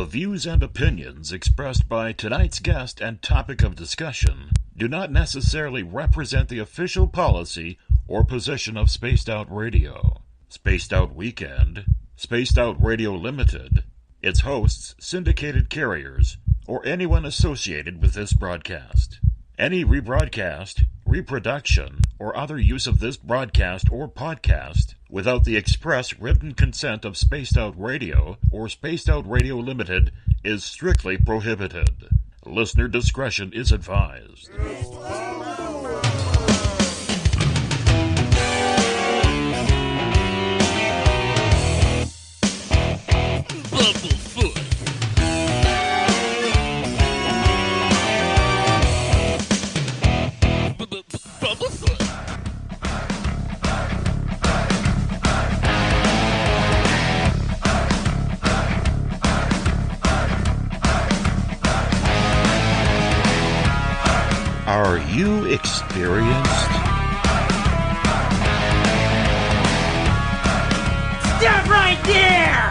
The views and opinions expressed by tonight's guest and topic of discussion do not necessarily represent the official policy or position of Spaced Out Radio, Spaced Out Weekend, Spaced Out Radio Limited, its hosts, syndicated carriers, or anyone associated with this broadcast. Any rebroadcast, reproduction, or other use of this broadcast or podcast without the express written consent of Spaced Out Radio or Spaced Out Radio Limited is strictly prohibited. Listener discretion is advised. Bumblefoot. Bumblefoot. Are you experienced? Stop right there!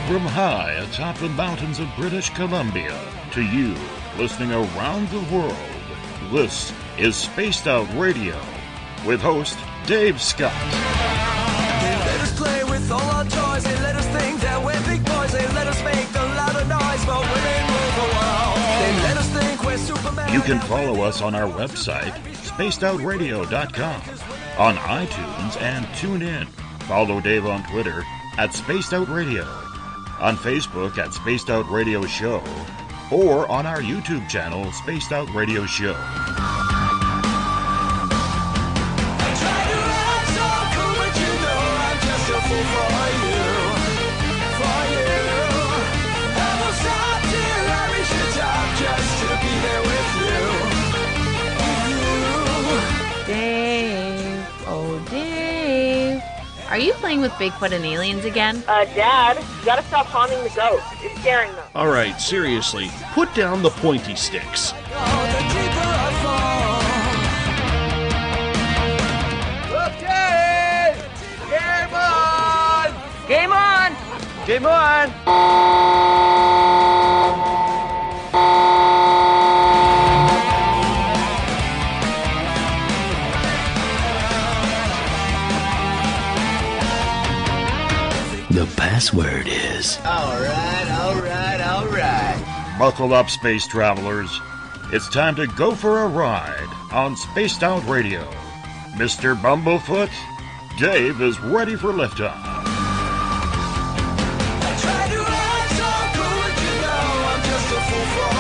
From high atop the mountains of British Columbia to you listening around the world, this is Spaced Out Radio with host Dave Scott. They let us play with all our toys. They let us think that we're big boys. They let us make the louder noise, but women rule the world. They let us think we're Superman. You can follow us on our website, spacedoutradio.com, on iTunes and TuneIn. Follow Dave on Twitter at Spaced Out Radio, on Facebook at Spaced Out Radio Show, or on our YouTube channel, Spaced Out Radio Show. I try to act so cool, but you know I'm just a fool for you. For you. I will stop till I reach the top just to be there with you. Dave, oh Dave, are you playing with Bigfoot and aliens again? Dad, you gotta stop haunting the ghost. It's scaring them. All right, seriously, put down the pointy sticks. Oh, the deeper I fall. Okay! Game on! Game on! Game on! The password is... All right. Buckle up, space travelers. It's time to go for a ride on Spaced Out Radio. Mr. Bumblefoot, Dave is ready for liftoff. I try to act so cool, but you know I'm just a fool for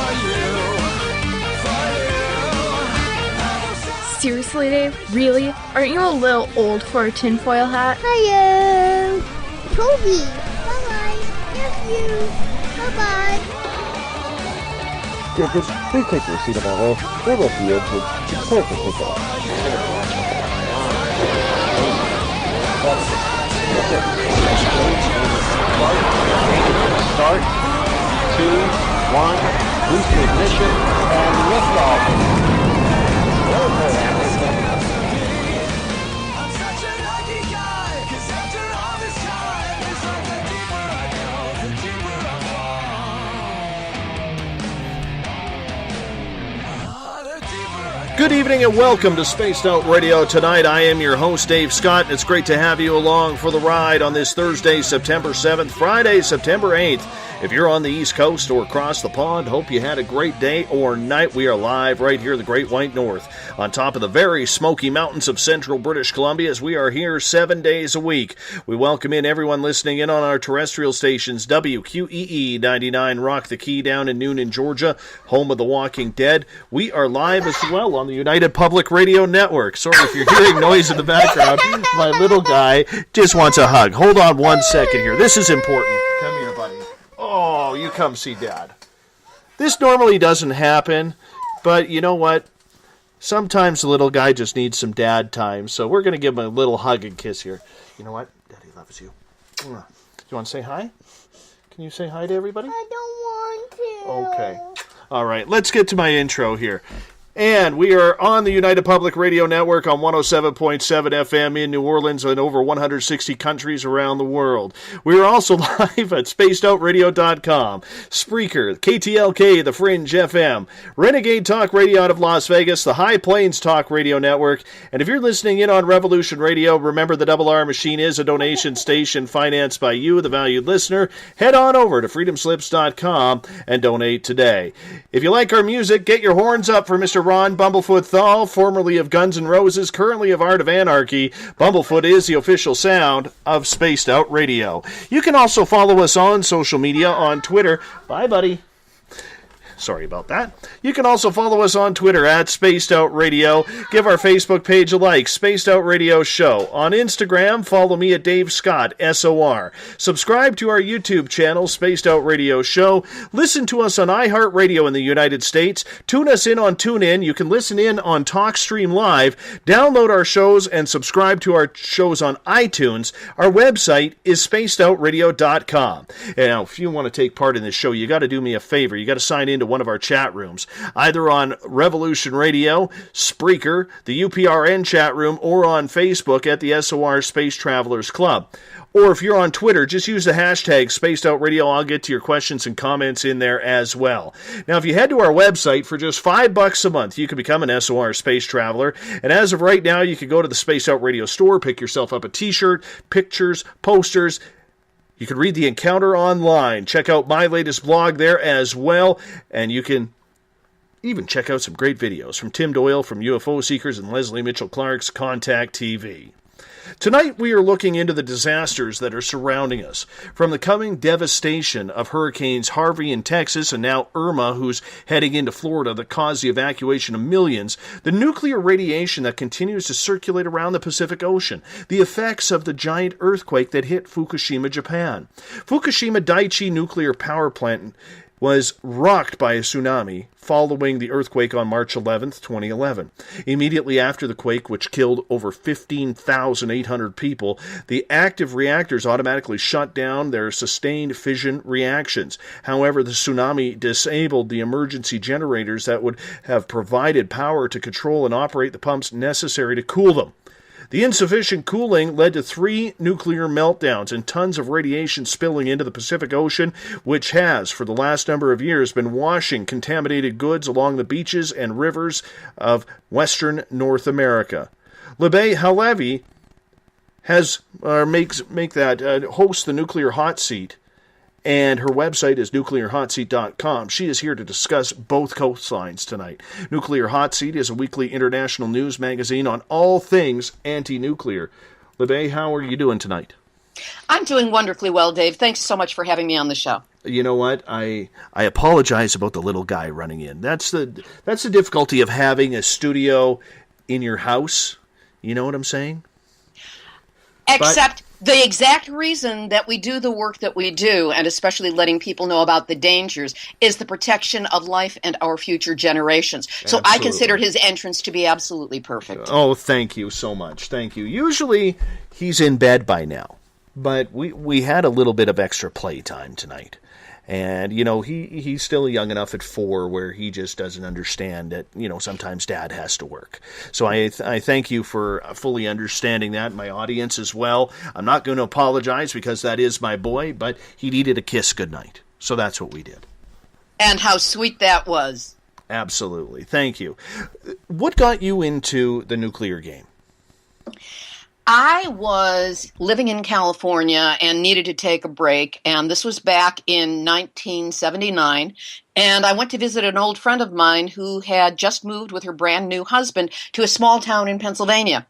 you. Seriously, Dave? Really? Aren't you a little old for a tinfoil hat? Hello, Toby. Bye-bye. Love you. Bye-bye. Tickets, please take your seat above us. We will be able to prepare for takeoff. Start. 2, 1, boost to ignition, and liftoff. I'm such a lucky guy, 'cause after all this time, it's like the deeper I go, the deeper I fall. The deeper I go. Good evening and welcome to Spaced Out Radio tonight. I am your host, Dave Scott, and it's great to have you along for the ride on this Thursday, September 7th, Friday, September 8th. If you're on the East Coast or across the pond, hope you had a great day or night. We are live right here in the Great White North, on top of the very smoky mountains of central British Columbia, as we are here 7 days a week. We welcome in everyone listening in on our terrestrial stations, WQEE 99 Rock the Key down in Noonan, Georgia, home of The Walking Dead. We are live as well on the United Public Radio Network. Sorry if you're hearing noise in the background. My little guy just wants a hug. Hold on 1 second here. This is important. Come here, buddy. Oh, you come see Dad. This normally doesn't happen, but you know what? Sometimes the little guy just needs some dad time, so we're going to give him a little hug and kiss here. You know what? Daddy loves you. Do you want to say hi? Can you say hi to everybody? I don't want to. Okay. All right, let's get to my intro here. And we are on the United Public Radio Network on 107.7 FM in New Orleans and over 160 countries around the world. We are also live at spacedoutradio.com, Spreaker, KTLK, The Fringe FM, Renegade Talk Radio out of Las Vegas, the High Plains Talk Radio Network. And if you're listening in on Revolution Radio, remember the Double R Machine is a donation station financed by you, the valued listener. Head on over to freedomslips.com and donate today. If you like our music, get your horns up for Mr. Ron Bumblefoot THAL, formerly of Guns N' Roses, currently of Art of Anarchy. Bumblefoot is the official sound of Spaced Out Radio. You can also follow us on social media on Twitter. Bye, buddy. Sorry about that. You can also follow us on Twitter at Spaced Out Radio. Give our Facebook page a like, Spaced Out Radio Show. On Instagram, follow me at Dave Scott, SOR. Subscribe to our YouTube channel, Spaced Out Radio Show. Listen to us on iHeartRadio in the United States. Tune us in on TuneIn. You can listen in on TalkStream Live. Download our shows and subscribe to our shows on iTunes. Our website is spacedoutradio.com. And now, if you want to take part in this show, you got to do me a favor. You got to sign into one of our chat rooms, either on Revolution Radio, Spreaker, the UPRN chat room, or on Facebook at the SOR Space Travelers Club. Or if you're on Twitter, just use the hashtag Spaced Out Radio. I'll get to your questions and comments in there as well. Now, if you head to our website for just $5 a month, you can become an SOR Space Traveler. And as of right now, you can go to the Spaced Out Radio store, pick yourself up a t-shirt, pictures, posters. You can read The Encounter online. Check out my latest blog there as well. And you can even check out some great videos from Tim Doyle from UFO Seekers and Leslie Mitchell Clark's Contact TV. Tonight we are looking into the disasters that are surrounding us. From the coming devastation of Hurricanes Harvey in Texas and now Irma, who's heading into Florida, that caused the evacuation of millions, the nuclear radiation that continues to circulate around the Pacific Ocean, the effects of the giant earthquake that hit Fukushima, Japan. Fukushima Daiichi nuclear power plant was rocked by a tsunami following the earthquake on March 11, 2011. Immediately after the quake, which killed over 15,800 people, the active reactors automatically shut down their sustained fission reactions. However, the tsunami disabled the emergency generators that would have provided power to control and operate the pumps necessary to cool them. The insufficient cooling led to 3 nuclear meltdowns and tons of radiation spilling into the Pacific Ocean, which has, for the last number of years, been washing contaminated goods along the beaches and rivers of western North America. Libbe HaLevy hosts the Nuclear Hot Seat, and her website is nuclearhotseat.com. She is here to discuss both coastlines tonight. Nuclear Hot Seat is a weekly international news magazine on all things anti-nuclear. Libbe, how are you doing tonight? I'm doing wonderfully well, Dave. Thanks so much for having me on the show. You know what? I apologize about the little guy running in. That's the difficulty of having a studio in your house. You know what I'm saying? Except the exact reason that we do the work that we do, and especially letting people know about the dangers, is the protection of life and our future generations. So absolutely. I considered his entrance to be absolutely perfect. Oh, thank you so much. Thank you. Usually he's in bed by now, but we had a little bit of extra playtime tonight. And, you know, he's still young enough at 4 where he just doesn't understand that, you know, sometimes Dad has to work. So I thank you for fully understanding that, my audience as well. I'm not going to apologize because that is my boy, but he needed a kiss goodnight. So that's what we did. And how sweet that was. Absolutely. Thank you. What got you into the nuclear game? I was living in California and needed to take a break, and this was back in 1979, and I went to visit an old friend of mine who had just moved with her brand new husband to a small town in Pennsylvania.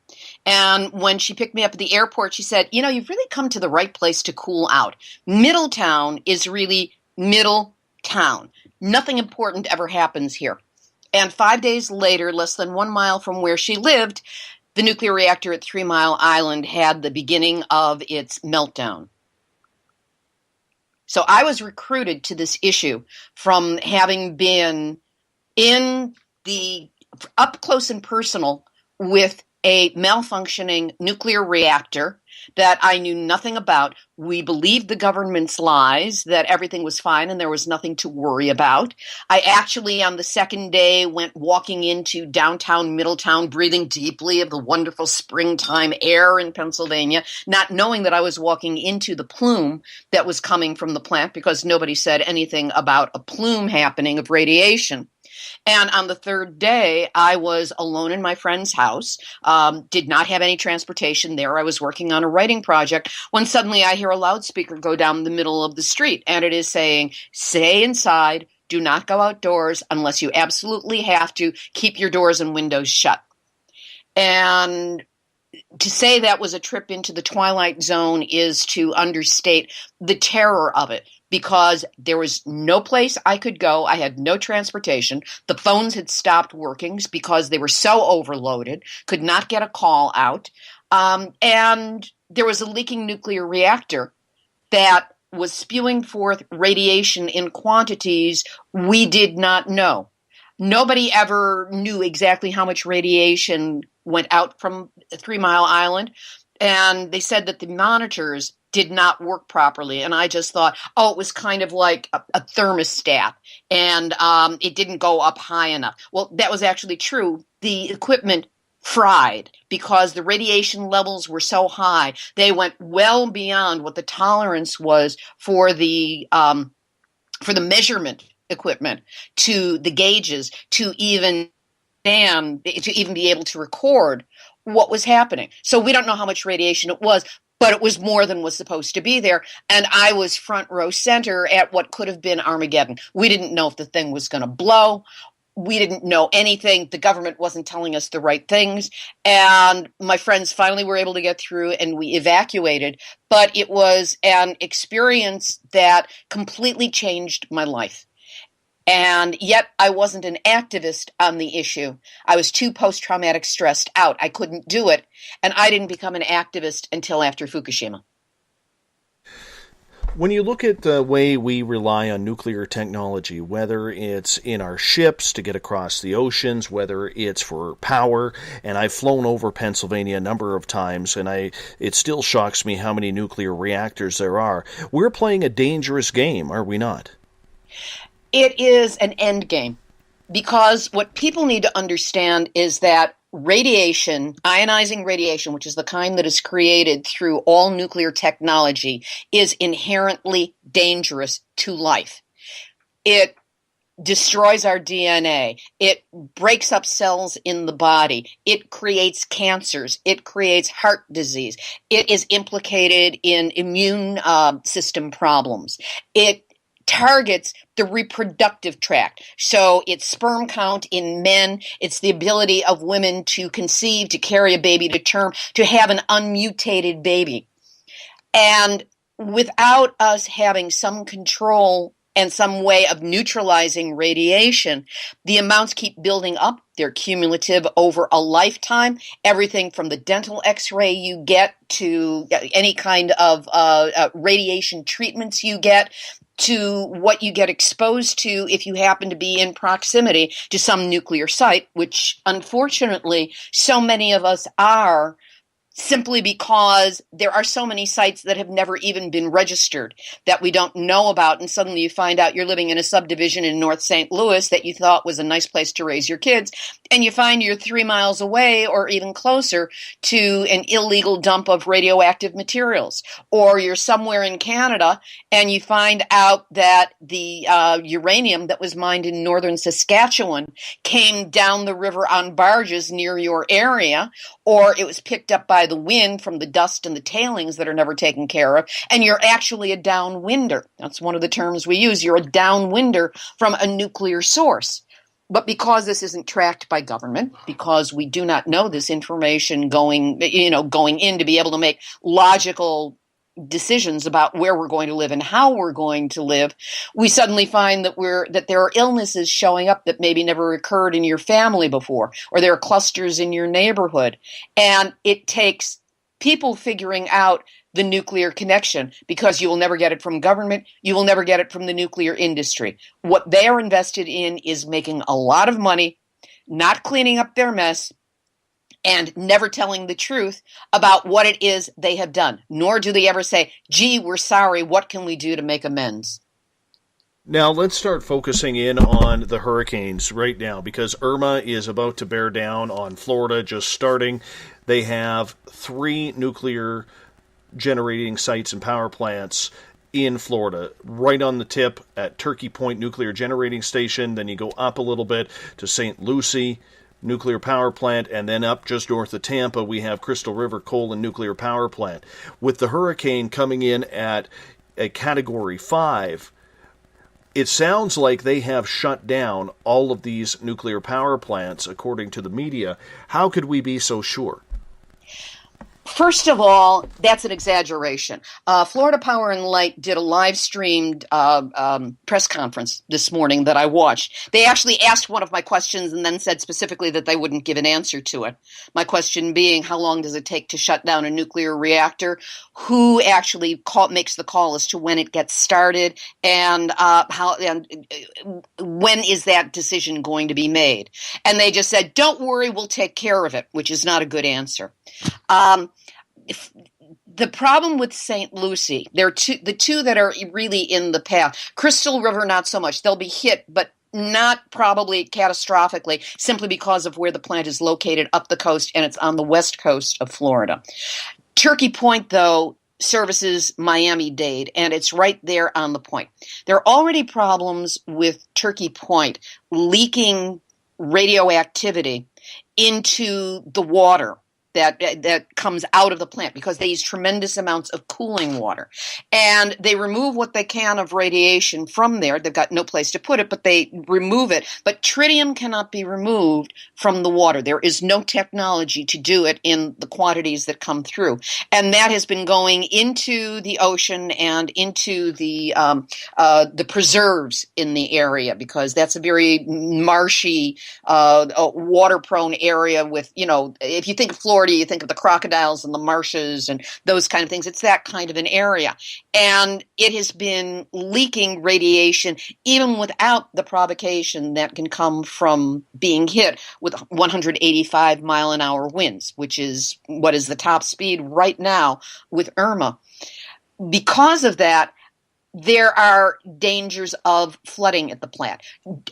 And when she picked me up at the airport, she said, you know, you've really come to the right place to cool out. Middletown is really middle town. Nothing important ever happens here. And 5 days later, less than 1 mile from where she lived, the nuclear reactor at 3 Mile Island had the beginning of its meltdown. So I was recruited to this issue from having been in the up close and personal with a malfunctioning nuclear reactor that I knew nothing about. We believed the government's lies, that everything was fine and there was nothing to worry about. I actually, on the second day, went walking into downtown Middletown, breathing deeply of the wonderful springtime air in Pennsylvania, not knowing that I was walking into the plume that was coming from the plant, because nobody said anything about a plume happening of radiation. And on the third day, I was alone in my friend's house, did not have any transportation there. I was working on a writing project when suddenly I hear a loudspeaker go down the middle of the street, and it is saying, "Stay inside, do not go outdoors unless you absolutely have to, keep your doors and windows shut." And to say that was a trip into the twilight zone is to understate the terror of it, because there was no place I could go. I had no transportation. The phones had stopped working because they were so overloaded, could not get a call out. And there was a leaking nuclear reactor that was spewing forth radiation in quantities we did not know. Nobody ever knew exactly how much radiation went out from 3 Mile Island, and they said that the monitors did not work properly. And I just thought, oh, it was kind of like a thermostat, and it didn't go up high enough. Well, that was actually true. The equipment fried because the radiation levels were so high. They went well beyond what the tolerance was for the measurement equipment, to the gauges, to even be able to record what was happening. So we don't know how much radiation it was, but it was more than was supposed to be there. And I was front row center at what could have been Armageddon. We didn't know if the thing was going to blow. We didn't know anything. The government wasn't telling us the right things. And my friends finally were able to get through, and we evacuated. But it was an experience that completely changed my life. And yet I wasn't an activist on the issue. I was too post-traumatic stressed out. I couldn't do it. And I didn't become an activist until after Fukushima. When you look at the way we rely on nuclear technology, whether it's in our ships to get across the oceans, whether it's for power, and I've flown over Pennsylvania a number of times, and it still shocks me how many nuclear reactors there are. We're playing a dangerous game, are we not? It is an end game, because what people need to understand is that radiation, ionizing radiation, which is the kind that is created through all nuclear technology, is inherently dangerous to life. It destroys our DNA. It breaks up cells in the body. It creates cancers. It creates heart disease. It is implicated in immune system problems. It targets the reproductive tract. So it's sperm count in men. It's the ability of women to conceive, to carry a baby to term, to have an unmutated baby. And without us having some control and some way of neutralizing radiation, the amounts keep building up. They're cumulative over a lifetime. Everything from the dental x-ray you get to any kind of radiation treatments you get, to what you get exposed to if you happen to be in proximity to some nuclear site, which unfortunately so many of us are, simply because there are so many sites that have never even been registered that we don't know about, and suddenly you find out you're living in a subdivision in North St. Louis that you thought was a nice place to raise your kids, and you find you're 3 miles away or even closer to an illegal dump of radioactive materials. Or you're somewhere in Canada and you find out that the uranium that was mined in northern Saskatchewan came down the river on barges near your area, or it was picked up by the wind from the dust and the tailings that are never taken care of, and you're actually a downwinder. That's one of the terms we use. You're a downwinder from a nuclear source. But because this isn't tracked by government, because we do not know this information going in to be able to make logical decisions about where we're going to live and how we're going to live, we suddenly find that there are illnesses showing up that maybe never occurred in your family before, or there are clusters in your neighborhood. And it takes people figuring out the nuclear connection, because you will never get it from government. You will never get it from the nuclear industry. What they are invested in is making a lot of money, not cleaning up their mess, and never telling the truth about what it is they have done. Nor do they ever say, gee, we're sorry, what can we do to make amends? Now, let's start focusing in on the hurricanes right now, because Irma is about to bear down on Florida, just starting. They have 3 nuclear generating sites and power plants in Florida, right on the tip at Turkey Point Nuclear Generating Station. Then you go up a little bit to St. Lucie Nuclear Power Plant, and then up just north of Tampa, we have Crystal River Coal and Nuclear Power Plant. With the hurricane coming in at a Category 5, it sounds like they have shut down all of these nuclear power plants, according to the media. How could we be so sure? First of all, that's an exaggeration. Florida Power and Light did a live-streamed press conference this morning that I watched. They actually asked one of my questions and then said specifically that they wouldn't give an answer to it. My question being, how long does it take to shut down a nuclear reactor? Who actually makes the call as to when it gets started, and when is that decision going to be made? And they just said, don't worry, we'll take care of it, which is not a good answer. The problem with St. Lucie, the two that are really in the path. Crystal River, not so much. They'll be hit, but not probably catastrophically, simply because of where the plant is located up the coast, and it's on the west coast of Florida. Turkey Point, though, services Miami-Dade, and it's right there on the point. There are already problems with Turkey Point leaking radioactivity into the water that comes out of the plant, because they use tremendous amounts of cooling water. And they remove what they can of radiation from there. They've got no place to put it, but they remove it. But tritium cannot be removed from the water. There is no technology to do it in the quantities that come through. And that has been going into the ocean and into the preserves in the area, because that's a very marshy, water-prone area with, if you think of Florida, you think of the crocodiles and the marshes and those kind of things. It's that kind of an area. And it has been leaking radiation even without the provocation that can come from being hit with 185 mile an hour winds, which is what is the top speed right now with Irma. Because of that, there are dangers of flooding at the plant.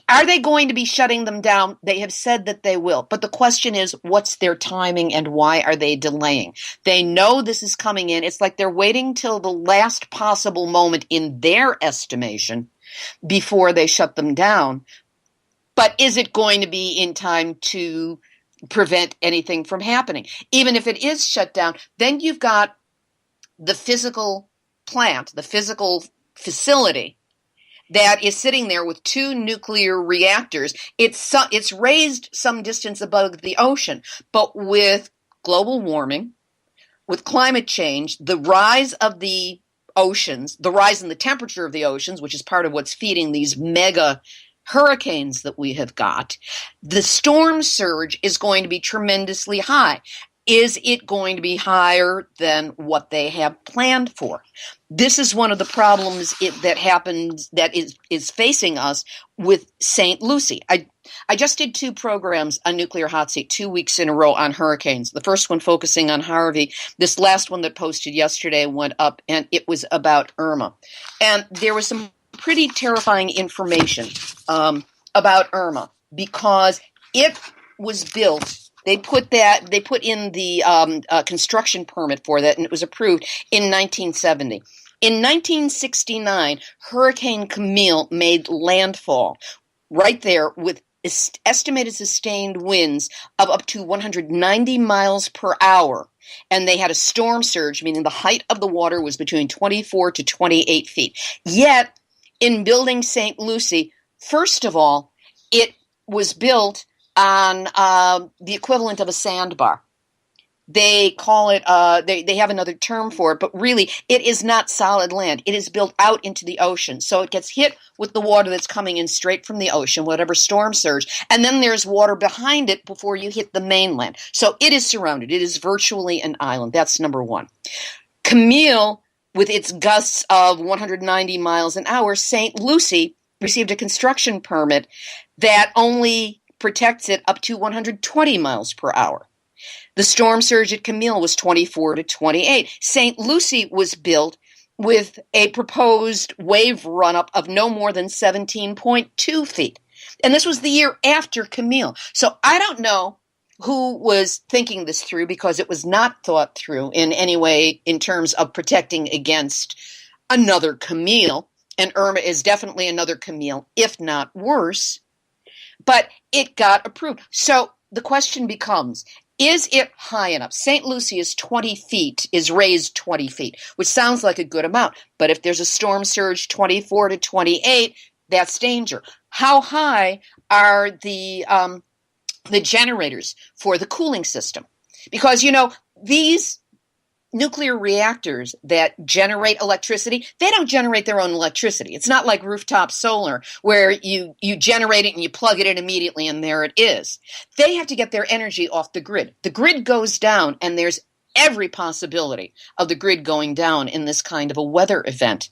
Are they going to be shutting them down? They have said that they will. But the question is, what's their timing and why are they delaying? They know this is coming in. It's like they're waiting till the last possible moment in their estimation before they shut them down. But is it going to be in time to prevent anything from happening? Even if it is shut down, then you've got the physical plant, the physical facility that is sitting there with 2 nuclear reactors. It's raised some distance above the ocean, but with global warming, with climate change, the rise of the oceans, the rise in the temperature of the oceans, which is part of what's feeding these mega hurricanes that we have got, the storm surge is going to be tremendously high. Is it going to be higher than what they have planned for? This is one of the problems that is facing us with St. Lucie. I just did 2 programs on Nuclear Hot Seat 2 weeks in a row on hurricanes. The first one focusing on Harvey. This last one that posted yesterday went up, and it was about Irma. And there was some pretty terrifying information about Irma, because it was built. They put in the construction permit for that, and it was approved in 1970. In 1969, Hurricane Camille made landfall right there with estimated sustained winds of up to 190 miles per hour. And they had a storm surge, meaning the height of the water was between 24 to 28 feet. Yet, in building St. Lucie, first of all, it was built on the equivalent of a sandbar. They call it, they have another term for it, but really it is not solid land. It is built out into the ocean. So it gets hit with the water that's coming in straight from the ocean, whatever storm surge. And then there's water behind it before you hit the mainland. So it is surrounded. It is virtually an island. That's number one. Camille, with its gusts of 190 miles an hour, St. Lucie received a construction permit that only protects it up to 120 miles per hour. The storm surge at Camille was 24 to 28. St. Lucie was built with a proposed wave run-up of no more than 17.2 feet. And this was the year after Camille. So I don't know who was thinking this through, because it was not thought through in any way in terms of protecting against another Camille. And Irma is definitely another Camille, if not worse. But it got approved. So the question becomes, is it high enough? St. Lucie is 20 feet, is raised 20 feet, which sounds like a good amount. But if there's a storm surge 24 to 28, that's danger. How high are the generators for the cooling system? Because, you know, these nuclear reactors that generate electricity, they don't generate their own electricity. It's not like rooftop solar where you generate it and you plug it in immediately and there it is. They have to get their energy off the grid. The grid goes down, and there's every possibility of the grid going down in this kind of a weather event.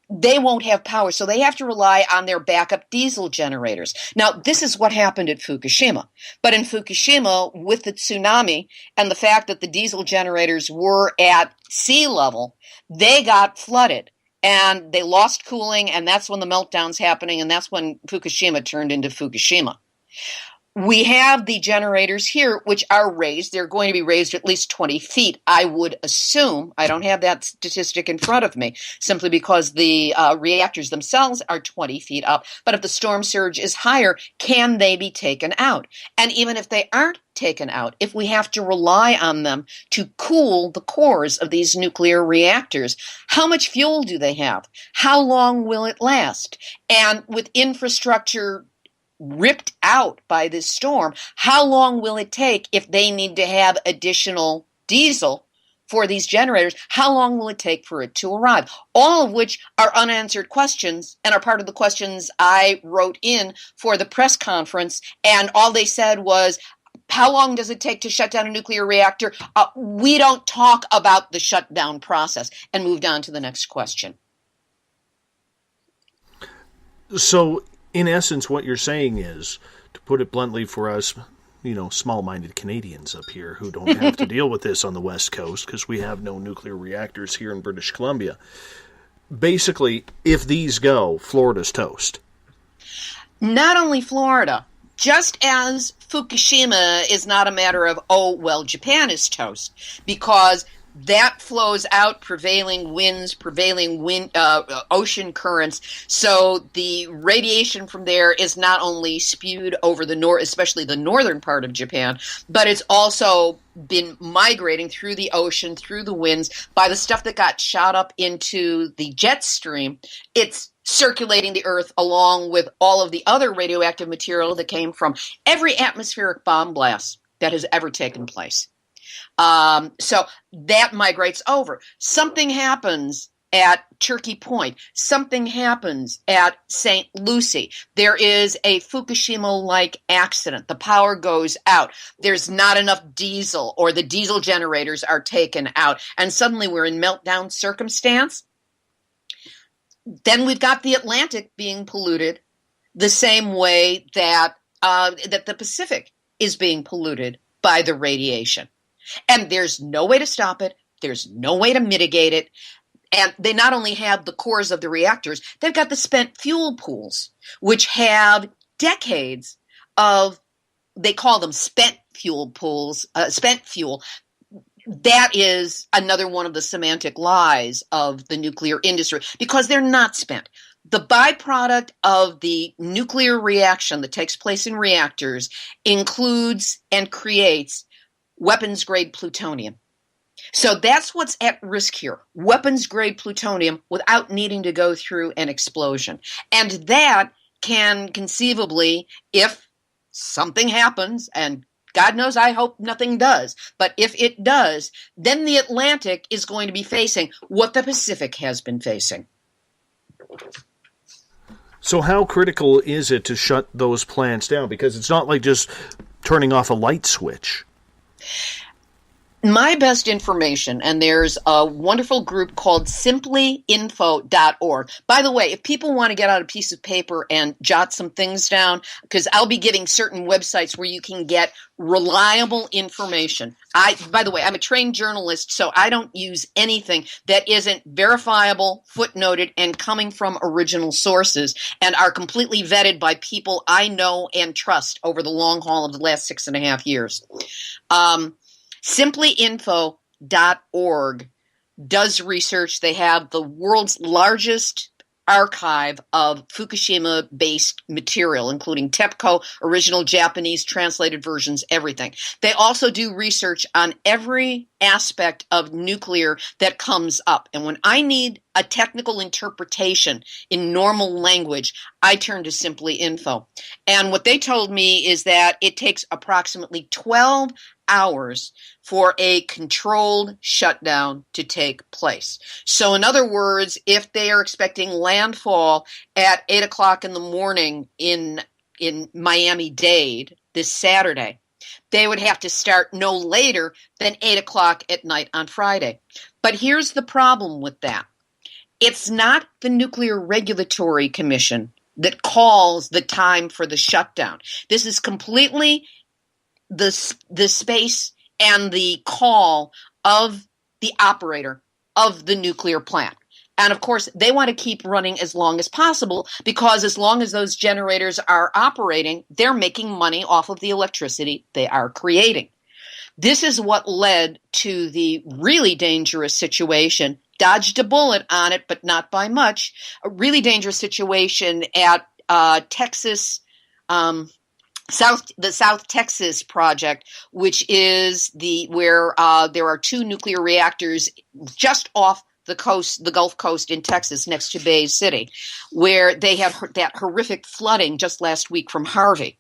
They won't have power, so they have to rely on their backup diesel generators. Now, this is what happened at Fukushima. But in Fukushima, with the tsunami and the fact that the diesel generators were at sea level, they got flooded and they lost cooling, and that's when the meltdown's happening, and that's when Fukushima turned into Fukushima. We have the generators here, which are raised. They're going to be raised at least 20 feet, I would assume. I don't have that statistic in front of me, simply because the reactors themselves are 20 feet up. But if the storm surge is higher, can they be taken out? And even if they aren't taken out, if we have to rely on them to cool the cores of these nuclear reactors, how much fuel do they have? How long will it last? And with infrastructure ripped out by this storm, how long will it take if they need to have additional diesel for these generators? How long will it take for it to arrive? All of which are unanswered questions and are part of the questions I wrote in for the press conference. And all they said was, how long does it take to shut down a nuclear reactor? We don't talk about the shutdown process, and moved on to the next question. So, in essence, what you're saying is, to put it bluntly for us, you know, small-minded Canadians up here who don't have to deal with this on the West Coast because we have no nuclear reactors here in British Columbia. Basically, if these go, Florida's toast. Not only Florida. Just as Fukushima is not a matter of, oh, well, Japan is toast, because that flows out prevailing winds, ocean currents. So the radiation from there is not only spewed over the north, especially the northern part of Japan, but it's also been migrating through the ocean, through the winds, by the stuff that got shot up into the jet stream. It's circulating the Earth along with all of the other radioactive material that came from every atmospheric bomb blast that has ever taken place. So that migrates over. Something happens at Turkey Point. Something happens at St. Lucie. There is a Fukushima-like accident. The power goes out. There's not enough diesel, or the diesel generators are taken out, and suddenly we're in meltdown circumstance. Then we've got the Atlantic being polluted the same way that that the Pacific is being polluted by the radiation. And there's no way to stop it. There's no way to mitigate it. And they not only have the cores of the reactors, they've got the spent fuel pools, which have decades of, they call them spent fuel pools, spent fuel. That is another one of the semantic lies of the nuclear industry, because they're not spent. The byproduct of the nuclear reaction that takes place in reactors includes and creates weapons-grade plutonium. So that's what's at risk here, weapons-grade plutonium without needing to go through an explosion. And that can conceivably, if something happens, and God knows I hope nothing does. But if it does, then the Atlantic is going to be facing what the Pacific has been facing. So how critical is it to shut those plants down? Because it's not like just turning off a light switch. My best information, and there's a wonderful group called simplyinfo.org. By the way, if people want to get out a piece of paper and jot some things down, because I'll be giving certain websites where you can get reliable information. By the way, I'm a trained journalist, so I don't use anything that isn't verifiable, footnoted, and coming from original sources, and are completely vetted by people I know and trust over the long haul of the last 6.5 years. Simplyinfo.org does research. They have the world's largest archive of Fukushima-based material, including TEPCO, original Japanese, translated versions, everything. They also do research on every aspect of nuclear that comes up. And when I need a technical interpretation in normal language, I turn to Simply Info. And what they told me is that it takes approximately 12 hours for a controlled shutdown to take place. So in other words, if they are expecting landfall at 8 o'clock in the morning in Miami-Dade this Saturday, they would have to start no later than 8 o'clock at night on Friday. But here's the problem with that. It's not the Nuclear Regulatory Commission that calls the time for the shutdown. This is completely the space and the call of the operator of the nuclear plant. And of course, they want to keep running as long as possible, because as long as those generators are operating, they're making money off of the electricity they are creating. This is what led to the really dangerous situation. Dodged a bullet on it, but not by much. A really dangerous situation at Texas, the South Texas project, which is where there are 2 nuclear reactors just off the coast, the Gulf Coast in Texas, next to Bay City, where they had that horrific flooding just last week from Harvey.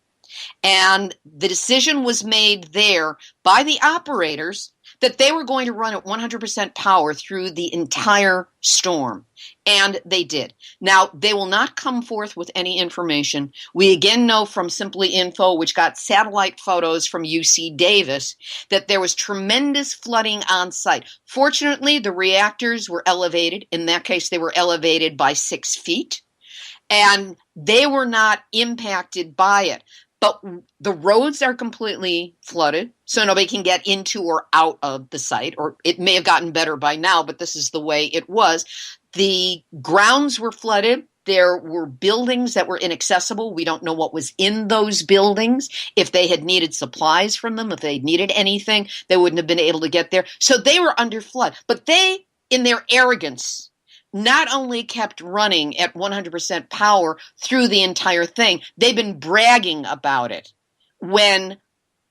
And the decision was made there by the operators that they were going to run at 100% power through the entire storm. And they did. Now, they will not come forth with any information. We again know from Simply Info, which got satellite photos from UC Davis, that there was tremendous flooding on site. Fortunately, the reactors were elevated. In that case, they were elevated by 6 feet. And they were not impacted by it. But the roads are completely flooded, so nobody can get into or out of the site. Or it may have gotten better by now, but this is the way it was. The grounds were flooded. There were buildings that were inaccessible. We don't know what was in those buildings. If they had needed supplies from them, if they needed anything, they wouldn't have been able to get there. So they were under flood. But they, in their arrogance, not only kept running at 100% power through the entire thing, they've been bragging about it, when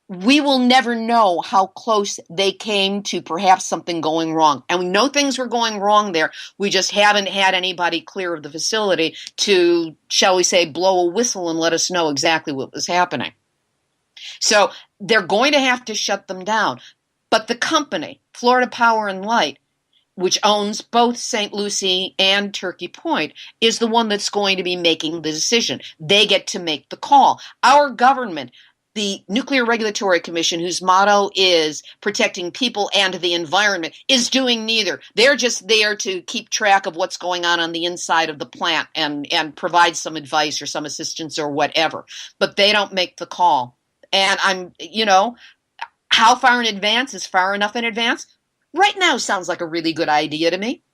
we will never know how close they came to perhaps something going wrong. And we know things were going wrong there. We just haven't had anybody clear of the facility to, shall we say, blow a whistle and let us know exactly what was happening. So they're going to have to shut them down. But the company, Florida Power and Light, which owns both St. Lucie and Turkey Point, is the one that's going to be making the decision. They get to make the call. Our government, the Nuclear Regulatory Commission, whose motto is protecting people and the environment, is doing neither. They're just there to keep track of what's going on the inside of the plant and provide some advice or some assistance or whatever. But they don't make the call. And how far in advance is far enough in advance? Right now sounds like a really good idea to me.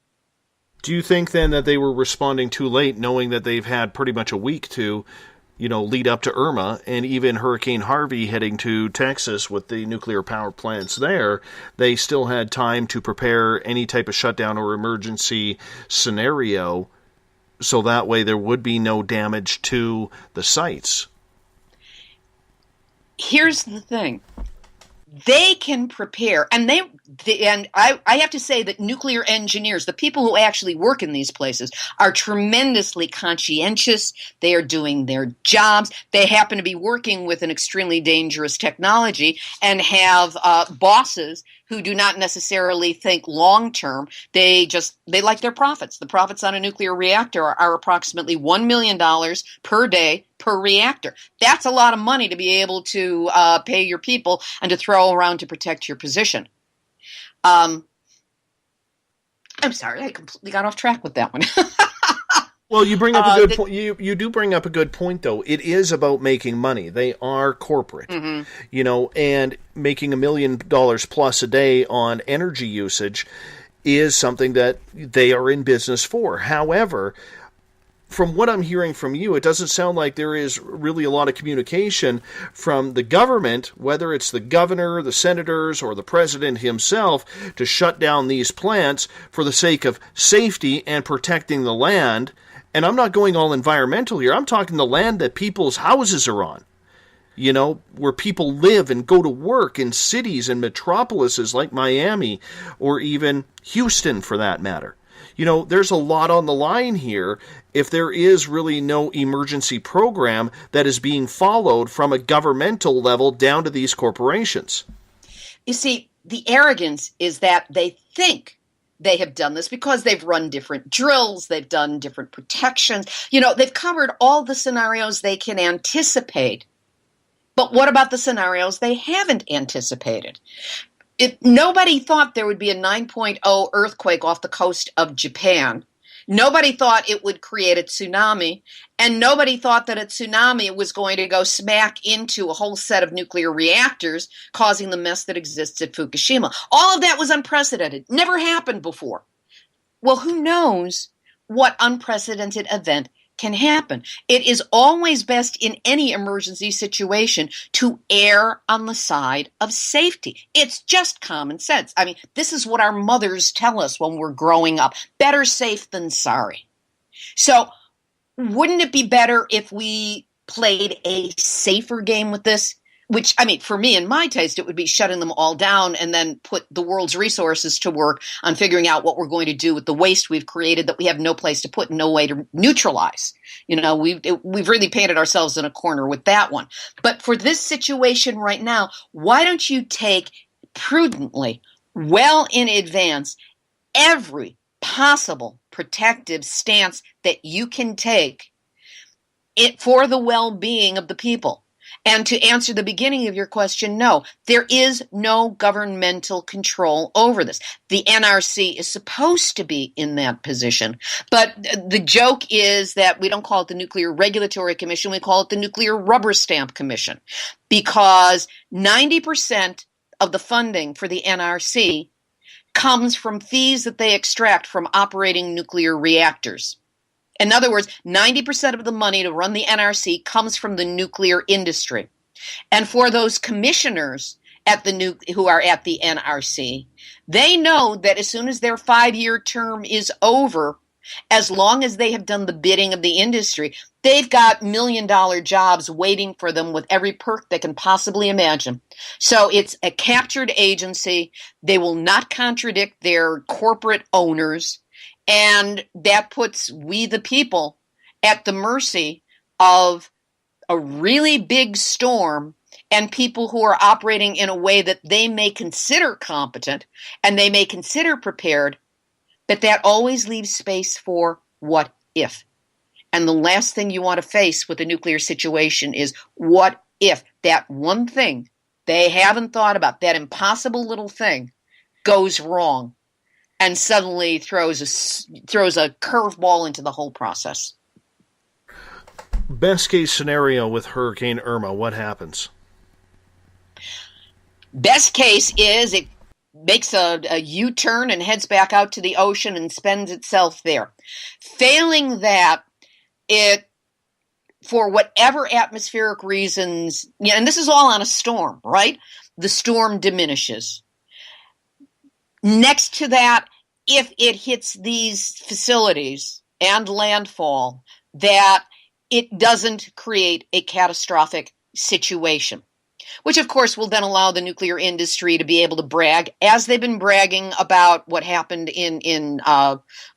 Do you think then that they were responding too late, knowing that they've had pretty much a week to, lead up to Irma and even Hurricane Harvey heading to Texas with the nuclear power plants there? They still had time to prepare any type of shutdown or emergency scenario, so that way there would be no damage to the sites. Here's the thing. they can prepare, and I have to say that nuclear engineers, the people who actually work in these places, are tremendously conscientious. They are doing their jobs. They happen to be working with an extremely dangerous technology and have bosses who do not necessarily think long term. They like their profits. The profits on a nuclear reactor are approximately $1 million per day per reactor. That's a lot of money to be able to pay your people and to throw around to protect your position. I'm sorry, I completely got off track with that one. Well, you bring up a good point. You do bring up a good point, though. It is about making money. They are corporate, and making $1 million plus a day on energy usage is something that they are in business for. However, from what I'm hearing from you, it doesn't sound like there is really a lot of communication from the government, whether it's the governor, the senators, or the president himself, to shut down these plants for the sake of safety and protecting the land. And I'm not going all environmental here. I'm talking the land that people's houses are on, where people live and go to work in cities and metropolises like Miami or even Houston for that matter. There's a lot on the line here if there is really no emergency program that is being followed from a governmental level down to these corporations. You see, the arrogance is that they think they have done this because they've run different drills, they've done different protections. They've covered all the scenarios they can anticipate. But what about the scenarios they haven't anticipated? Nobody thought there would be a 9.0 earthquake off the coast of Japan. Nobody thought it would create a tsunami, and nobody thought that a tsunami was going to go smack into a whole set of nuclear reactors, causing the mess that exists at Fukushima. All of that was unprecedented. Never happened before. Well, who knows what unprecedented event can happen? It is always best in any emergency situation to err on the side of safety. It's just common sense. I mean, this is what our mothers tell us when we're growing up. Better safe than sorry. So wouldn't it be better if we played a safer game with this? Which, for me and my taste, it would be shutting them all down and then put the world's resources to work on figuring out what we're going to do with the waste we've created that we have no place to put and no way to neutralize. We've really painted ourselves in a corner with that one. But for this situation right now, why don't you take prudently, well in advance, every possible protective stance that you can take for the well-being of the people? And to answer the beginning of your question, no, there is no governmental control over this. The NRC is supposed to be in that position. But the joke is that we don't call it the Nuclear Regulatory Commission, we call it the Nuclear Rubber Stamp Commission, because 90% of the funding for the NRC comes from fees that they extract from operating nuclear reactors. In other words, 90% of the money to run the NRC comes from the nuclear industry. And for those commissioners who are at the NRC, they know that as soon as their 5-year term is over, as long as they have done the bidding of the industry, they've got $1 million jobs waiting for them with every perk they can possibly imagine. So it's a captured agency. They will not contradict their corporate owners. And that puts we, the people, at the mercy of a really big storm and people who are operating in a way that they may consider competent and they may consider prepared, but that always leaves space for what if. And the last thing you want to face with a nuclear situation is what if that one thing they haven't thought about, that impossible little thing, goes wrong and suddenly throws a curveball into the whole process. Best case scenario with Hurricane Irma, what happens? Best case is it makes a U-turn and heads back out to the ocean and spends itself there. Failing that, it, for whatever atmospheric reasons, and this is all on a storm, right? The storm diminishes. Next to that, if it hits these facilities and landfall, that it doesn't create a catastrophic situation. which of course will then allow the nuclear industry to be able to brag, as they've been bragging about what happened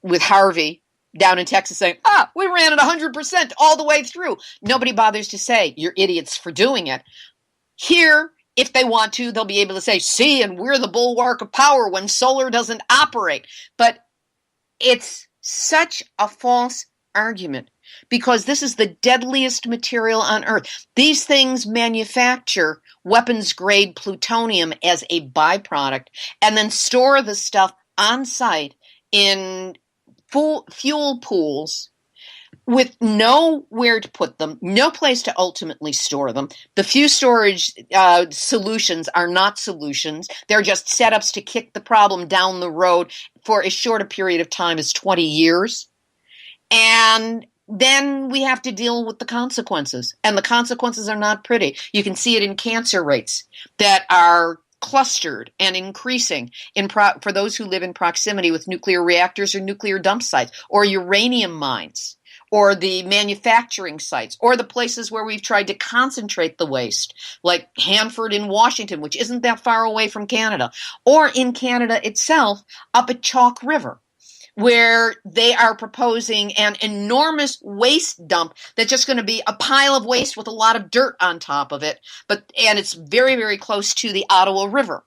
with Harvey down in Texas, saying, we ran it 100% all the way through. Nobody bothers to say, you're idiots for doing it. Here, if they want to, they'll be able to say, see, and we're the bulwark of power when solar doesn't operate. But it's such a false argument, because this is the deadliest material on Earth. These things manufacture weapons-grade plutonium as a byproduct and then store the stuff on site in fuel pools with nowhere to put them, no place to ultimately store them. The few storage solutions are not solutions. They're just setups to kick the problem down the road for as short a period of time as 20 years. And then we have to deal with the consequences. And the consequences are not pretty. You can see it in cancer rates that are clustered and increasing for those who live in proximity with nuclear reactors or nuclear dump sites or uranium mines or the manufacturing sites or the places where we've tried to concentrate the waste, like Hanford in Washington, which isn't that far away from Canada, or in Canada itself up at Chalk River, where they are proposing an enormous waste dump that's just going to be a pile of waste with a lot of dirt on top of it, and it's very, very close to the Ottawa River.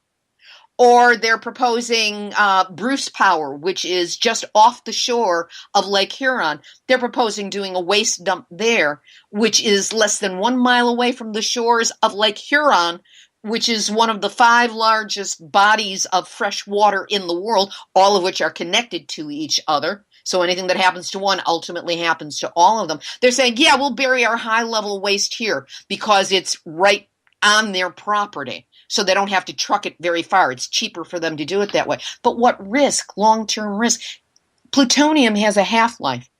Or they're proposing Bruce Power, which is just off the shore of Lake Huron. They're proposing doing a waste dump there, which is less than 1 mile away from the shores of Lake Huron, which is one of the 5 largest bodies of fresh water in the world, all of which are connected to each other. So anything that happens to one ultimately happens to all of them. They're saying, yeah, we'll bury our high-level waste here because it's right on their property, so they don't have to truck it very far. It's cheaper for them to do it that way. But what risk, long-term risk? Plutonium has a half-life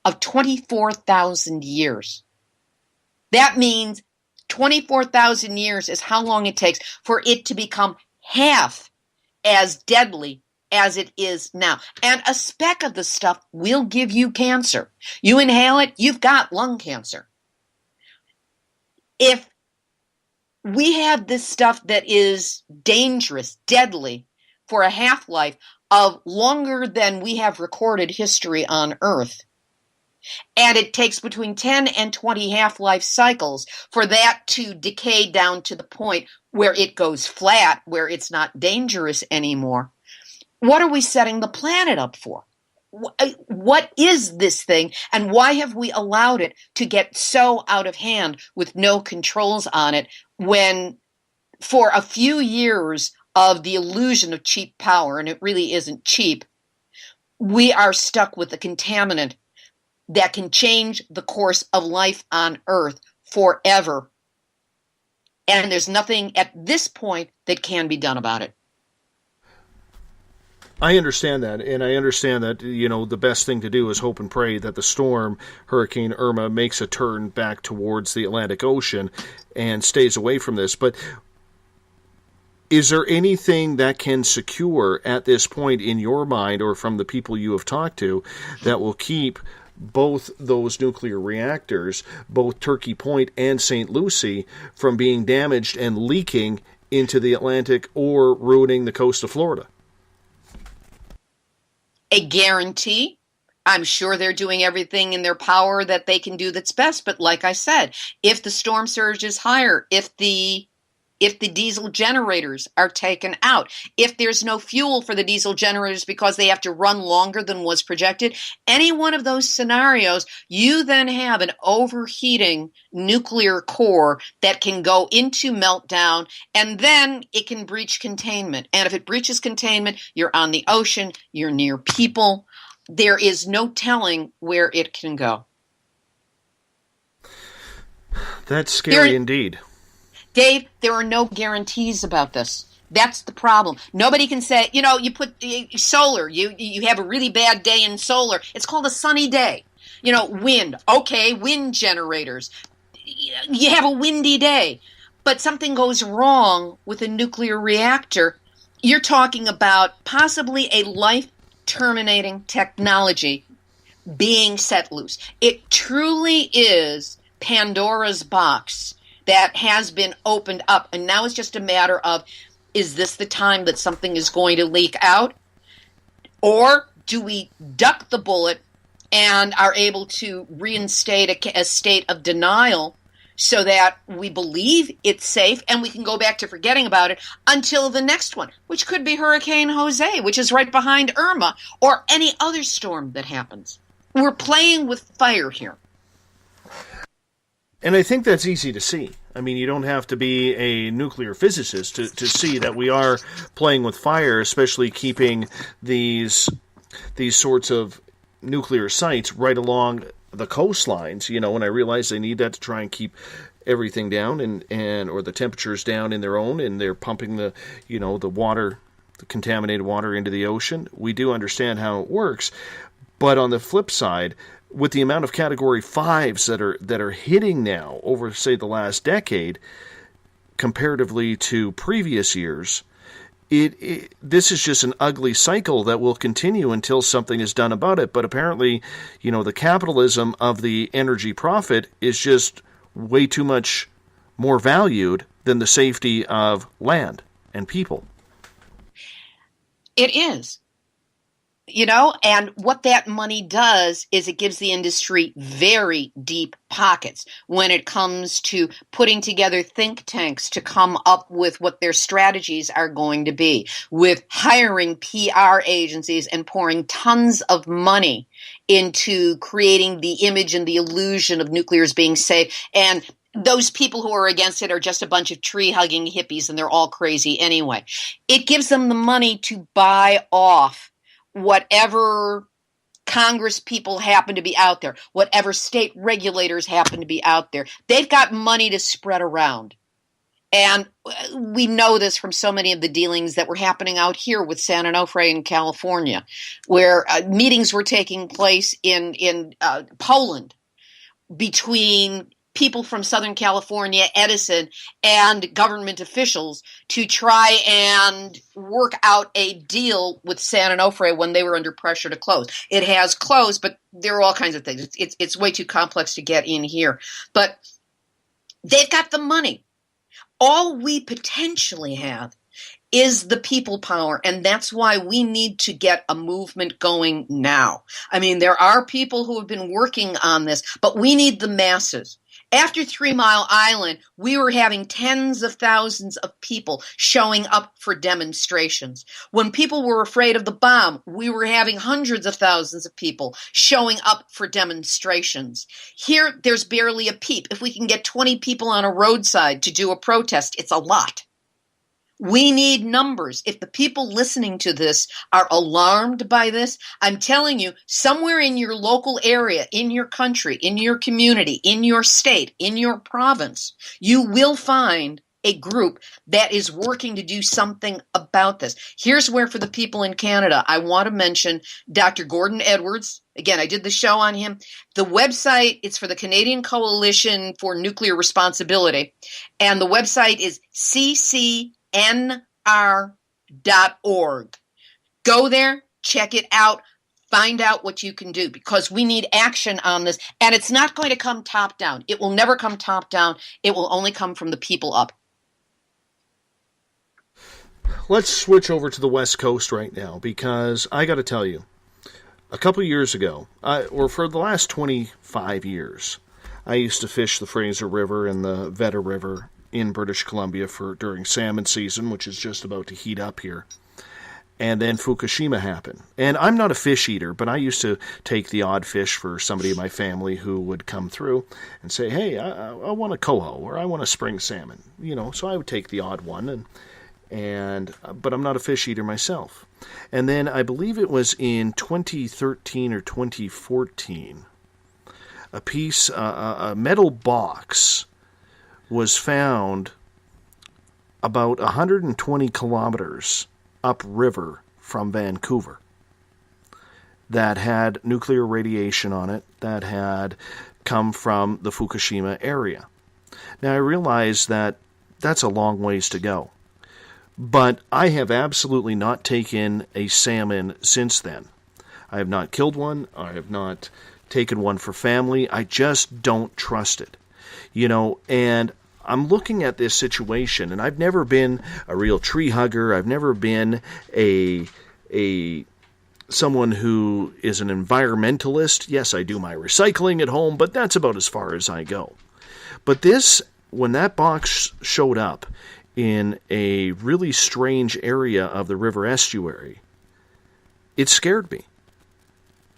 of 24,000 years. That means 24,000 years is how long it takes for it to become half as deadly as it is now. And a speck of the stuff will give you cancer. You inhale it, you've got lung cancer. If we have this stuff that is dangerous, deadly, for a half-life of longer than we have recorded history on Earth, and it takes between 10 and 20 half-life cycles for that to decay down to the point where it goes flat, where it's not dangerous anymore, what are we setting the planet up for? What is this thing, and why have we allowed it to get so out of hand with no controls on it, when for a few years of the illusion of cheap power, and it really isn't cheap, we are stuck with a contaminant that can change the course of life on Earth forever. And there's nothing at this point that can be done about it. I understand that, and I understand that, the best thing to do is hope and pray that the storm, Hurricane Irma, makes a turn back towards the Atlantic Ocean and stays away from this. But is there anything that can secure at this point in your mind, or from the people you have talked to, that will keep both those nuclear reactors, both Turkey Point and St. Lucie, from being damaged and leaking into the Atlantic or ruining the coast of Florida? A guarantee. I'm sure they're doing everything in their power that they can do that's best. But like I said, if the storm surge is higher, if the diesel generators are taken out, if there's no fuel for the diesel generators because they have to run longer than was projected, any one of those scenarios, you then have an overheating nuclear core that can go into meltdown, and then it can breach containment. And if it breaches containment, you're on the ocean, you're near people. There is no telling where it can go. That's scary indeed. Dave, there are no guarantees about this. That's the problem. Nobody can say, you put solar, you have a really bad day in solar. It's called a sunny day. Wind. Okay, wind generators. You have a windy day. But something goes wrong with a nuclear reactor. You're talking about possibly a life-terminating technology being set loose. It truly is Pandora's box that has been opened up. And now it's just a matter of, is this the time that something is going to leak out? Or do we duck the bullet and are able to reinstate a state of denial so that we believe it's safe and we can go back to forgetting about it until the next one, which could be Hurricane Jose, which is right behind Irma, or any other storm that happens. We're playing with fire here. And I think that's easy to see. I mean, you don't have to be a nuclear physicist to see that we are playing with fire, especially keeping these sorts of nuclear sites right along the coastlines, and I realize they need that to try and keep everything down and or the temperatures down in their own, and they're pumping the water, the contaminated water into the ocean. We do understand how it works, but on the flip side, with the amount of Category 5s that are hitting now over, say, the last decade, comparatively to previous years, this is just an ugly cycle that will continue until something is done about it. But apparently, the capitalism of the energy profit is just way too much more valued than the safety of land and people. It is. And what that money does is it gives the industry very deep pockets when it comes to putting together think tanks to come up with what their strategies are going to be, with hiring PR agencies and pouring tons of money into creating the image and the illusion of nuclear as being safe. And those people who are against it are just a bunch of tree-hugging hippies, and they're all crazy anyway. It gives them the money to buy off whatever Congress people happen to be out there, whatever state regulators happen to be out there. They've got money to spread around. And we know this from so many of the dealings that were happening out here with San Onofre in California, where meetings were taking place in Poland between people from Southern California, Edison, and government officials to try and work out a deal with San Onofre when they were under pressure to close. It has closed, but there are all kinds of things. It's way too complex to get in here. But they've got the money. All we potentially have is the people power, and that's why we need to get a movement going now. I mean, there are people who have been working on this, but we need the masses. After 3 Mile Island, we were having tens of thousands of people showing up for demonstrations. When people were afraid of the bomb, we were having hundreds of thousands of people showing up for demonstrations. Here, there's barely a peep. If we can get 20 people on a roadside to do a protest, it's a lot. We need numbers. If the people listening to this are alarmed by this, I'm telling you, somewhere in your local area, in your country, in your community, in your state, in your province, you will find a group that is working to do something about this. Here's where, for the people in Canada, I want to mention Dr. Gordon Edwards. Again, I did the show on him. The website, it's for the Canadian Coalition for Nuclear Responsibility, and the website is ccnr.org. Go there, check it out, find out what you can do, because we need action on this, and it's not going to come top down. It will never come top down. It will only come from the people up. Let's switch over to the West Coast right now, because I got to tell you, a couple years ago, or for the last 25 years, I used to fish the Fraser River and the Veta River in British Columbia during salmon season, which is just about to heat up here. And then Fukushima happened. And I'm not a fish eater, but I used to take the odd fish for somebody in my family who would come through and say, hey, I want a coho, or I want a spring salmon. So I would take the odd one, but I'm not a fish eater myself. And then I believe it was in 2013 or 2014, a metal box was found about 120 kilometers upriver from Vancouver that had nuclear radiation on it that had come from the Fukushima area. Now, I realize that that's a long ways to go, but I have absolutely not taken a salmon since then. I have not killed one. I have not taken one for family. I just don't trust it. And I'm looking at this situation, and I've never been a real tree hugger. I've never been someone who is an environmentalist. Yes, I do my recycling at home, but that's about as far as I go. But when that box showed up in a really strange area of the river estuary, it scared me.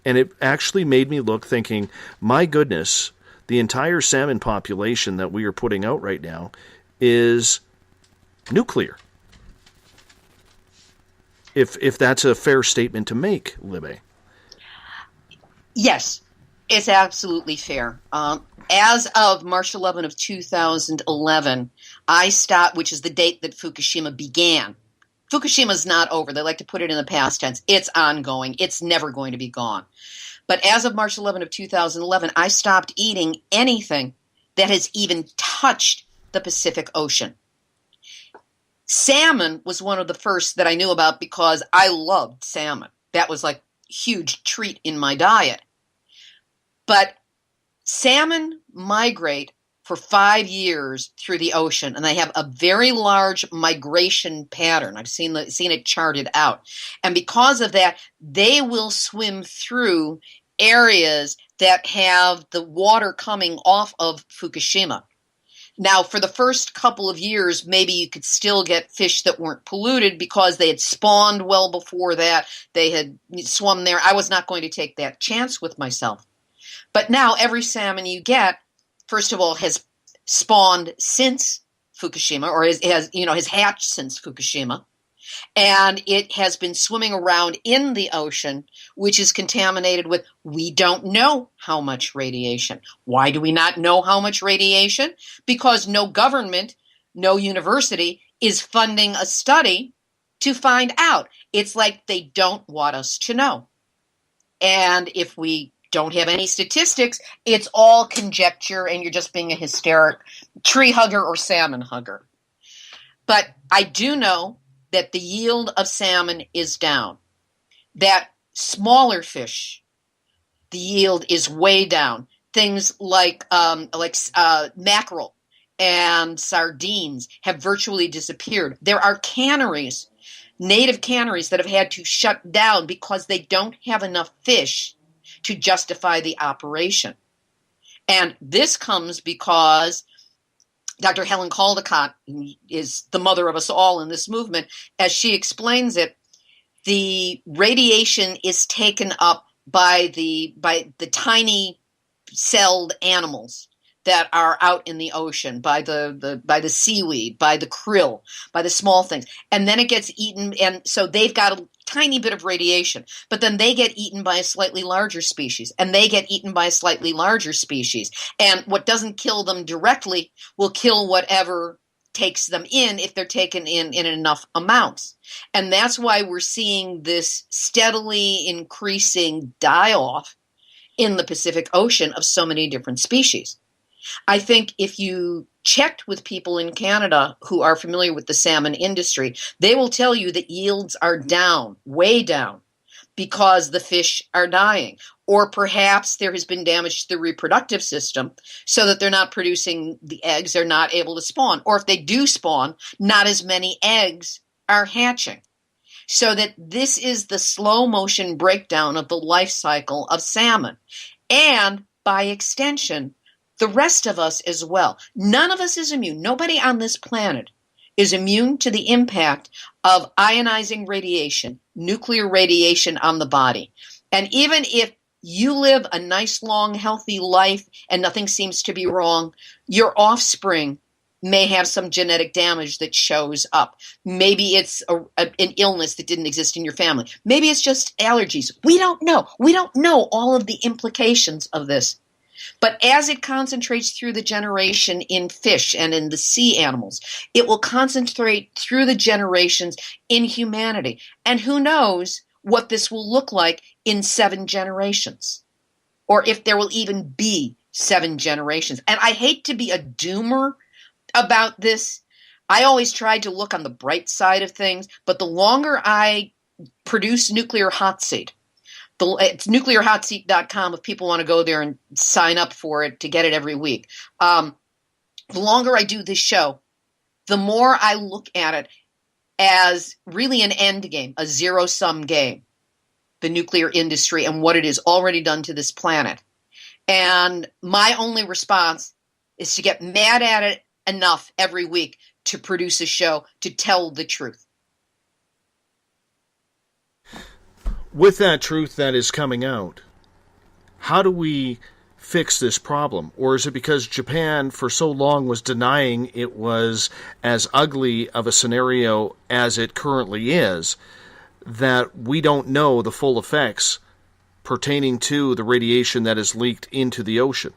And it actually made me look, thinking, my goodness, the entire salmon population that we are putting out right now is nuclear. If that's a fair statement to make, Libbe. Yes, it's absolutely fair. As of March 11 of 2011, I stopped, which is the date that Fukushima began. Fukushima's not over. They like to put it in the past tense. It's ongoing. It's never going to be gone. But as of March 11 of 2011, I stopped eating anything that has even touched the Pacific Ocean. Salmon was one of the first that I knew about because I loved salmon. That was like a huge treat in my diet. But salmon migrate for 5 years through the ocean, and they have a very large migration pattern. I've seen it charted out. And because of that, they will swim through areas that have the water coming off of Fukushima. Now, for the first couple of years, maybe you could still get fish that weren't polluted because they had spawned well before that. They had swum there. I was not going to take that chance with myself. But now every salmon you get, first of all, has spawned since Fukushima, or has hatched since Fukushima. And it has been swimming around in the ocean, which is contaminated with, we don't know how much radiation. Why do we not know how much radiation? Because no government, no university is funding a study to find out. It's like they don't want us to know. And if we don't have any statistics, it's all conjecture, and you're just being a hysteric tree hugger or salmon hugger. But I do know that the yield of salmon is down. That smaller fish, the yield is way down. Things like mackerel and sardines have virtually disappeared. There are canneries, native canneries, that have had to shut down because they don't have enough fish to justify the operation. And this comes because Dr. Helen Caldicott is the mother of us all in this movement. As she explains it, the radiation is taken up by the tiny celled animals that are out in the ocean, by the seaweed, by the krill, by the small things. And then it gets eaten, and so they've got a tiny bit of radiation, but then they get eaten by a slightly larger species, and they get eaten by a slightly larger species. And what doesn't kill them directly will kill whatever takes them in if they're taken in enough amounts. And that's why we're seeing this steadily increasing die-off in the Pacific Ocean of so many different species. I think if you checked with people in Canada who are familiar with the salmon industry, they will tell you that yields are down, way down, because the fish are dying. Or perhaps there has been damage to the reproductive system so that they're not producing the eggs, they're not able to spawn. Or if they do spawn, not as many eggs are hatching. So that this is the slow motion breakdown of the life cycle of salmon. And by extension, the rest of us as well. None of us is immune. Nobody on this planet is immune to the impact of ionizing radiation, nuclear radiation on the body. And even if you live a nice, long, healthy life and nothing seems to be wrong, your offspring may have some genetic damage that shows up. Maybe it's an illness that didn't exist in your family. Maybe it's just allergies. We don't know. We don't know all of the implications of this. But as it concentrates through the generation in fish and in the sea animals, it will concentrate through the generations in humanity. And who knows what this will look like in 7 generations, or if there will even be 7 generations. And I hate to be a doomer about this. I always try to look on the bright side of things, but the longer I produce nuclear hot seat, it's nuclearhotseat.com if people want to go there and sign up for it to get it every week. The the longer I do this show, the more I look at it as really an end game, a zero-sum game, the nuclear industry and what it has already done to this planet. And my only response is to get mad at it enough every week to produce a show to tell the truth. With that truth that is coming out, how do we fix this problem? Or is it because Japan for so long was denying it was as ugly of a scenario as it currently is that we don't know the full effects pertaining to the radiation that is leaked into the ocean?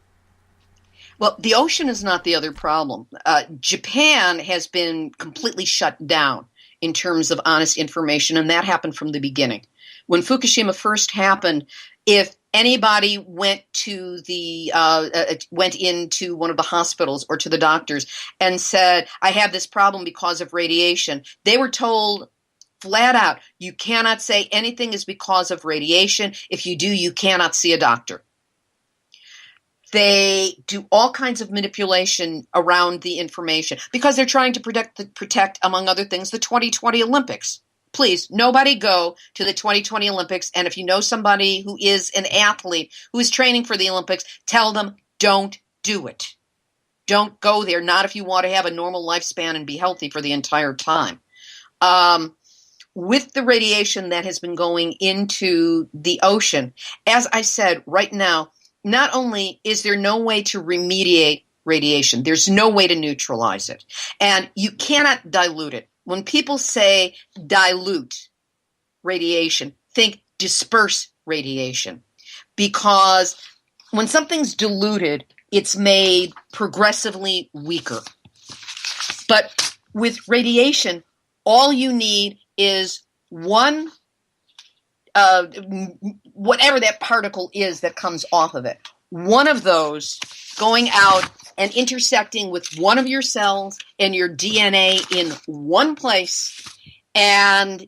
Well, the ocean is not the other problem. Japan has been completely shut down in terms of honest information, and that happened from the beginning. When Fukushima first happened, if anybody went into one of the hospitals or to the doctors and said, I have this problem because of radiation, they were told flat out, you cannot say anything is because of radiation. If you do, you cannot see a doctor. They do all kinds of manipulation around the information because they're trying to protect, among other things, the 2020 Olympics. Please, nobody go to the 2020 Olympics, and if you know somebody who is an athlete who is training for the Olympics, tell them don't do it. Don't go there, not if you want to have a normal lifespan and be healthy for the entire time. With the radiation that has been going into the ocean, as I said, right now, not only is there no way to remediate radiation, there's no way to neutralize it. And you cannot dilute it. When people say dilute radiation, think disperse radiation. Because when something's diluted, it's made progressively weaker. But with radiation, all you need is one whatever that particle is that comes off of it. One of those going out and intersecting with one of your cells and your DNA in one place, and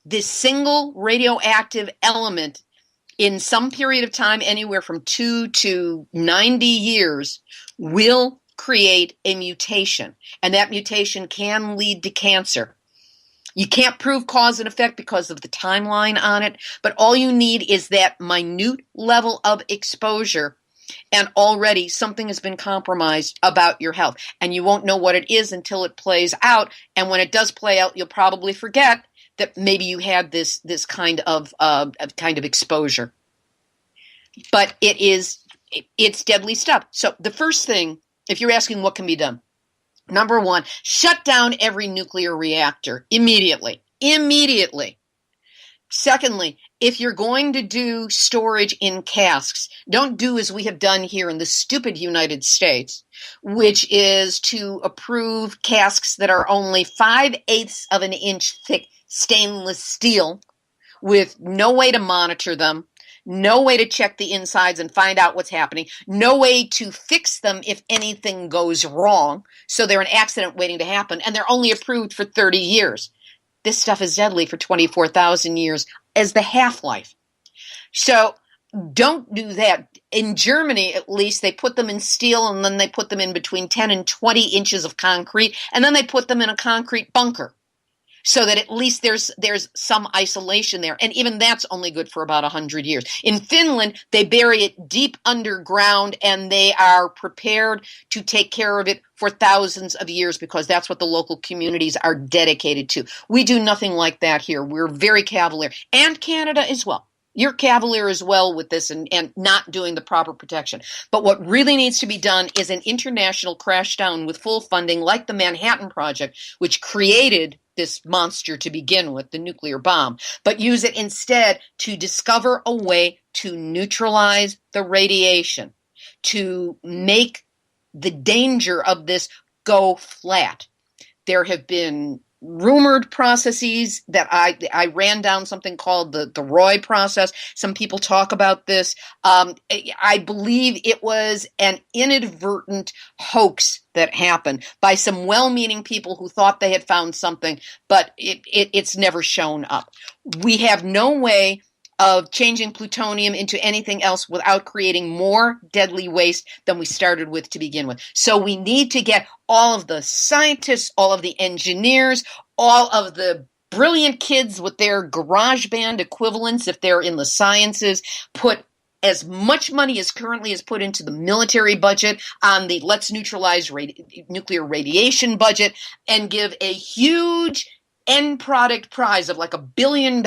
this single radioactive element in some period of time, anywhere from 2 to 90 years, will create a mutation. And that mutation can lead to cancer. You can't prove cause and effect because of the timeline on it, but all you need is that minute level of exposure, and already something has been compromised about your health. And you won't know what it is until it plays out, and when it does play out, you'll probably forget that maybe you had this kind of exposure. But it's deadly stuff. So the first thing, if you're asking what can be done, number one, shut down every nuclear reactor immediately. Immediately. Secondly, if you're going to do storage in casks, don't do as we have done here in the stupid United States, which is to approve casks that are only 5/8 of an inch thick stainless steel with no way to monitor them, no way to check the insides and find out what's happening, no way to fix them if anything goes wrong, so they're an accident waiting to happen, and they're only approved for 30 years. This stuff is deadly for 24,000 years as the half-life. So don't do that. In Germany, at least, they put them in steel, and then they put them in between 10 and 20 inches of concrete, and then they put them in a concrete bunker, so that at least there's some isolation there. And even that's only good for about 100 years. In Finland, they bury it deep underground, and they are prepared to take care of it for thousands of years because that's what the local communities are dedicated to. We do nothing like that here. We're very cavalier. And Canada as well. You're cavalier as well with this and not doing the proper protection. But what really needs to be done is an international crash down with full funding like the Manhattan Project, which created this monster to begin with, the nuclear bomb, but use it instead to discover a way to neutralize the radiation, to make the danger of this go flat. There have been rumored processes that I ran down something called the Roy process. Some people talk about this. I believe it was an inadvertent hoax that happened by some well-meaning people who thought they had found something, but it's never shown up. We have no way of changing plutonium into anything else without creating more deadly waste than we started with to begin with. So we need to get all of the scientists, all of the engineers, all of the brilliant kids with their garage band equivalents, if they're in the sciences, put as much money as currently is put into the military budget on the let's neutralize nuclear radiation budget, and give a huge end product prize of like $1 billion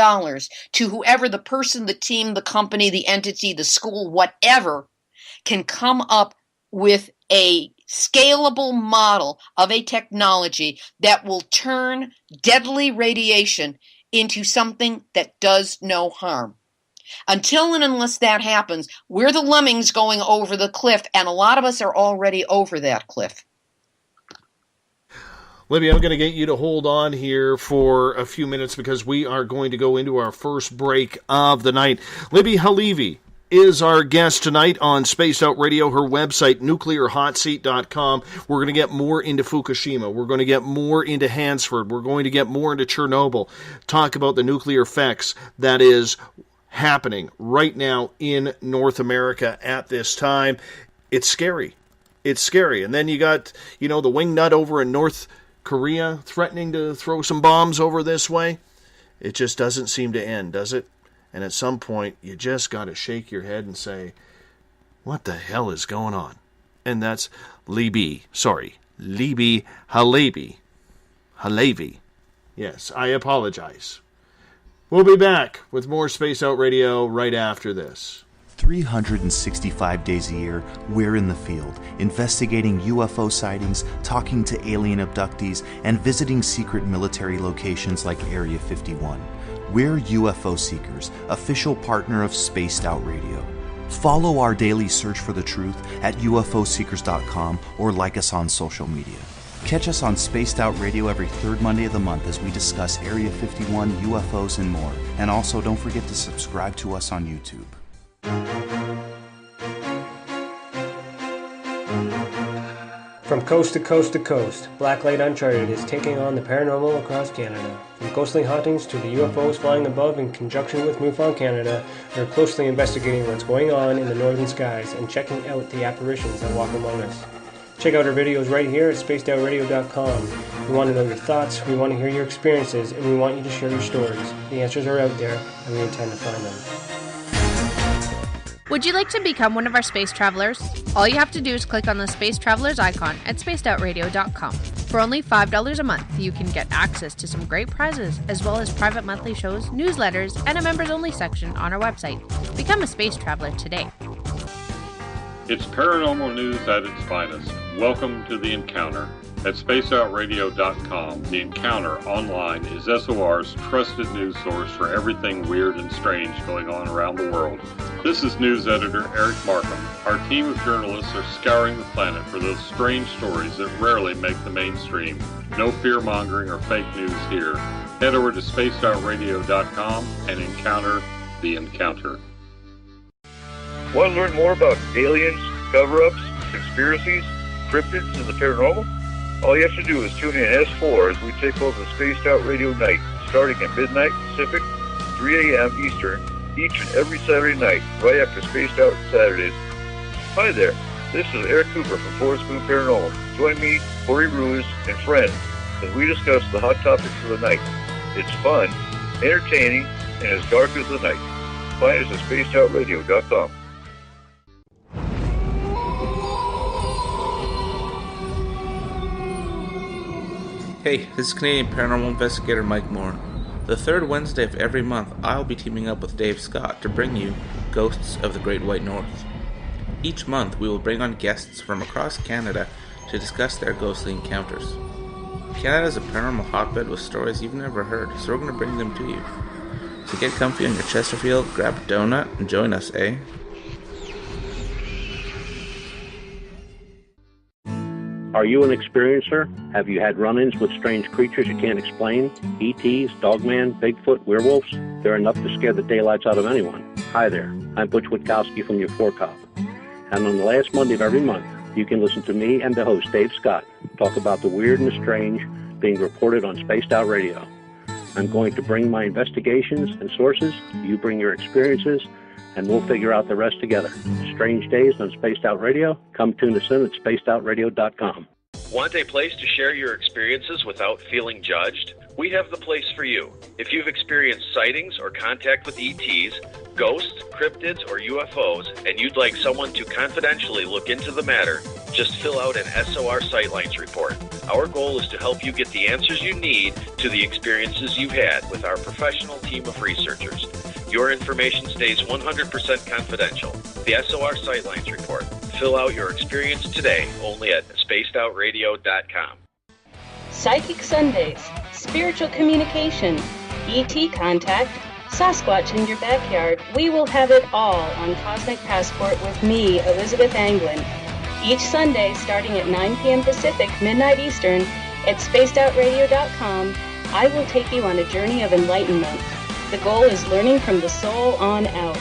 to whoever the person, the team, the company, the entity, the school, whatever, can come up with a scalable model of a technology that will turn deadly radiation into something that does no harm. Until and unless that happens, we're the lemmings going over the cliff, and a lot of us are already over that cliff. Libby, I'm going to get you to hold on here for a few minutes because we are going to go into our first break of the night. Libbe HaLevy is our guest tonight on Spaced Out Radio. Her website, nuclearhotseat.com. We're going to get more into Fukushima. We're going to get more into Hansford. We're going to get more into Chernobyl. Talk about the nuclear effects that is happening right now in North America at this time. It's scary. It's scary. And then you got, the wingnut over in North Korea threatening to throw some bombs over this way. It just doesn't seem to end, does it? And at some point, you just got to shake your head and say, what the hell is going on? And that's Libbe HaLevy. HaLevy. Yes, I apologize. We'll be back with more Space Out Radio right after this. 365 days a year, we're in the field, investigating UFO sightings, talking to alien abductees, and visiting secret military locations like Area 51. We're UFO Seekers, official partner of Spaced Out Radio. Follow our daily search for the truth at ufoseekers.com or like us on social media. Catch us on Spaced Out Radio every third Monday of the month as we discuss Area 51, UFOs, and more. And also, don't forget to subscribe to us on YouTube. From coast to coast to coast, Blacklight Uncharted is taking on the paranormal across Canada. From ghostly hauntings to the UFOs flying above in conjunction with MUFON Canada, we're closely investigating what's going on in the northern skies and checking out the apparitions that walk among us. Check out our videos right here at spacedoutradio.com. We want to know your thoughts, we want to hear your experiences, and we want you to share your stories. The answers are out there, and we intend to find them. Would you like to become one of our space travelers? All you have to do is click on the Space Travelers icon at spacedoutradio.com. For only $5 a month, you can get access to some great prizes, as well as private monthly shows, newsletters, and a members-only section on our website. Become a space traveler today. It's paranormal news at its finest. Welcome to The Encounter. At spaceoutradio.com, The Encounter online is SOR's trusted news source for everything weird and strange going on around the world. This is news editor Eric Markham. Our team of journalists are scouring the planet for those strange stories that rarely make the mainstream. No fear-mongering or fake news here. Head over to spaceoutradio.com and encounter The Encounter. Want to learn more about aliens, cover-ups, conspiracies, cryptids, and the paranormal? All you have to do is tune in S4 as we take over the Spaced Out Radio night, starting at midnight Pacific, 3 a.m. Eastern, each and every Saturday night, right after Spaced Out Saturdays. Hi there, this is Eric Cooper from Forest Moon Paranormal. Join me, Corey Ruiz, and friends as we discuss the hot topics of the night. It's fun, entertaining, and as dark as the night. Find us at spacedoutradio.com. Hey, this is Canadian Paranormal Investigator Mike Moore. The third Wednesday of every month, I'll be teaming up with Dave Scott to bring you Ghosts of the Great White North. Each month, we will bring on guests from across Canada to discuss their ghostly encounters. Canada is a paranormal hotbed with stories you've never heard, so we're going to bring them to you. So get comfy on your Chesterfield, grab a donut, and join us, eh? Are you an experiencer? Have you had run-ins with strange creatures you can't explain? ETs, Dogman, Bigfoot, werewolves? They're enough to scare the daylights out of anyone. Hi there, I'm Butch Witkowski from your 4-Cop. And on the last Monday of every month, you can listen to me and the host, Dave Scott, talk about the weird and the strange being reported on Spaced Out Radio. I'm going to bring my investigations and sources, you bring your experiences, and we'll figure out the rest together. Strange Days on Spaced Out Radio. Come tune us in at spacedoutradio.com. Want a place to share your experiences without feeling judged? We have the place for you. If you've experienced sightings or contact with ETs, ghosts, cryptids, or UFOs, and you'd like someone to confidentially look into the matter, just fill out an SOR Sightlines report. Our goal is to help you get the answers you need to the experiences you've had with our professional team of researchers. Your information stays 100% confidential. The SOR Sightlines report. Fill out your experience today only at spacedoutradio.com. Psychic Sundays, spiritual communication, ET contact, Sasquatch in your backyard. We will have it all on Cosmic Passport with me, Elizabeth Anglin. Each Sunday, starting at 9 p.m. Pacific, midnight Eastern, at spacedoutradio.com, I will take you on a journey of enlightenment. The goal is learning from the soul on out.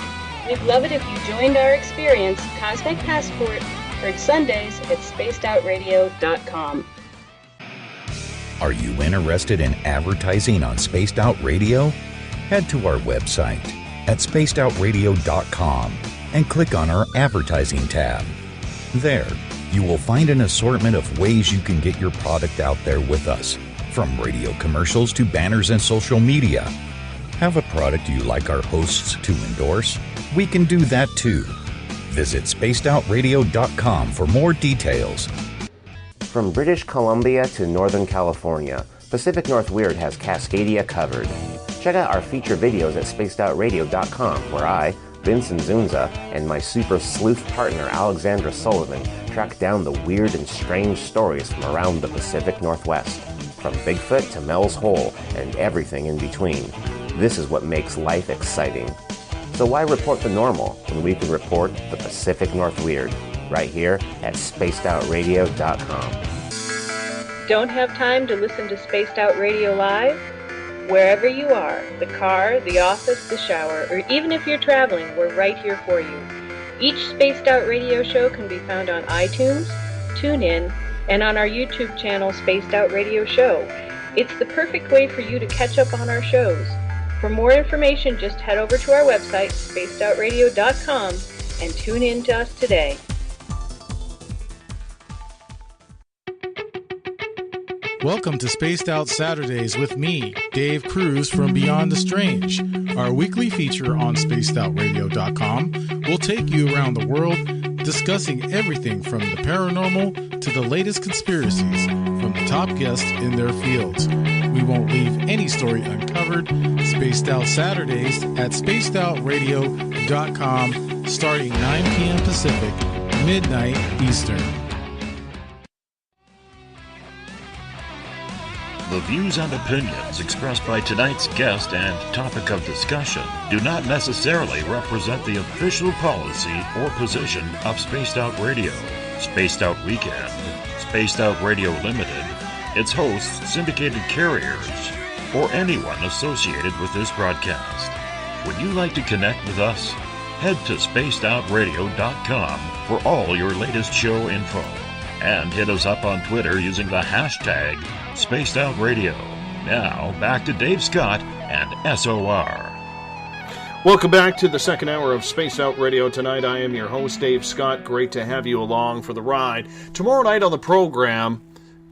We'd love it if you joined our experience. Cosmic Passport, heard Sundays at spacedoutradio.com. Are you interested in advertising on Spaced Out Radio? Head to our website at spacedoutradio.com and click on our advertising tab. There, you will find an assortment of ways you can get your product out there with us, from radio commercials to banners and social media. Have a product you like our hosts to endorse? We can do that too. Visit spacedoutradio.com for more details. From British Columbia to Northern California, Pacific North Weird has Cascadia covered. Check out our feature videos at spacedoutradio.com, where I, Vincent Zunza, and my super sleuth partner Alexandra Sullivan track down the weird and strange stories from around the Pacific Northwest, from Bigfoot to Mel's Hole and everything in between. This is what makes life exciting. So why report the normal when we can report the Pacific North Weird right here at spacedoutradio.com. Don't have time to listen to Spaced Out Radio live? Wherever you are, the car, the office, the shower, or even if you're traveling, we're right here for you. Each Spaced Out Radio show can be found on iTunes, TuneIn, and on our YouTube channel, Spaced Out Radio Show. It's the perfect way for you to catch up on our shows. For more information, just head over to our website, spacedoutradio.com, and tune in to us today. Welcome to Spaced Out Saturdays with me, Dave Cruz from Beyond the Strange. Our weekly feature on spacedoutradio.com will take you around the world discussing everything from the paranormal to the latest conspiracies from the top guests in their fields. We won't leave any story uncovered. Spaced Out Saturdays at spacedoutradio.com starting 9 p.m. Pacific, midnight Eastern. The views and opinions expressed by tonight's guest and topic of discussion do not necessarily represent the official policy or position of Spaced Out Radio, Spaced Out Weekend, Spaced Out Radio Limited, its hosts, syndicated carriers, or anyone associated with this broadcast. Would you like to connect with us? Head to spacedoutradio.com for all your latest show info. And hit us up on Twitter using the hashtag SpacedOutRadio. Now, back to Dave Scott and SOR. Welcome back to the second hour of Spaced Out Radio tonight. I am your host, Dave Scott. Great to have you along for the ride. Tomorrow night on the program,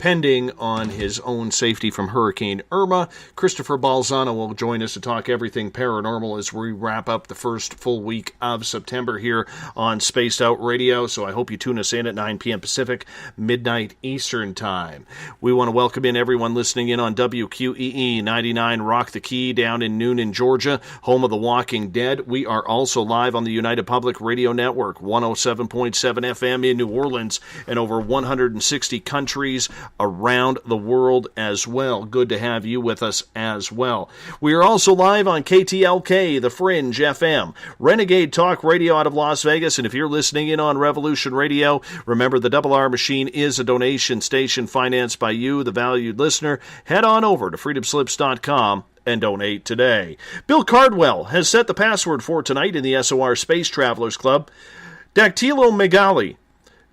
pending on his own safety from Hurricane Irma, Christopher Balzano will join us to talk everything paranormal as we wrap up the first full week of September here on Spaced Out Radio. So I hope you tune us in at 9 p.m. Pacific, midnight Eastern Time. We want to welcome in everyone listening in on WQEE 99 Rock the Key down in Noonan, Georgia, home of The Walking Dead. We are also live on the United Public Radio Network, 107.7 FM in New Orleans, and over 160 countries around the world as well. Good to have you with us as well. We are also live on KTLK, The Fringe FM, Renegade Talk Radio out of Las Vegas, and if you're listening in on Revolution Radio, remember the Double R Machine is a donation station financed by you, the valued listener. Head on over to freedomslips.com and donate today. Bill Cardwell has set the password for tonight in the SOR Space Travelers Club. Dactylomegaly.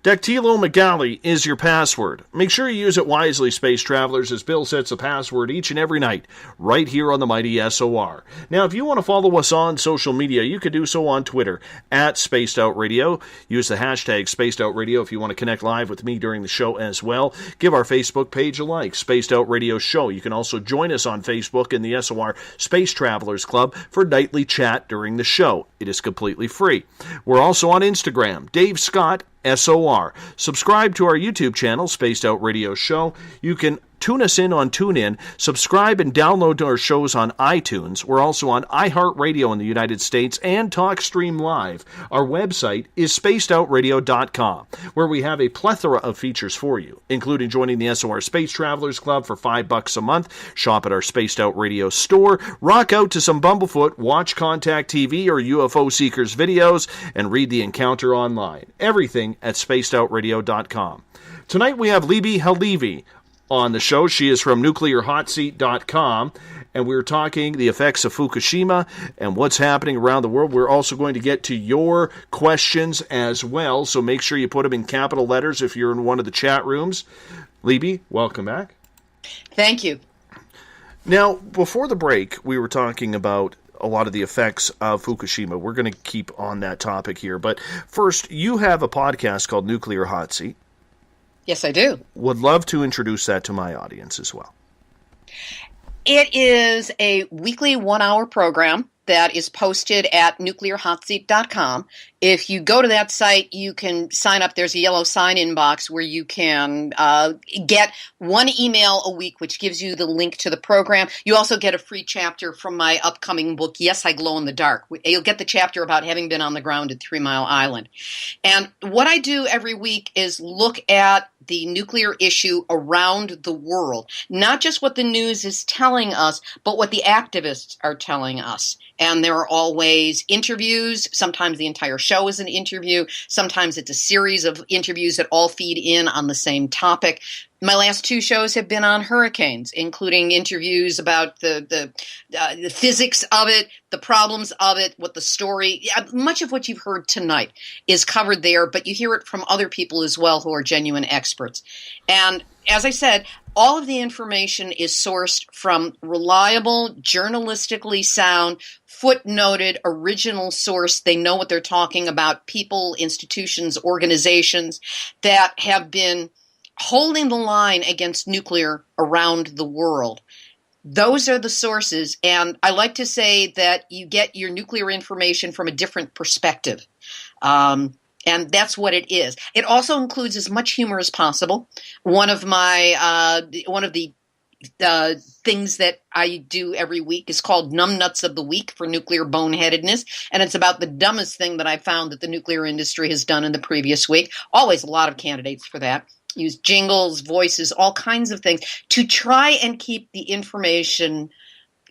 Dactylo Magali is your password. Make sure you use it wisely, Space Travelers, as Bill sets a password each and every night, right here on the mighty SOR. Now, if you want to follow us on social media, you can do so on Twitter, at Spaced Out Radio. Use the hashtag Spaced Out Radio if you want to connect live with me during the show as well. Give our Facebook page a like, Spaced Out Radio Show. You can also join us on Facebook in the SOR Space Travelers Club for nightly chat during the show. It is completely free. We're also on Instagram, Dave Scott, SOR. Subscribe to our YouTube channel, Spaced Out Radio Show. You can tune us in on TuneIn, subscribe and download our shows on iTunes. We're also on iHeartRadio in the United States and TalkStream Live. Our website is spacedoutradio.com, where we have a plethora of features for you, including joining the SOR Space Travelers Club for $5 a month, shop at our Spaced Out Radio store, rock out to some Bumblefoot, watch Contact TV or UFO Seekers videos, and read The Encounter online. Everything at spacedoutradio.com. Tonight we have Libbe HaLevy on the show. She is from nuclearhotseat.com, and we're talking the effects of Fukushima and what's happening around the world. We're also going to get to your questions as well, so make sure you put them in capital letters if you're in one of the chat rooms. Libbe, welcome back. Thank you. Now, before the break, we were talking about a lot of the effects of Fukushima. We're going to keep on that topic here, but first, you have a podcast called Nuclear Hot Seat. Yes, I do. Would love to introduce that to my audience as well. It is a weekly 1-hour program that is posted at nuclearhotseat.com. If you go to that site, you can sign up. There's a yellow sign-in box where you can get one email a week, which gives you the link to the program. You also get a free chapter from my upcoming book, Yes, I Glow in the Dark. You'll get the chapter about having been on the ground at 3 Mile Island. And what I do every week is look at the nuclear issue around the world. Not just what the news is telling us, but what the activists are telling us. And there are always interviews. Sometimes the entire show is an interview. Sometimes it's a series of interviews that all feed in on the same topic. My last 2 shows have been on hurricanes, including interviews about the physics of it, the problems of it, what the story. Much of what you've heard tonight is covered there, but you hear it from other people as well who are genuine experts. And as I said, all of the information is sourced from reliable, journalistically sound, footnoted, original source. They know what they're talking about, people, institutions, organizations that have been holding the line against nuclear around the world. Those are the sources, and I like to say that you get your nuclear information from a different perspective. And that's what it is. It also includes as much humor as possible. One of the things that I do every week is called Numbnuts of the Week for nuclear boneheadedness, and it's about the dumbest thing that I found that the nuclear industry has done in the previous week. Always a lot of candidates for that. Use jingles, voices, all kinds of things to try and keep the information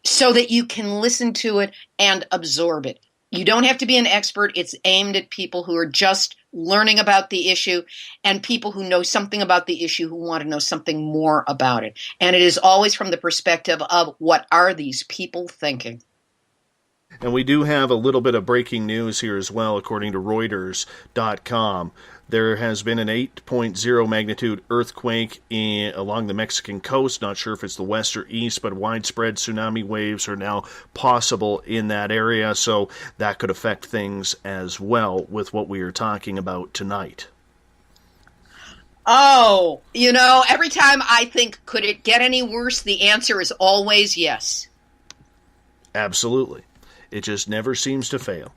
so that you can listen to it and absorb it. You don't have to be an expert. It's aimed at people who are just learning about the issue and people who know something about the issue who want to know something more about it. And it is always from the perspective of what are these people thinking? And we do have a little bit of breaking news here as well, according to Reuters.com. There has been an 8.0 magnitude earthquake along the Mexican coast. Not sure if it's the west or east, but widespread tsunami waves are now possible in that area. So that could affect things as well with what we are talking about tonight. Oh, every time I think, could it get any worse? The answer is always yes. Absolutely. It just never seems to fail.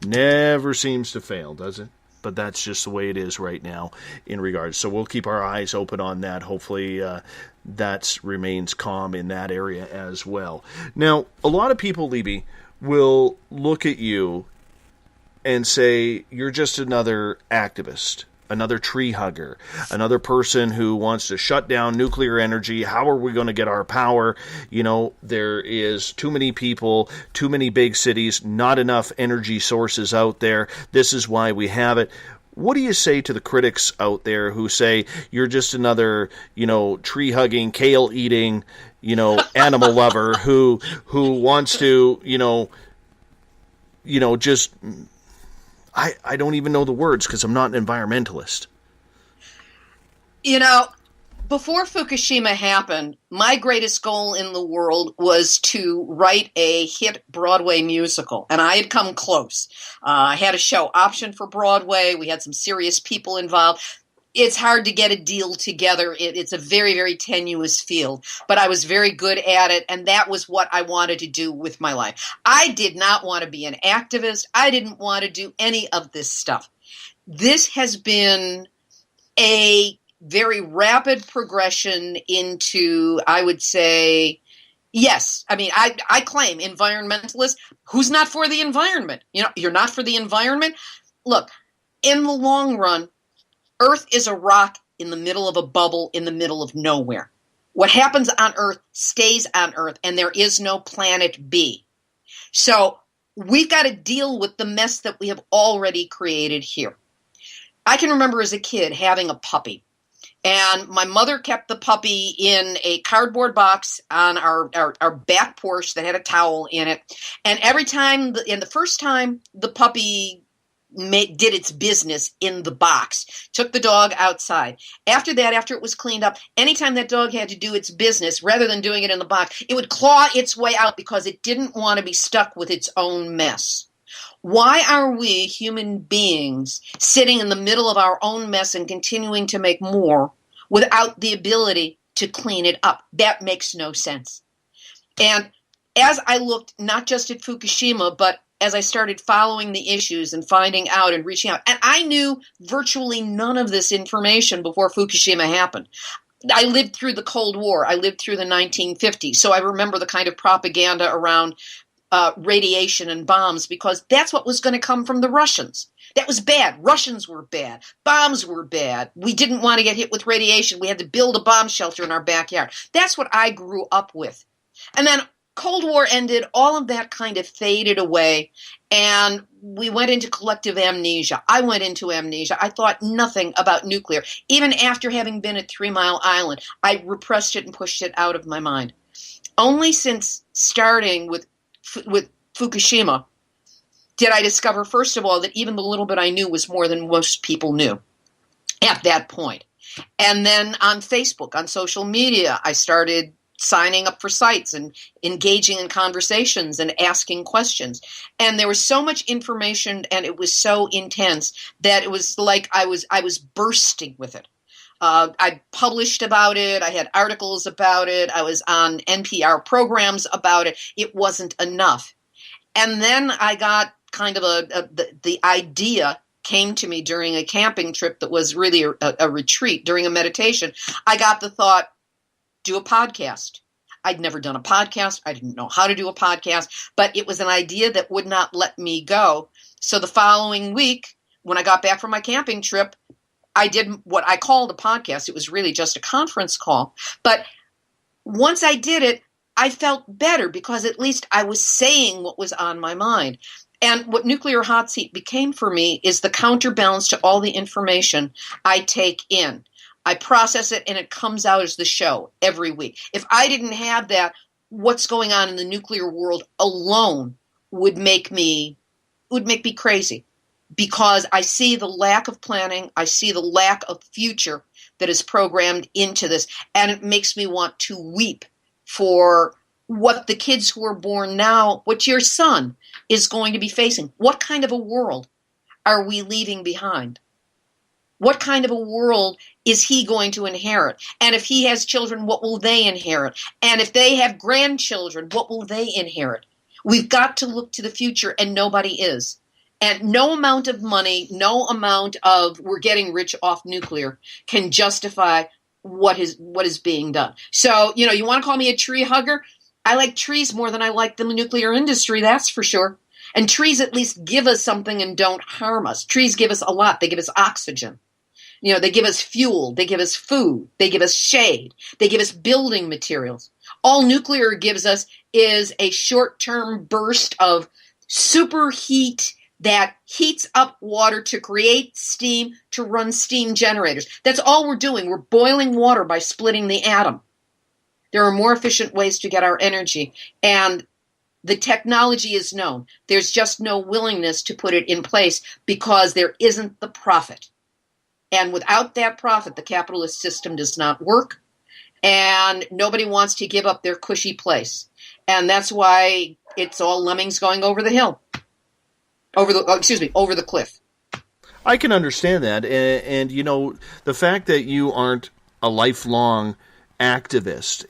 Never seems to fail, does it? But that's just the way it is right now in regards. So we'll keep our eyes open on that. Hopefully that remains calm in that area as well. Now, a lot of people, Libbe, will look at you and say, you're just another activist, another tree hugger, another person who wants to shut down nuclear energy. How are we going to get our power? There is too many people, too many big cities, not enough energy sources out there. This is why we have it. What do you say to the critics out there who say you're just another, tree hugging, kale eating, animal lover who wants to, just I don't even know the words because I'm not an environmentalist. You know, before Fukushima happened, my greatest goal in the world was to write a hit Broadway musical, and I had come close. I had a show optioned for Broadway. We had some serious people involved. It's hard to get a deal together. It's a very, very tenuous field, but I was very good at it, and that was what I wanted to do with my life. I did not want to be an activist. I didn't want to do any of this stuff. This has been a very rapid progression into, I would say, yes. I mean, I claim environmentalists. Who's not for the environment? You know, you're not for the environment? Look, in the long run, Earth is a rock in the middle of a bubble in the middle of nowhere. What happens on Earth stays on Earth, and there is no planet B. So we've got to deal with the mess that we have already created here. I can remember as a kid having a puppy, and my mother kept the puppy in a cardboard box on our back porch that had a towel in it. And every time, the first time the puppy did its business in the box, took the dog outside. After that, after it was cleaned up, anytime that dog had to do its business, rather than doing it in the box, it would claw its way out because it didn't want to be stuck with its own mess. Why are we human beings sitting in the middle of our own mess and continuing to make more without the ability to clean it up? That makes no sense. And as I looked not just at Fukushima, but as I started following the issues and finding out and reaching out, and I knew virtually none of this information before Fukushima happened. I lived through the Cold War. I lived through the 1950s. So I remember the kind of propaganda around radiation and bombs, because that's what was going to come from the Russians. That was bad. Russians were bad. Bombs were bad. We didn't want to get hit with radiation. We had to build a bomb shelter in our backyard. That's what I grew up with. And then Cold War ended, all of that kind of faded away, and we went into collective amnesia. I went into amnesia. I thought nothing about nuclear. Even after having been at 3 Mile Island, I repressed it and pushed it out of my mind. Only since starting with Fukushima did I discover, first of all, that even the little bit I knew was more than most people knew at that point. And then on Facebook, on social media, I started signing up for sites and engaging in conversations and asking questions. And there was so much information, and it was so intense that it was like I was bursting with it. I published about it. I had articles about it. I was on NPR programs about it. It wasn't enough. And then I got kind of the idea came to me during a camping trip that was really a retreat, during a meditation. I got the thought, do a podcast. I'd never done a podcast. I didn't know how to do a podcast, but it was an idea that would not let me go. So the following week, when I got back from my camping trip, I did what I called a podcast. It was really just a conference call. But once I did it, I felt better because at least I was saying what was on my mind. And what Nuclear Hot Seat became for me is the counterbalance to all the information I take in. I process it, and it comes out as the show every week. If I didn't have that, what's going on in the nuclear world alone would make me crazy, because I see the lack of planning, I see the lack of future that is programmed into this, and it makes me want to weep for what the kids who are born now, what your son is going to be facing. What kind of a world are we leaving behind? What kind of a world is he going to inherit? And if he has children, what will they inherit? And if they have grandchildren, what will they inherit? We've got to look to the future, and nobody is. And no amount of money, no amount of we're getting rich off nuclear can justify what is being done. So, you want to call me a tree hugger? I like trees more than I like the nuclear industry, that's for sure. And trees at least give us something and don't harm us. Trees give us a lot. They give us oxygen. They give us fuel. They give us food. They give us shade. They give us building materials. All nuclear gives us is a short-term burst of superheat that heats up water to create steam, to run steam generators. That's all we're doing. We're boiling water by splitting the atom. There are more efficient ways to get our energy, and the technology is known. There's just no willingness to put it in place because there isn't the profit. And without that profit, the capitalist system does not work, and nobody wants to give up their cushy place. And that's why it's all lemmings going over the hill. Over the cliff. I can understand that. And you know, the fact that you aren't a lifelong activist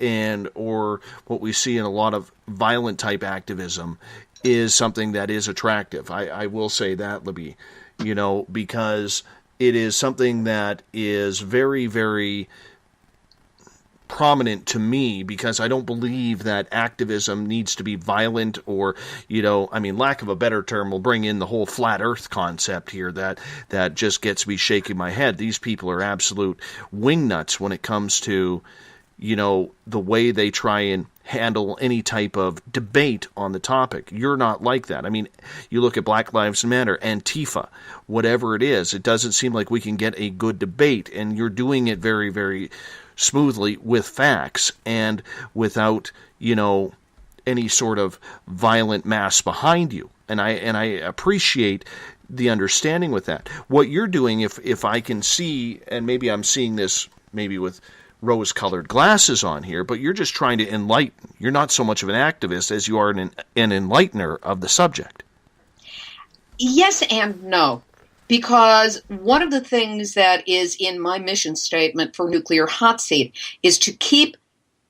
or what we see in a lot of violent type activism is something that is attractive. I will say that, Libby, you know, because it is something that is very, very prominent to me, because I don't believe that activism needs to be violent or, you know, I mean, lack of a better term, will bring in the whole flat earth concept here that just gets me shaking my head. These people are absolute wingnuts when it comes to, you know, the way they try and handle any type of debate on the topic. You're not like that. I mean, you look at Black Lives Matter, Antifa, whatever it is, it doesn't seem like we can get a good debate, and you're doing it very, very smoothly with facts and without, you know, any sort of violent mass behind you. And I appreciate the understanding with that. What you're doing, if I can see, and maybe I'm seeing this maybe with rose-colored glasses on here, but you're just trying to enlighten. You're not so much of an activist as you are an enlightener of the subject. Yes and no. Because one of the things that is in my mission statement for Nuclear Hot Seat is to keep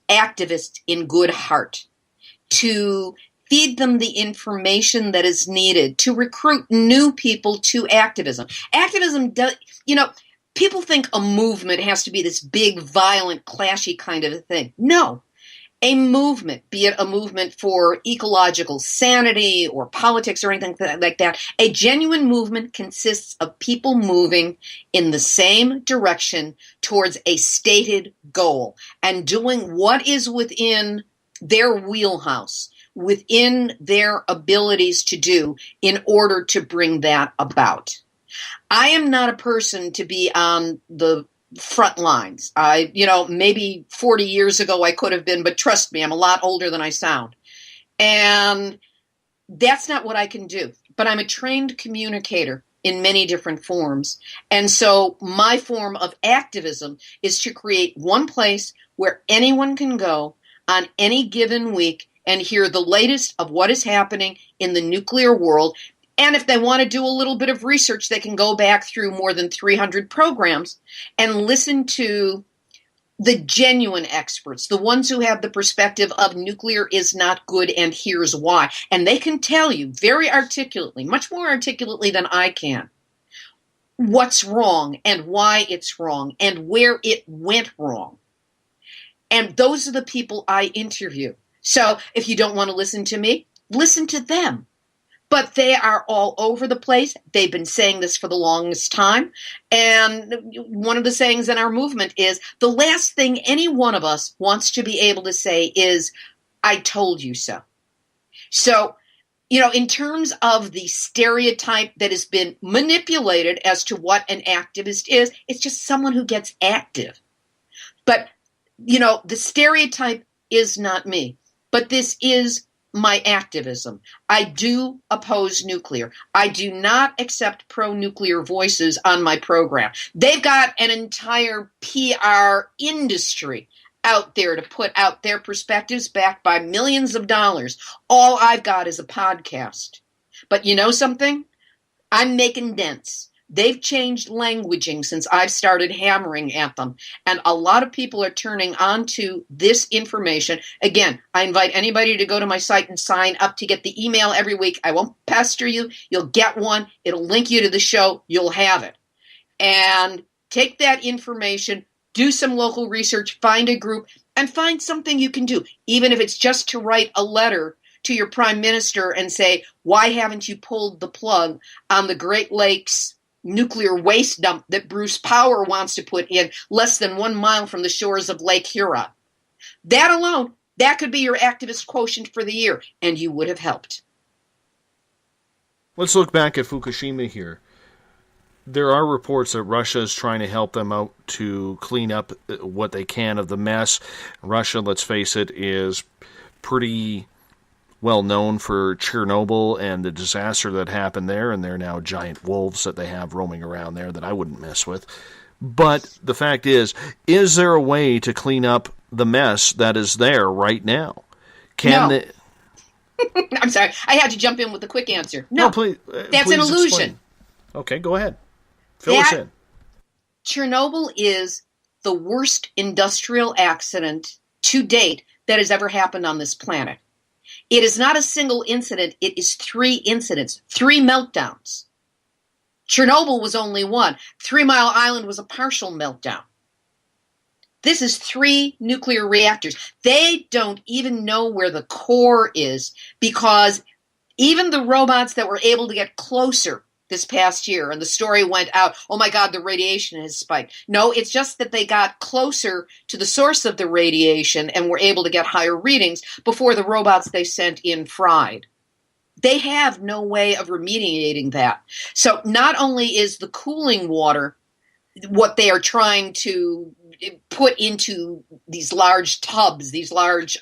activists in good heart, to feed them the information that is needed, to recruit new people to activism. Activism does, you know, people think a movement has to be this big, violent, clashy kind of a thing. No. A movement, be it a movement for ecological sanity or politics or anything like that, a genuine movement consists of people moving in the same direction towards a stated goal and doing what is within their wheelhouse, within their abilities to do in order to bring that about. I am not a person to be on the front lines. Maybe 40 years ago I could have been, but trust me, I'm a lot older than I sound. And that's not what I can do. But I'm a trained communicator in many different forms. And so my form of activism is to create one place where anyone can go on any given week and hear the latest of what is happening in the nuclear world. And if they want to do a little bit of research, they can go back through more than 300 programs and listen to the genuine experts, the ones who have the perspective of nuclear is not good and here's why. And they can tell you very articulately, much more articulately than I can, what's wrong and why it's wrong and where it went wrong. And those are the people I interview. So if you don't want to listen to me, listen to them. But they are all over the place. They've been saying this for the longest time. And one of the sayings in our movement is the last thing any one of us wants to be able to say is, I told you so. So, you know, in terms of the stereotype that has been manipulated as to what an activist is, it's just someone who gets active. But, you know, the stereotype is not me. But this is my activism. I do oppose nuclear. I do not accept pro-nuclear voices on my program. They've got an entire PR industry out there to put out their perspectives backed by millions of dollars. All I've got is a podcast. But you know something? I'm making dents. They've changed languaging since I've started hammering at them. And a lot of people are turning on to this information. Again, I invite anybody to go to my site and sign up to get the email every week. I won't pester you. You'll get one. It'll link you to the show. You'll have it. And take that information, do some local research, find a group, and find something you can do. Even if it's just to write a letter to your prime minister and say, why haven't you pulled the plug on the Great Lakes nuclear waste dump that Bruce Power wants to put in less than 1 mile from the shores of Lake Huron? That alone, that could be your activist quotient for the year, and you would have helped. Let's look back at Fukushima here. There are reports that Russia is trying to help them out to clean up what they can of the mess. Russia, let's face it, is pretty well known for Chernobyl and the disaster that happened there, and they're now giant wolves that they have roaming around there that I wouldn't mess with. But the fact is there a way to clean up the mess that is there right now? No. I'm sorry. I had to jump in with a quick answer. No, please. That's please an illusion. Explain. Okay, go ahead. Fill us in. Chernobyl is the worst industrial accident to date that has ever happened on this planet. It is not a single incident. It is 3 incidents, 3 meltdowns. Chernobyl was only one. 3 Mile Island was a partial meltdown. This is 3 nuclear reactors. They don't even know where the core is because even the robots that were able to get closer this past year, and the story went out, oh my God, the radiation has spiked. No, it's just that they got closer to the source of the radiation and were able to get higher readings before the robots they sent in fried. They have no way of remediating that. So not only is the cooling water what they are trying to put into these large tubs, these large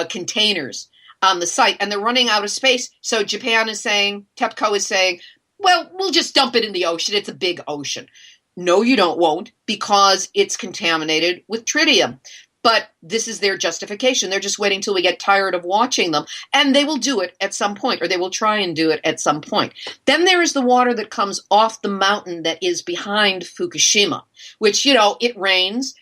containers on the site, and they're running out of space. So Japan is saying, TEPCO is saying, well, we'll just dump it in the ocean. It's a big ocean. No, you won't, because it's contaminated with tritium. But this is their justification. They're just waiting till we get tired of watching them. And they will do it at some point, or they will try and do it at some point. Then there is the water that comes off the mountain that is behind Fukushima, which, it rains.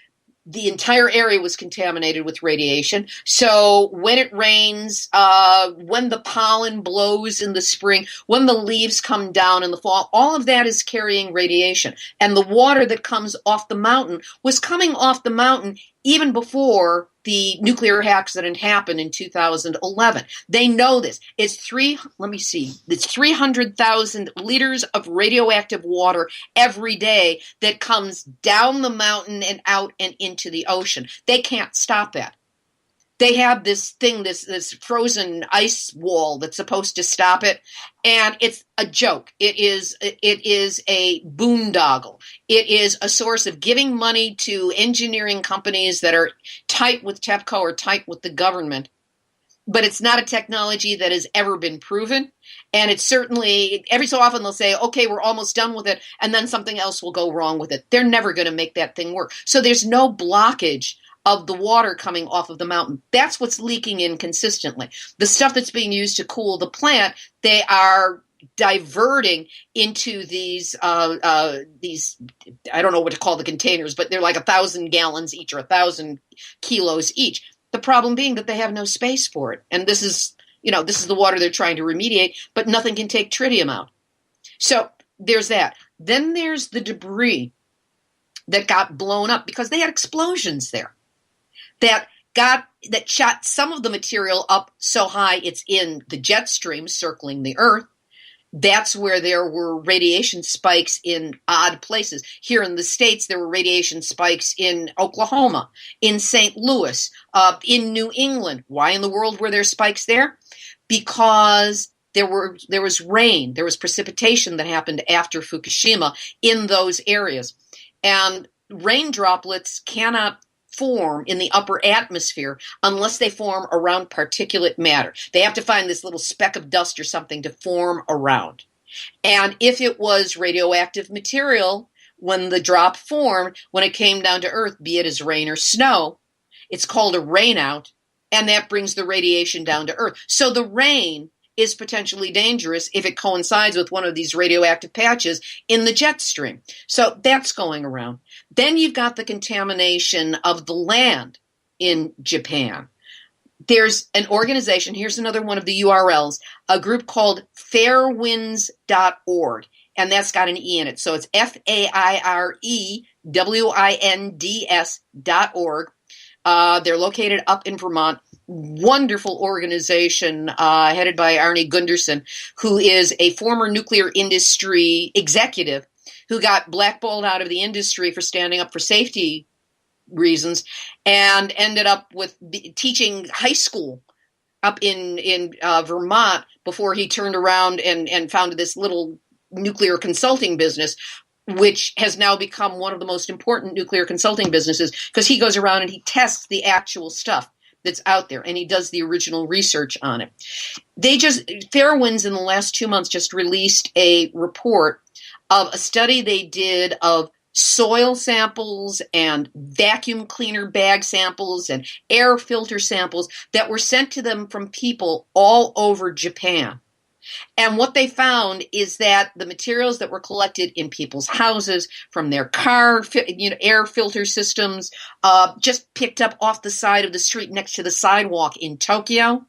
The entire area was contaminated with radiation. So when it rains, when the pollen blows in the spring, when the leaves come down in the fall, all of that is carrying radiation. And the water that comes off the mountain was coming off the mountain even before the nuclear accident happened in 2011. They know this. It's 300,000 liters of radioactive water every day that comes down the mountain and out and into the ocean. They can't stop that. They have this thing, this frozen ice wall that's supposed to stop it, and it's a joke. It is a boondoggle. It is a source of giving money to engineering companies that are tight with TEPCO or tight with the government. But it's not a technology that has ever been proven. And it's certainly, every so often they'll say, okay, we're almost done with it, and then something else will go wrong with it. They're never going to make that thing work. So there's no blockage of the water coming off of the mountain. That's what's leaking in consistently. The stuff that's being used to cool the plant, they are diverting into these I don't know what to call the containers, but they're like 1,000 gallons each or 1,000 kilos each. The problem being that they have no space for it. And this is the water they're trying to remediate, but nothing can take tritium out. So there's that. Then there's the debris that got blown up because they had explosions there. That shot some of the material up so high it's in the jet stream circling the Earth. That's where there were radiation spikes in odd places. Here in the States, there were radiation spikes in Oklahoma, in St. Louis, in New England. Why in the world were there spikes there? Because there was rain, there was precipitation that happened after Fukushima in those areas. And rain droplets cannot form in the upper atmosphere unless they form around particulate matter. They have to find this little speck of dust or something to form around. And if it was radioactive material, when the drop formed, when it came down to Earth, be it as rain or snow, it's called a rainout, and that brings the radiation down to Earth. So the rain is potentially dangerous if it coincides with one of these radioactive patches in the jet stream. So that's going around. Then you've got the contamination of the land in Japan. There's an organization, here's another one of the URLs, a group called fairewinds.org, and that's got an E in it. So it's FAIREWINDS.org. They're located up in Vermont. Wonderful organization headed by Arne Gundersen, who is a former nuclear industry executive who got blackballed out of the industry for standing up for safety reasons and ended up with teaching high school up in Vermont before he turned around and founded this little nuclear consulting business, which has now become one of the most important nuclear consulting businesses because he goes around and he tests the actual stuff that's out there, and he does the original research on it. Fairewinds in the last 2 months just released a report of a study they did of soil samples and vacuum cleaner bag samples and air filter samples that were sent to them from people all over Japan. And what they found is that the materials that were collected in people's houses, from their car, air filter systems, just picked up off the side of the street next to the sidewalk in Tokyo,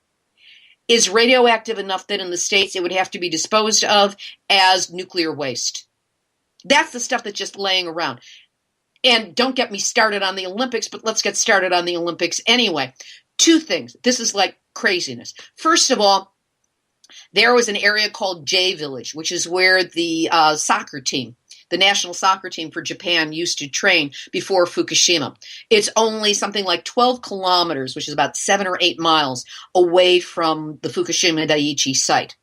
is radioactive enough that in the States it would have to be disposed of as nuclear waste. That's the stuff that's just laying around. And don't get me started on the Olympics, but let's get started on the Olympics anyway. Two things. This is like craziness. First of all, there was an area called J Village, which is where the soccer team, the national soccer team for Japan, used to train before Fukushima. It's only something like 12 kilometers, which is about 7 or 8 miles away from the Fukushima Daiichi site.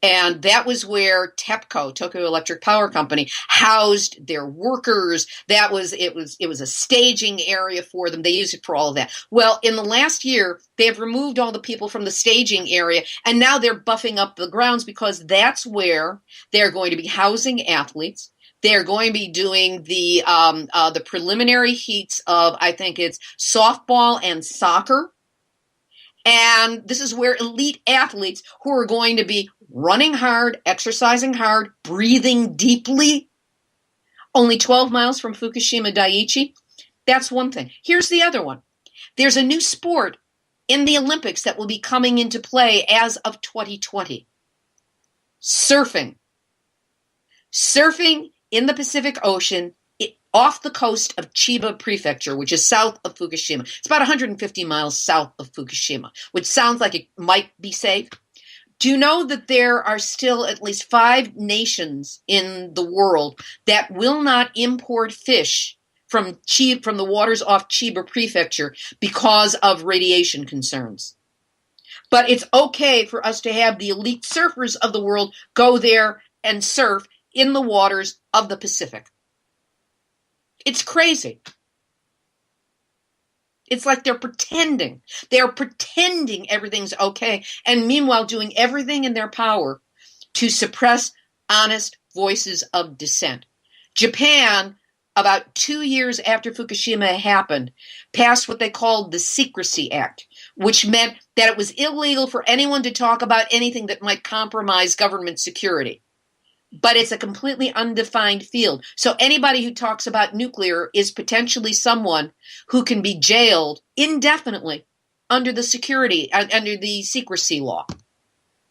And that was where TEPCO, Tokyo Electric Power Company, housed their workers. It was a staging area for them. They used it for all of that. Well, in the last year, they have removed all the people from the staging area, and now they're buffing up the grounds because that's where they're going to be housing athletes. They're going to be doing the preliminary heats of, I think it's softball and soccer. And this is where elite athletes who are going to be running hard, exercising hard, breathing deeply, only 12 miles from Fukushima Daiichi. That's one thing. Here's the other one. There's a new sport in the Olympics that will be coming into play as of 2020. Surfing. Surfing in the Pacific Ocean off the coast of Chiba Prefecture, which is south of Fukushima. It's about 150 miles south of Fukushima, which sounds like it might be safe. Do you know that there are still at least 5 nations in the world that will not import fish from the waters off Chiba Prefecture because of radiation concerns? But it's okay for us to have the elite surfers of the world go there and surf in the waters of the Pacific. It's crazy. It's like they're pretending. They're pretending everything's okay, and meanwhile doing everything in their power to suppress honest voices of dissent. Japan, about 2 years after Fukushima happened, passed what they called the Secrecy Act, which meant that it was illegal for anyone to talk about anything that might compromise government security. But it's a completely undefined field. So anybody who talks about nuclear is potentially someone who can be jailed indefinitely under the secrecy law.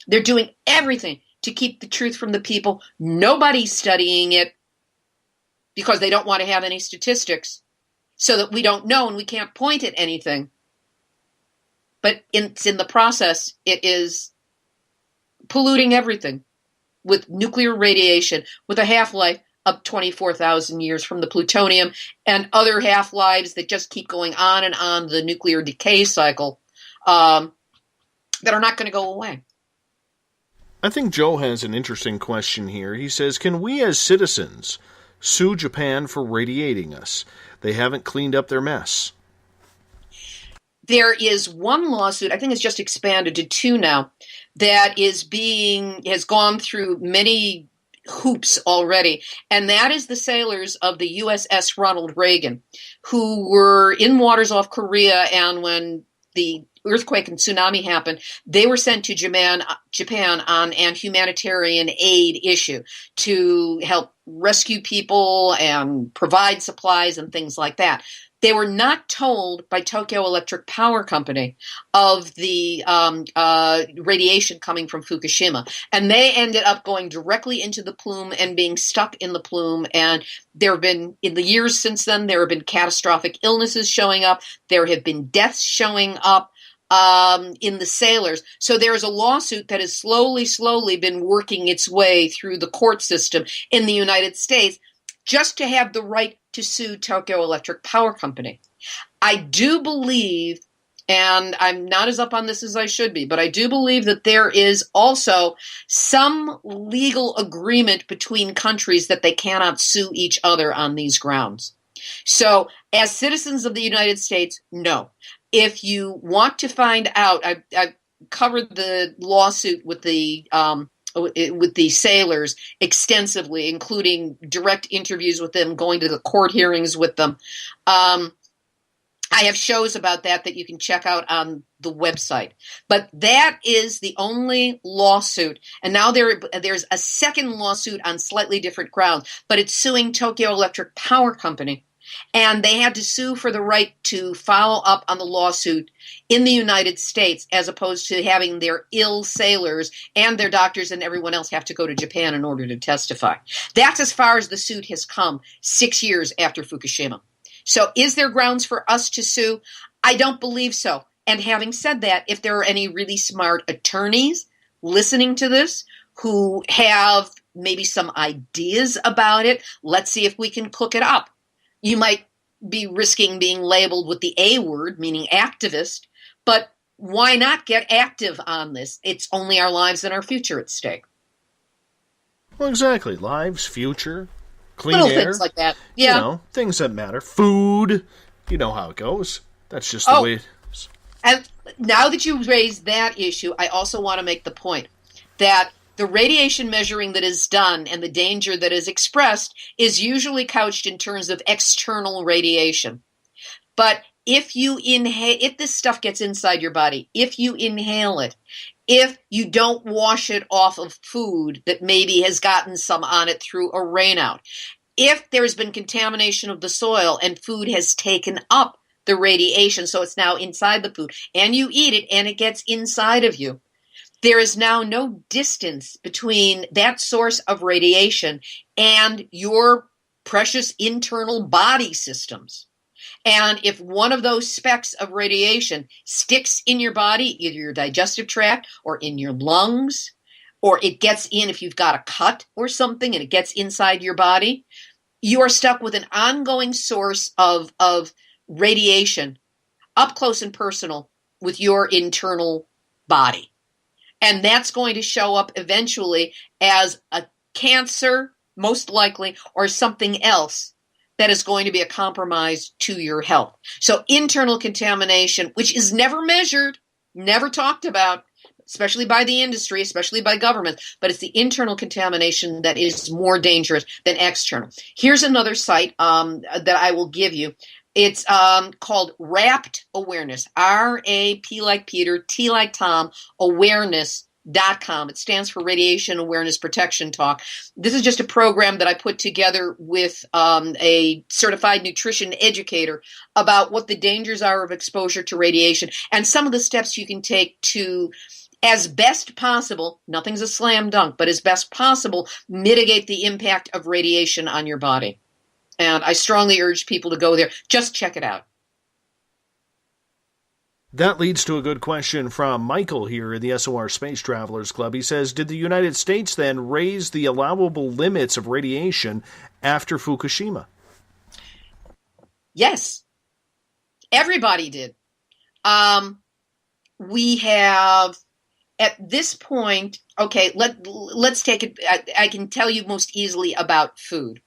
They're doing everything to keep the truth from the people. Nobody's studying it because they don't want to have any statistics so that we don't know and we can't point at anything. But in the process, it is polluting everything with nuclear radiation, with a half-life of 24,000 years from the plutonium and other half-lives that just keep going on and on the nuclear decay cycle that are not going to go away. I think Joe has an interesting question here. He says, can we as citizens sue Japan for radiating us? They haven't cleaned up their mess. There is one lawsuit, I think it's just expanded to 2 now, that has gone through many hoops already, and that is the sailors of the USS Ronald Reagan, who were in waters off Korea, and when the earthquake and tsunami happened, they were sent to Japan on an humanitarian aid issue to help rescue people and provide supplies and things like that. They were not told by Tokyo Electric Power Company of the radiation coming from Fukushima. And they ended up going directly into the plume and being stuck in the plume. And there have been, in the years since then, there have been catastrophic illnesses showing up. There have been deaths showing up in the sailors. So there is a lawsuit that has slowly been working its way through the court system in the United States just to have the right to sue Tokyo Electric Power Company. I do believe, and I'm not as up on this as I should be, but I do believe that there is also some legal agreement between countries that they cannot sue each other on these grounds. So, as citizens of the United States, no. If you want to find out, I've covered the lawsuit with the with the sailors extensively, including direct interviews with them, going to the court hearings with them. I have shows about that you can check out on the website. But that is the only lawsuit. And now there's a second lawsuit on slightly different grounds, but it's suing Tokyo Electric Power Company. And they had to sue for the right to follow up on the lawsuit in the United States, as opposed to having their ill sailors and their doctors and everyone else have to go to Japan in order to testify. That's as far as the suit has come 6 years after Fukushima. So is there grounds for us to sue? I don't believe so. And having said that, if there are any really smart attorneys listening to this who have maybe some ideas about it, let's see if we can cook it up. You might be risking being labeled with the A word, meaning activist, but why not get active on this? It's only our lives and our future at stake. Well, exactly. Lives, future, clean little air. Things like that. Yeah. You know, things that matter. Food. You know how it goes. That's just the way it is. And now that you raised that issue, I also want to make the point that the radiation measuring that is done and the danger that is expressed is usually couched in terms of external radiation. But if this stuff gets inside your body, if you inhale it, if you don't wash it off of food that maybe has gotten some on it through a rainout, if there's been contamination of the soil and food has taken up the radiation, so it's now inside the food, and you eat it and it gets inside of you, there is now no distance between that source of radiation and your precious internal body systems. And if one of those specks of radiation sticks in your body, either your digestive tract or in your lungs, or it gets in if you've got a cut or something and it gets inside your body, you are stuck with an ongoing source of radiation up close and personal with your internal body. And that's going to show up eventually as a cancer, most likely, or something else that is going to be a compromise to your health. So internal contamination, which is never measured, never talked about, especially by the industry, especially by government, but it's the internal contamination that is more dangerous than external. Here's another site that I will give you. It's called Wrapped Awareness, R-A-P like Peter, T like Tom, awareness.com. It stands for Radiation Awareness Protection Talk. This is just a program that I put together with a certified nutrition educator about what the dangers are of exposure to radiation and some of the steps you can take to, as best possible, nothing's a slam dunk, but as best possible, mitigate the impact of radiation on your body. And I strongly urge people to go there. Just check it out. That leads to a good question from Michael here in the SOR Space Travelers Club. He says, did the United States then raise the allowable limits of radiation after Fukushima? Yes. Everybody did. We have, at this point, okay, let's take it. I can tell you most easily about food.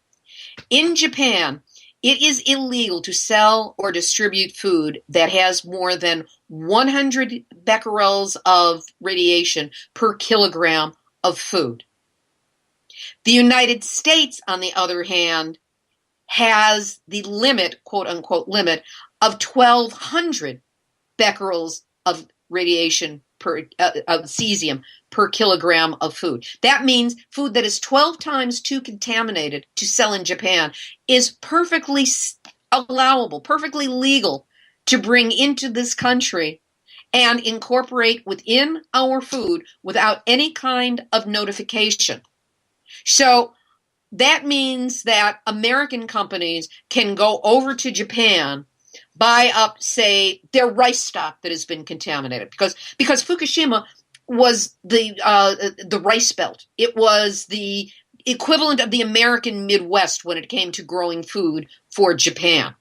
In Japan, it is illegal to sell or distribute food that has more than 100 becquerels of radiation per kilogram of food. The United States, on the other hand, has the limit, quote unquote limit, of 1,200 becquerels of radiation of cesium per kilogram of food. That means food that is 12 times too contaminated to sell in Japan is perfectly allowable, perfectly legal to bring into this country and incorporate within our food without any kind of notification. So that means that American companies can go over to Japan, buy up, say, their rice stock that has been contaminated, because Fukushima was the rice belt. It was the equivalent of the American Midwest when it came to growing food for Japan.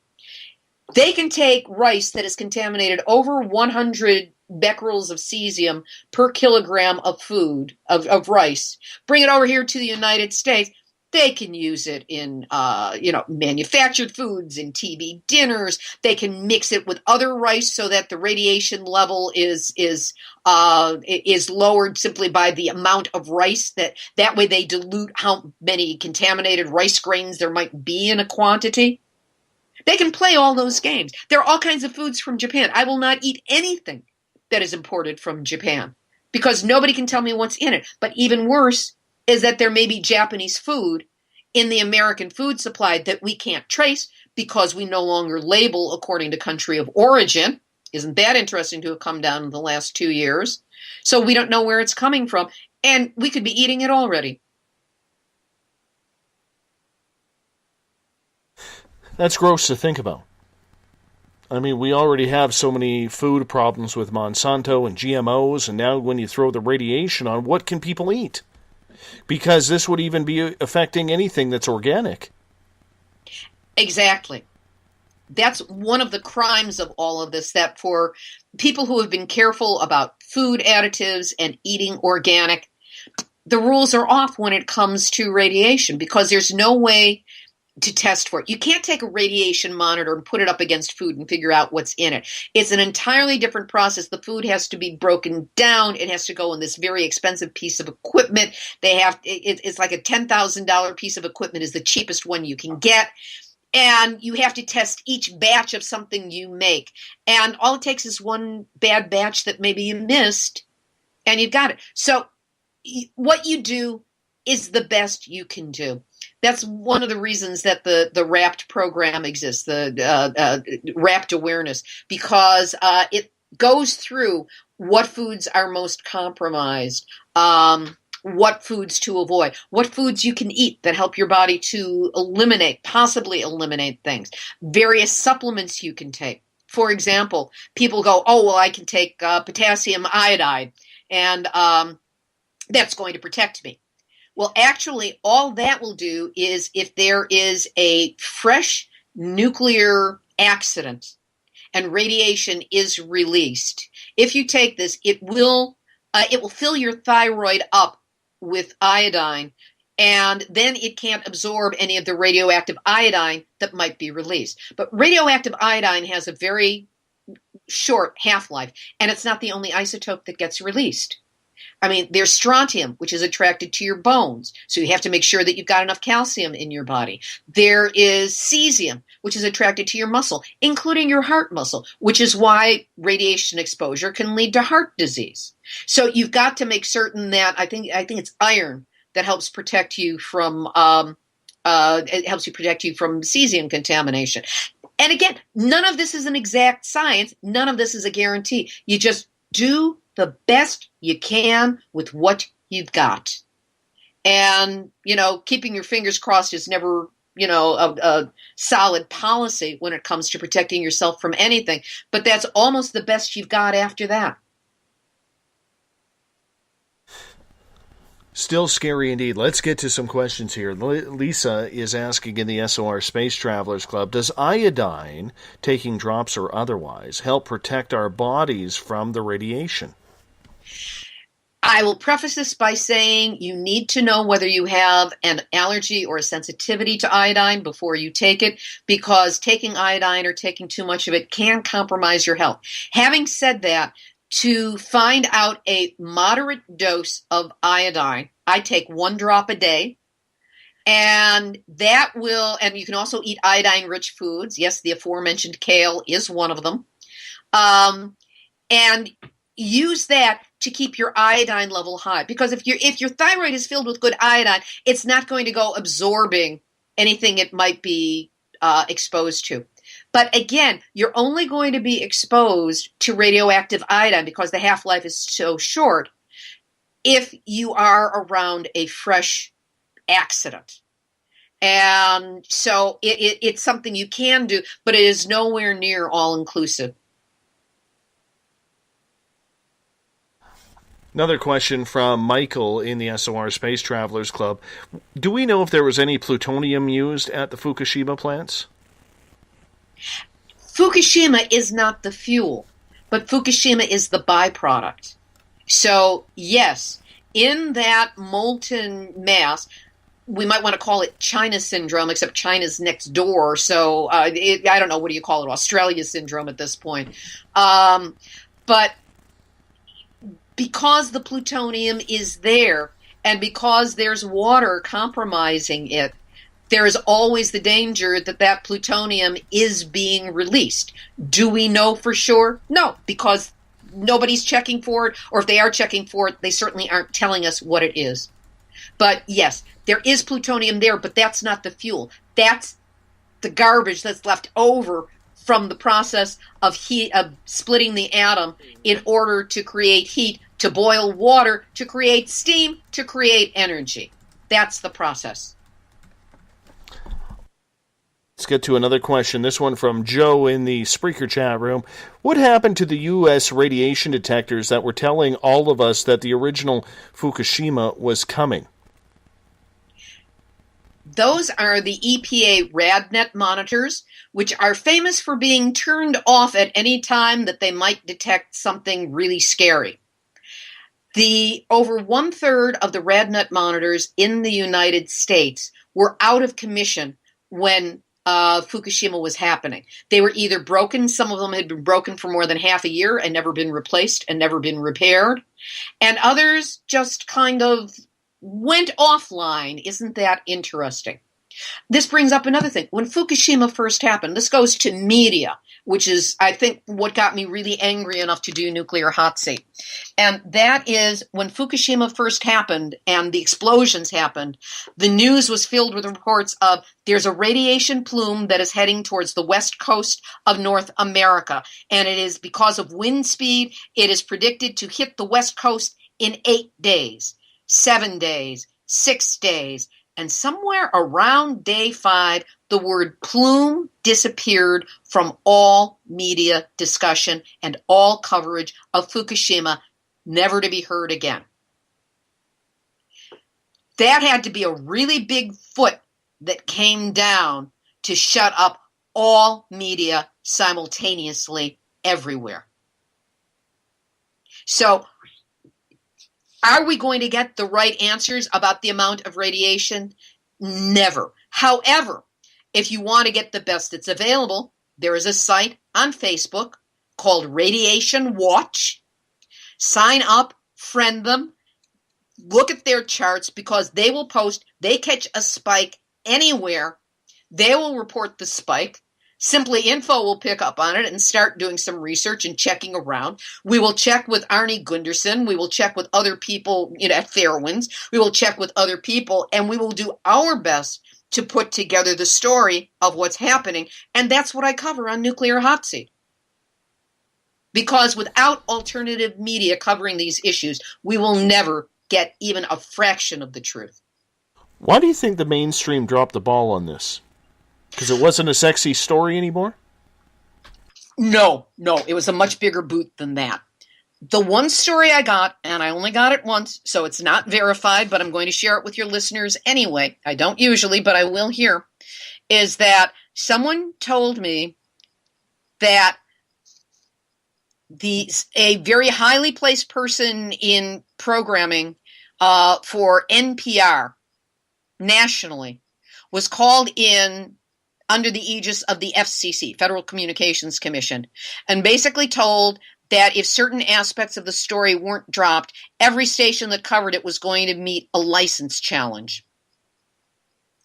They can take rice that is contaminated over 100 becquerels of cesium per kilogram of food, of rice, bring it over here to the United States, They can use it in, manufactured foods, in TV dinners. They can mix it with other rice so that the radiation level is lowered simply by the amount of rice. That way they dilute how many contaminated rice grains there might be in a quantity. They can play all those games. There are all kinds of foods from Japan. I will not eat anything that is imported from Japan because nobody can tell me what's in it. But even worse is that there may be Japanese food in the American food supply that we can't trace because we no longer label according to country of origin. Isn't that interesting to have come down in the last 2 years? So we don't know where it's coming from, and we could be eating it already. That's gross to think about. I mean, we already have so many food problems with Monsanto and GMOs, and now when you throw the radiation on, what can people eat? Because this would even be affecting anything that's organic. Exactly. That's one of the crimes of all of this, that for people who have been careful about food additives and eating organic, the rules are off when it comes to radiation because there's no way to test for it. You can't take a radiation monitor and put it up against food and figure out what's in it. It's an entirely different process. The food has to be broken down. It has to go in this very expensive piece of equipment. It's like a $10,000 piece of equipment is the cheapest one you can get. And you have to test each batch of something you make. And all it takes is one bad batch that maybe you missed, and you've got it. So what you do is the best you can do. That's one of the reasons that the WRAPT program exists, the WRAPT awareness, because it goes through what foods are most compromised, what foods to avoid, what foods you can eat that help your body to possibly eliminate things, various supplements you can take. For example, people go, oh, well, I can take potassium iodide, and that's going to protect me. Well, actually, all that will do is if there is a fresh nuclear accident and radiation is released, if you take this, it will fill your thyroid up with iodine, and then it can't absorb any of the radioactive iodine that might be released. But radioactive iodine has a very short half-life, and it's not the only isotope that gets released. I mean, there's strontium, which is attracted to your bones, so you have to make sure that you've got enough calcium in your body. There is cesium, which is attracted to your muscle, including your heart muscle, which is why radiation exposure can lead to heart disease. So you've got to make certain that I think it's iron that helps protect you from cesium contamination. And again, none of this is an exact science. None of this is a guarantee. You just do the best you can with what you've got. And, keeping your fingers crossed is never, a solid policy when it comes to protecting yourself from anything. But that's almost the best you've got after that. Still scary indeed. Let's get to some questions here. Lisa is asking in the SOR Space Travelers Club, does iodine, taking drops or otherwise, help protect our bodies from the radiation? I will preface this by saying you need to know whether you have an allergy or a sensitivity to iodine before you take it, because taking iodine or taking too much of it can compromise your health. Having said that, to find out a moderate dose of iodine, I take 1 drop a day, and and you can also eat iodine-rich foods. Yes, the aforementioned kale is one of them. And use that to keep your iodine level high, because if your thyroid is filled with good iodine, it's not going to go absorbing anything it might be exposed to. But again, you're only going to be exposed to radioactive iodine because the half-life is so short if you are around a fresh accident. And so it's something you can do, but it is nowhere near all-inclusive. Another question from Michael in the SOR Space Travelers Club. Do we know if there was any plutonium used at the Fukushima plants? Fukushima is not the fuel, but Fukushima is the byproduct. So, yes, in that molten mass, we might want to call it China syndrome, except China's next door. So I don't know, what do you call it? Australia syndrome at this point. But because the plutonium is there and because there's water compromising it, there is always the danger that that plutonium is being released. Do we know for sure? No, because nobody's checking for it, or if they are checking for it, they certainly aren't telling us what it is. But yes, there is plutonium there, but that's not the fuel. That's the garbage that's left over from the process of heat, of splitting the atom in order to create heat, to boil water, to create steam, to create energy. That's the process. Let's get to another question. This one from Joe in the Spreaker chat room. What happened to the U.S. radiation detectors that were telling all of us that the original Fukushima was coming? Those are the EPA RadNet monitors, which are famous for being turned off at any time that they might detect something really scary. Over 1/3 of the RadNet monitors in the United States were out of commission when Fukushima was happening. They were either broken, some of them had been broken for more than half a year and never been replaced and never been repaired, and others just kind of went offline. Isn't that interesting? This brings up another thing. When Fukushima first happened, this goes to media, which is, I think, what got me really angry enough to do Nuclear Hot Seat. And that is, when Fukushima first happened and the explosions happened, the news was filled with reports of there's a radiation plume that is heading towards the west coast of North America. And it is because of wind speed, it is predicted to hit the west coast in 8 days, 7 days, 6 days. And somewhere around day 5, the word plume disappeared from all media discussion and all coverage of Fukushima, never to be heard again. That had to be a really big foot that came down to shut up all media simultaneously everywhere. So, are we going to get the right answers about the amount of radiation? Never. However, if you want to get the best that's available, there is a site on Facebook called Radiation Watch. Sign up, friend them, look at their charts, because they will post, they catch a spike anywhere, they will report the spike. Simply Info will pick up on it and start doing some research and checking around. We will check with Arnie Gunderson. We will check with other people at Fairwinds. We will check with other people, and we will do our best to put together the story of what's happening. And that's what I cover on Nuclear Hot Seat. Because without alternative media covering these issues, we will never get even a fraction of the truth. Why do you think the mainstream dropped the ball on this? Because it wasn't a sexy story anymore? No, it was a much bigger boot than that. The one story I got, and I only got it once, so it's not verified, but I'm going to share it with your listeners anyway. I don't usually, but I will here, is that someone told me that a very highly placed person in programming for NPR nationally was called in under the aegis of the FCC, Federal Communications Commission, and basically told that if certain aspects of the story weren't dropped, every station that covered it was going to meet a license challenge.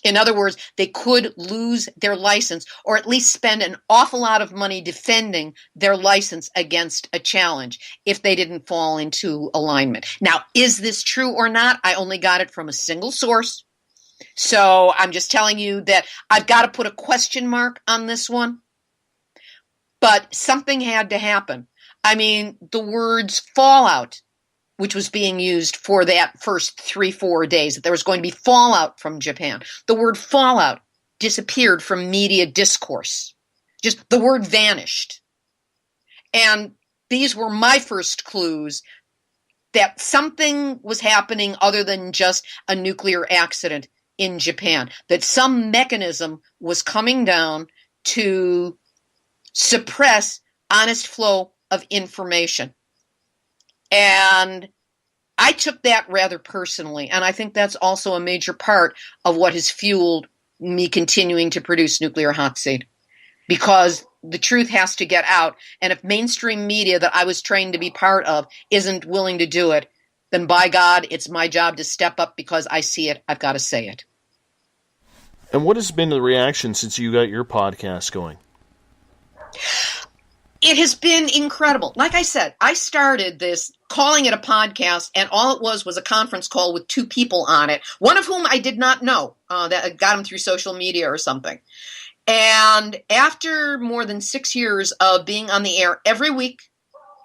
In other words, they could lose their license, or at least spend an awful lot of money defending their license against a challenge if they didn't fall into alignment. Now, is this true or not? I only got it from a single source. So I'm just telling you that I've got to put a question mark on this one. But something had to happen. I mean, the words fallout, which was being used for that first 3-4 days, that there was going to be fallout from Japan. The word fallout disappeared from media discourse. Just the word vanished. And these were my first clues that something was happening other than just a nuclear accident in Japan, that some mechanism was coming down to suppress honest flow of information. And I took that rather personally, and I think that's also a major part of what has fueled me continuing to produce Nuclear Hot Seat, because the truth has to get out, and if mainstream media that I was trained to be part of isn't willing to do it, then by God, it's my job to step up because I see it. I've got to say it. And what has been the reaction since you got your podcast going? It has been incredible. Like I said, I started this calling it a podcast, and all it was a conference call with two people on it, one of whom I did not know, that got him through social media or something. And after more than 6 years of being on the air every week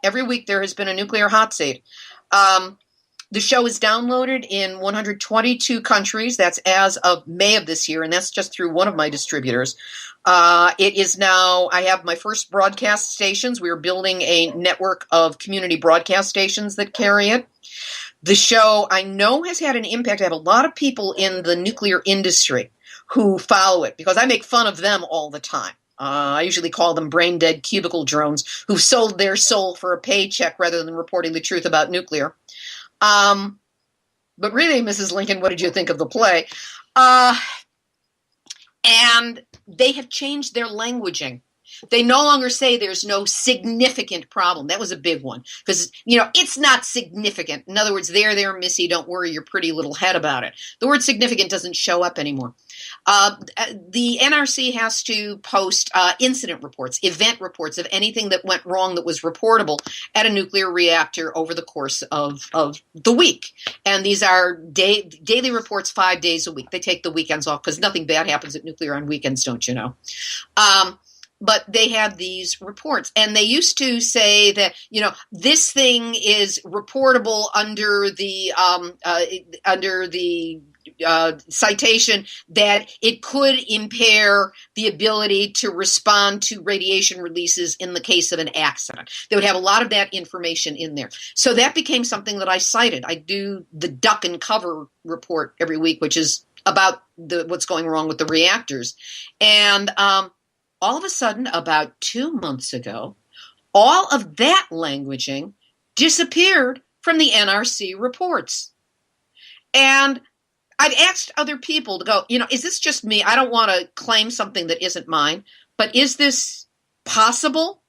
there has been a Nuclear Hot Seat. The show is downloaded in 122 countries. That's as of May of this year, and that's just through one of my distributors. It is now, I have my first broadcast stations. We are building a network of community broadcast stations that carry it. The show, I know, has had an impact. I have a lot of people in the nuclear industry who follow it because I make fun of them all the time. I usually call them brain-dead cubicle drones who've sold their soul for a paycheck rather than reporting the truth about nuclear. But really, Mrs. Lincoln, what did you think of the play? And they have changed their languaging. They no longer say there's no significant problem. That was a big one because, it's not significant. In other words, there, Missy, don't worry your pretty little head about it. The word significant doesn't show up anymore. The NRC has to post incident reports, event reports of anything that went wrong that was reportable at a nuclear reactor over the course of the week. And these are daily reports 5 days a week. They take the weekends off because nothing bad happens at nuclear on weekends, don't you know? But they have these reports, and they used to say that, this thing is reportable under the citation that it could impair the ability to respond to radiation releases in the case of an accident. They would have a lot of that information in there. So that became something that I cited. I do the duck and cover report every week, which is about what's going wrong with the reactors. And all of a sudden, about 2 months ago, all of that languaging disappeared from the NRC reports. And I've asked other people to go, is this just me? I don't want to claim something that isn't mine, but is this possible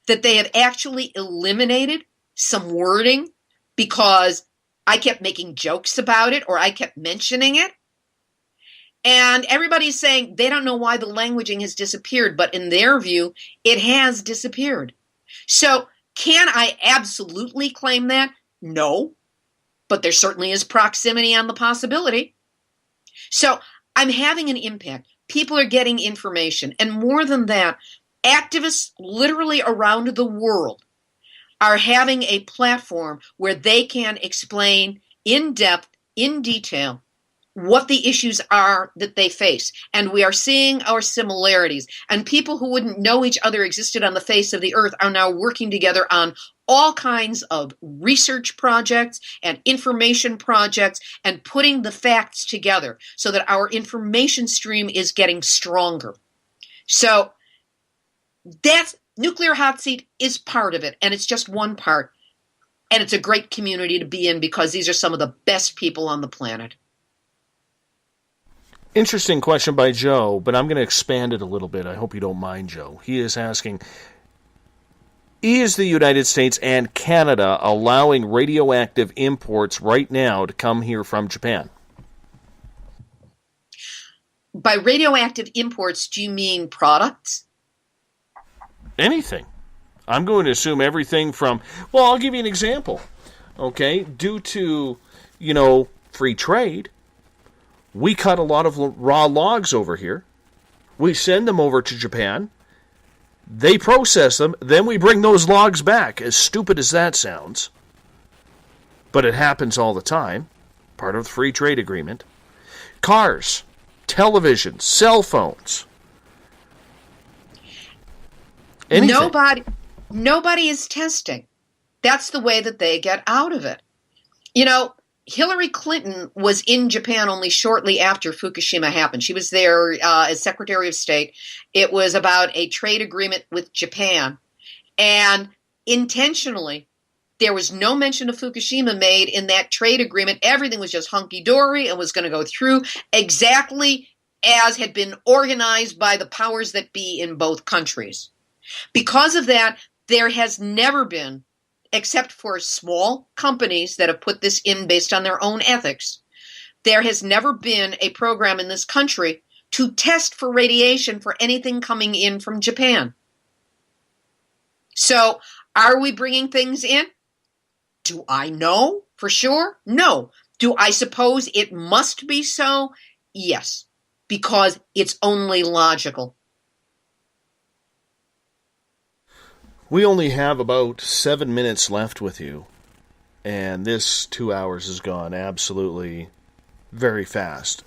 that they have actually eliminated some wording because I kept making jokes about it or I kept mentioning it? And everybody's saying they don't know why the languaging has disappeared, but in their view, it has disappeared. So can I absolutely claim that? No, but there certainly is proximity on the possibility. So I'm having an impact. People are getting information. And more than that, activists literally around the world are having a platform where they can explain in depth, in detail, what the issues are that they face. And we are seeing our similarities. And people who wouldn't know each other existed on the face of the earth are now working together on all kinds of research projects and information projects and putting the facts together so that our information stream is getting stronger. So that's Nuclear Hot Seat is part of it, and it's just one part. And it's a great community to be in because these are some of the best people on the planet. Interesting question by Joe, but I'm going to expand it a little bit. I hope you don't mind, Joe. He is asking, is the United States and Canada allowing radioactive imports right now to come here from Japan? By radioactive imports, do you mean products? Anything. I'm going to assume everything from, well, I'll give you an example. Okay, due to, free trade, we cut a lot of raw logs over here. We send them over to Japan. They process them. Then we bring those logs back. As stupid as that sounds. But it happens all the time. Part of the free trade agreement. Cars, television, cell phones. Anything. Nobody is testing. That's the way that they get out of it. Hillary Clinton was in Japan only shortly after Fukushima happened. She was there as Secretary of State. It was about a trade agreement with Japan. And intentionally, There was no mention of Fukushima made in that trade agreement. Everything was just hunky-dory and was going to go through exactly as had been organized by the powers that be in both countries. Because of that, there has never been, except for small companies that have put this in based on their own ethics, there has never been a program in this country to test for radiation for anything coming in from Japan. So, are we bringing things in? Do I know for sure? No. Do I suppose it must be so? Yes, because it's only logical. We only have about 7 minutes left with you, and this 2 hours has gone absolutely very fast.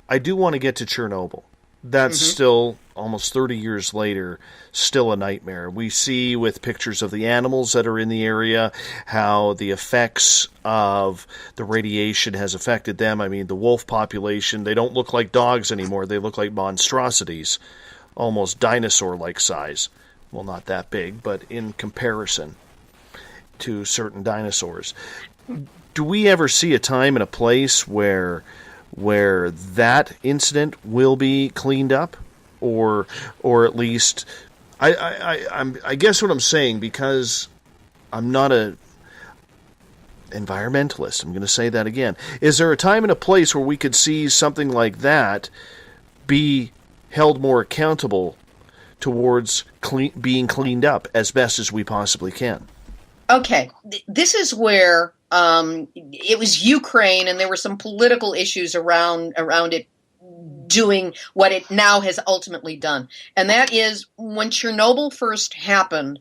I do want to get to Chernobyl. That's still, almost 30 years later, still a nightmare. We see with pictures of the animals that are in the area how the effects of the radiation has affected them. I mean, the wolf population, they don't look like dogs anymore. They look like monstrosities, almost dinosaur-like size. Well, not that big, but in comparison to certain dinosaurs. Do we ever see a time and a place where that incident will be cleaned up, or at least I guess what I'm saying, because I'm not a environmentalist, I'm going to say that again. Is there a time and a place where we could see something like that be held more accountable towards being cleaned up as best as we possibly can? Okay, this is where it was Ukraine, and there were some political issues around it doing what it now has ultimately done. And that is, when Chernobyl first happened,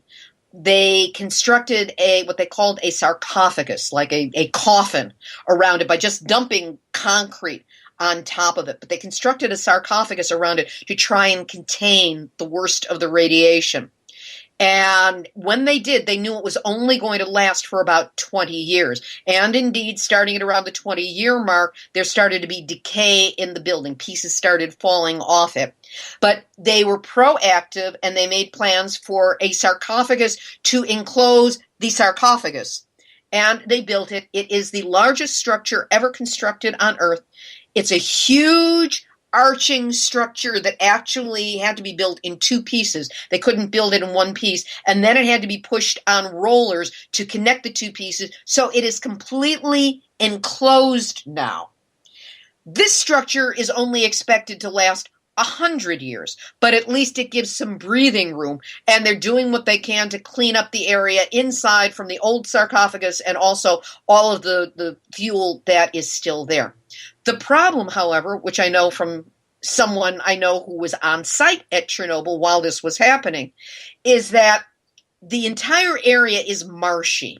they constructed what they called a sarcophagus, like a coffin around it by just dumping concrete on top of it. But they constructed a sarcophagus around it to try and contain the worst of the radiation. And when they did, they knew it was only going to last for about 20 years. And indeed, starting at around the 20-year mark, there started to be decay in the building. Pieces started falling off it. But they were proactive, and they made plans for a sarcophagus to enclose the sarcophagus. And they built it. It is the largest structure ever constructed on Earth. It's a huge arching structure that actually had to be built in two pieces. They couldn't build it in one piece, and then it had to be pushed on rollers to connect the two pieces, so it is completely enclosed now. This structure is only expected to last 100 years, but at least it gives some breathing room, and they're doing what they can to clean up the area inside from the old sarcophagus and also all of the fuel that is still there. The problem, however, which I know from someone I know who was on site at Chernobyl while this was happening, is that the entire area is marshy.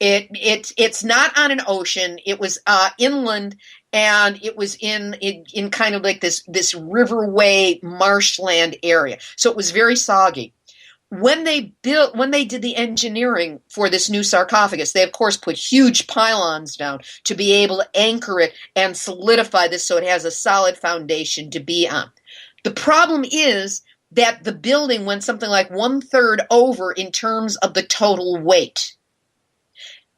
It's not on an ocean. It was inland, and it was in kind of like this riverway marshland area. So it was very soggy. When they did the engineering for this new sarcophagus, they of course put huge pylons down to be able to anchor it and solidify this so it has a solid foundation to be on. The problem is that the building went something like 1/3 over in terms of the total weight.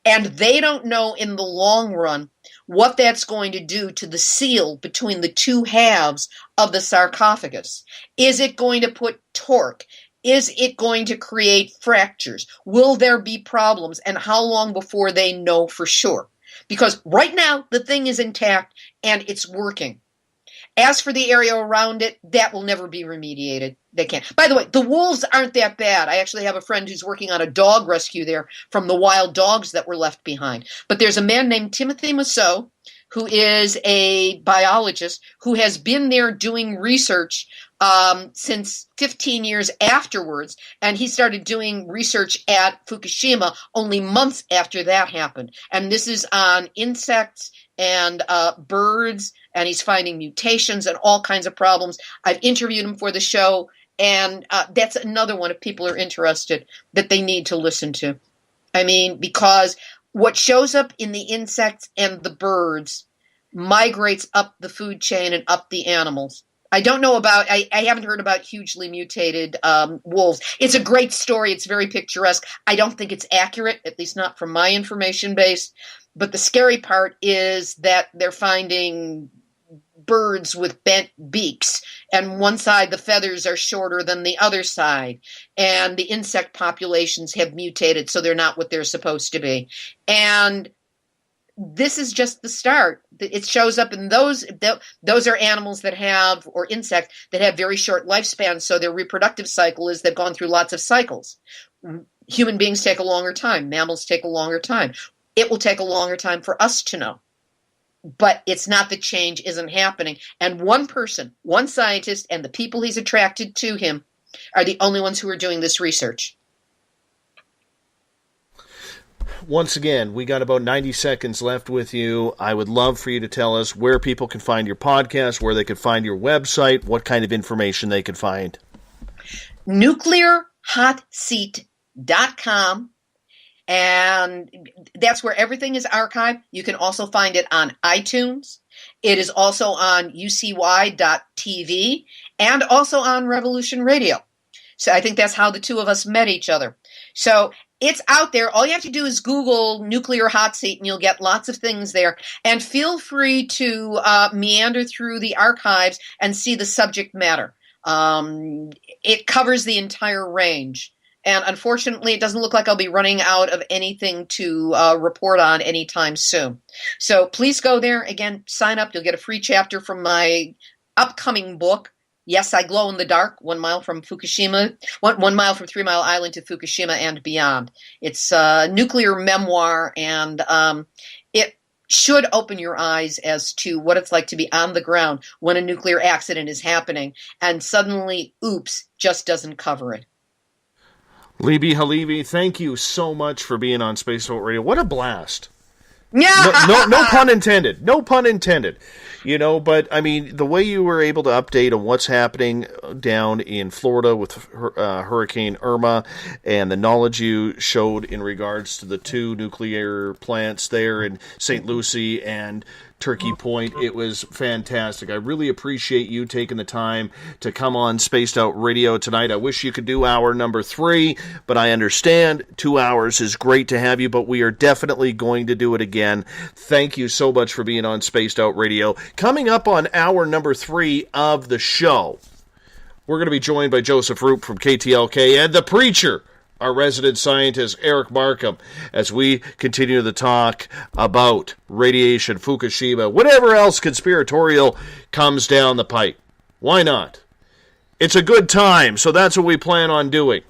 And they don't know in the long run what that's going to do to the seal between the two halves of the sarcophagus. Is it going to put torque? Is it going to create fractures? Will there be problems? And how long before they know for sure? Because right now, the thing is intact and it's working. As for the area around it, that will never be remediated. They can't. By the way, the wolves aren't that bad. I actually have a friend who's working on a dog rescue there from the wild dogs that were left behind. But there's a man named Timothy Mousseau, who is a biologist, who has been there doing research since 15 years afterwards, and he started doing research at Fukushima only months after that happened. And this is on insects and birds, and he's finding mutations and all kinds of problems. I've interviewed him for the show, and that's another one, if people are interested, that they need to listen to. I mean, because what shows up in the insects and the birds migrates up the food chain and up the animals. I don't know about, I haven't heard about hugely mutated wolves. It's a great story. It's very picturesque. I don't think it's accurate, at least not from my information base. But the scary part is that they're finding birds with bent beaks, and one side the feathers are shorter than the other side, and the insect populations have mutated, so they're not what they're supposed to be. And this is just the start. It shows up in those are animals that have, or insects that have very short lifespans, so their reproductive cycle is they've gone through lots of cycles. Human beings take a longer time. Mammals take a longer time. It will take a longer time for us to know. But it's not that change isn't happening. And one person, one scientist, and the people he's attracted to him are the only ones who are doing this research. Once again, we got about 90 seconds left with you. I would love for you to tell us where people can find your podcast, where they can find your website, what kind of information they can find. NuclearHotSeat.com. And that's where everything is archived. You can also find it on iTunes. It is also on ucy.tv and also on Revolution Radio. So I think that's how the two of us met each other. So it's out there. All you have to do is Google Nuclear Hot Seat and you'll get lots of things there. And feel free to meander through the archives and see the subject matter. It covers the entire range. And unfortunately, it doesn't look like I'll be running out of anything to report on anytime soon. So please go there. Again, sign up. You'll get a free chapter from my upcoming book. Yes, I Glow in the Dark, 1 mile from Fukushima, 1 mile from 3 Mile Island to Fukushima and beyond. It's a nuclear memoir, and it should open your eyes as to what it's like to be on the ground when a nuclear accident is happening, and suddenly, oops, just doesn't cover it. Libbe HaLevy, thank you so much for being on Space Out Radio. What a blast. Yeah. No pun intended. No pun intended. You know, but, I mean, the way you were able to update on what's happening down in Florida with Hurricane Irma and the knowledge you showed in regards to the 2 nuclear plants there in St. Lucie and Turkey Point, it was fantastic. I really appreciate you taking the time to come on Spaced Out Radio tonight. I wish you could do hour number 3, but I understand 2 hours is great to have you, but we are definitely going to do it again. Thank you so much for being on Spaced Out Radio. Coming up on hour number 3 of the show, we're going to be joined by Joseph Roop from KTLK and the Preacher, our resident scientist, Eric Markham, as we continue to talk about radiation, Fukushima, whatever else conspiratorial comes down the pipe. Why not? It's a good time, so that's what we plan on doing.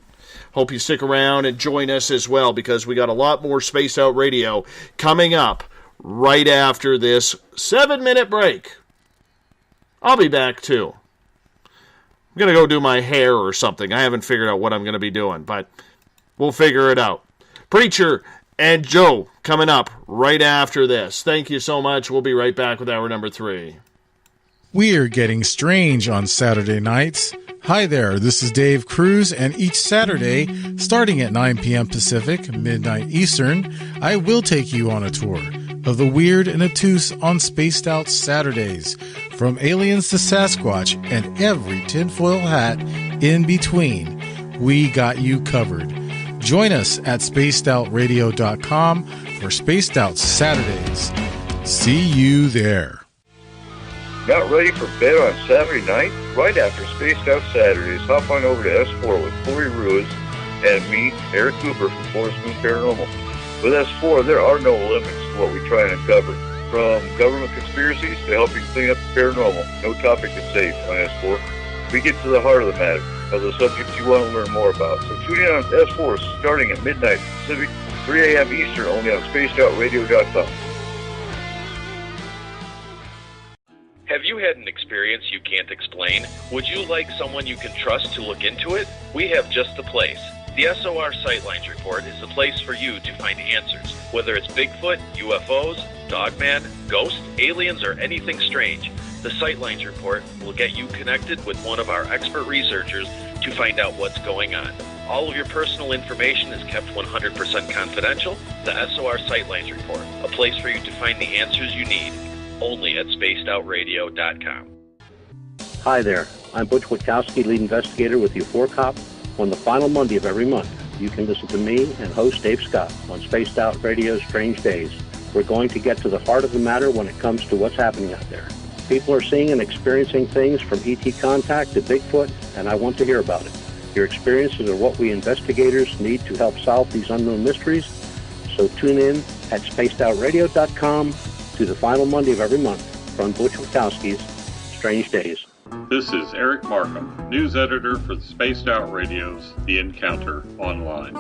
Hope you stick around and join us as well, because we got a lot more Spaced Out Radio coming up right after this 7-minute break. I'll be back, too. I'm going to go do my hair or something. I haven't figured out what I'm going to be doing, but we'll figure it out. Preacher and Joe coming up right after this. Thank you so much. We'll be right back with hour number 3. We're getting strange on Saturday nights. Hi there, this is Dave Cruz, and each Saturday, starting at 9 p.m. Pacific, midnight Eastern, I will take you on a tour of the weird and obtuse on Spaced Out Saturdays, from aliens to Sasquatch and every tinfoil hat in between. We got you covered. Join us at spacedoutradio.com for Spaced Out Saturdays. See you there. Not ready for bed on Saturday night? Right after Spaced Out Saturdays, hop on over to S4 with Corey Ruiz and me, Eric Cooper from Forest Moon Paranormal. With S4, there are no limits to what we try and uncover. From government conspiracies to helping clean up the paranormal, no topic is safe on S4. We get to the heart of the matter, of the subjects you want to learn more about. So tune in on S4 starting at midnight Pacific, 3 a.m. Eastern, only on spacedoutradio.com. Have you had an experience you can't explain? Would you like someone you can trust to look into it? We have just the place. The SOR Sightlines Report is the place for you to find answers. Whether it's Bigfoot, UFOs, Dogman, ghosts, aliens, or anything strange, the Sightlines Report will get you connected with one of our expert researchers to find out what's going on. All of your personal information is kept 100% confidential. The SOR Sightlines Report, a place for you to find the answers you need, only at spacedoutradio.com. Hi there, I'm Butch Witkowski, lead investigator with U4Cop. On the final Monday of every month, you can listen to me and host Dave Scott on Spaced Out Radio's Strange Days. We're going to get to the heart of the matter when it comes to what's happening out there. People are seeing and experiencing things from ET contact to Bigfoot, and I want to hear about it. Your experiences are what we investigators need to help solve these unknown mysteries. So tune in at spacedoutradio.com to the final Monday of every month from Butch Witkowski's Strange Days. This is Eric Markham, news editor for the Spaced Out Radio's The Encounter Online.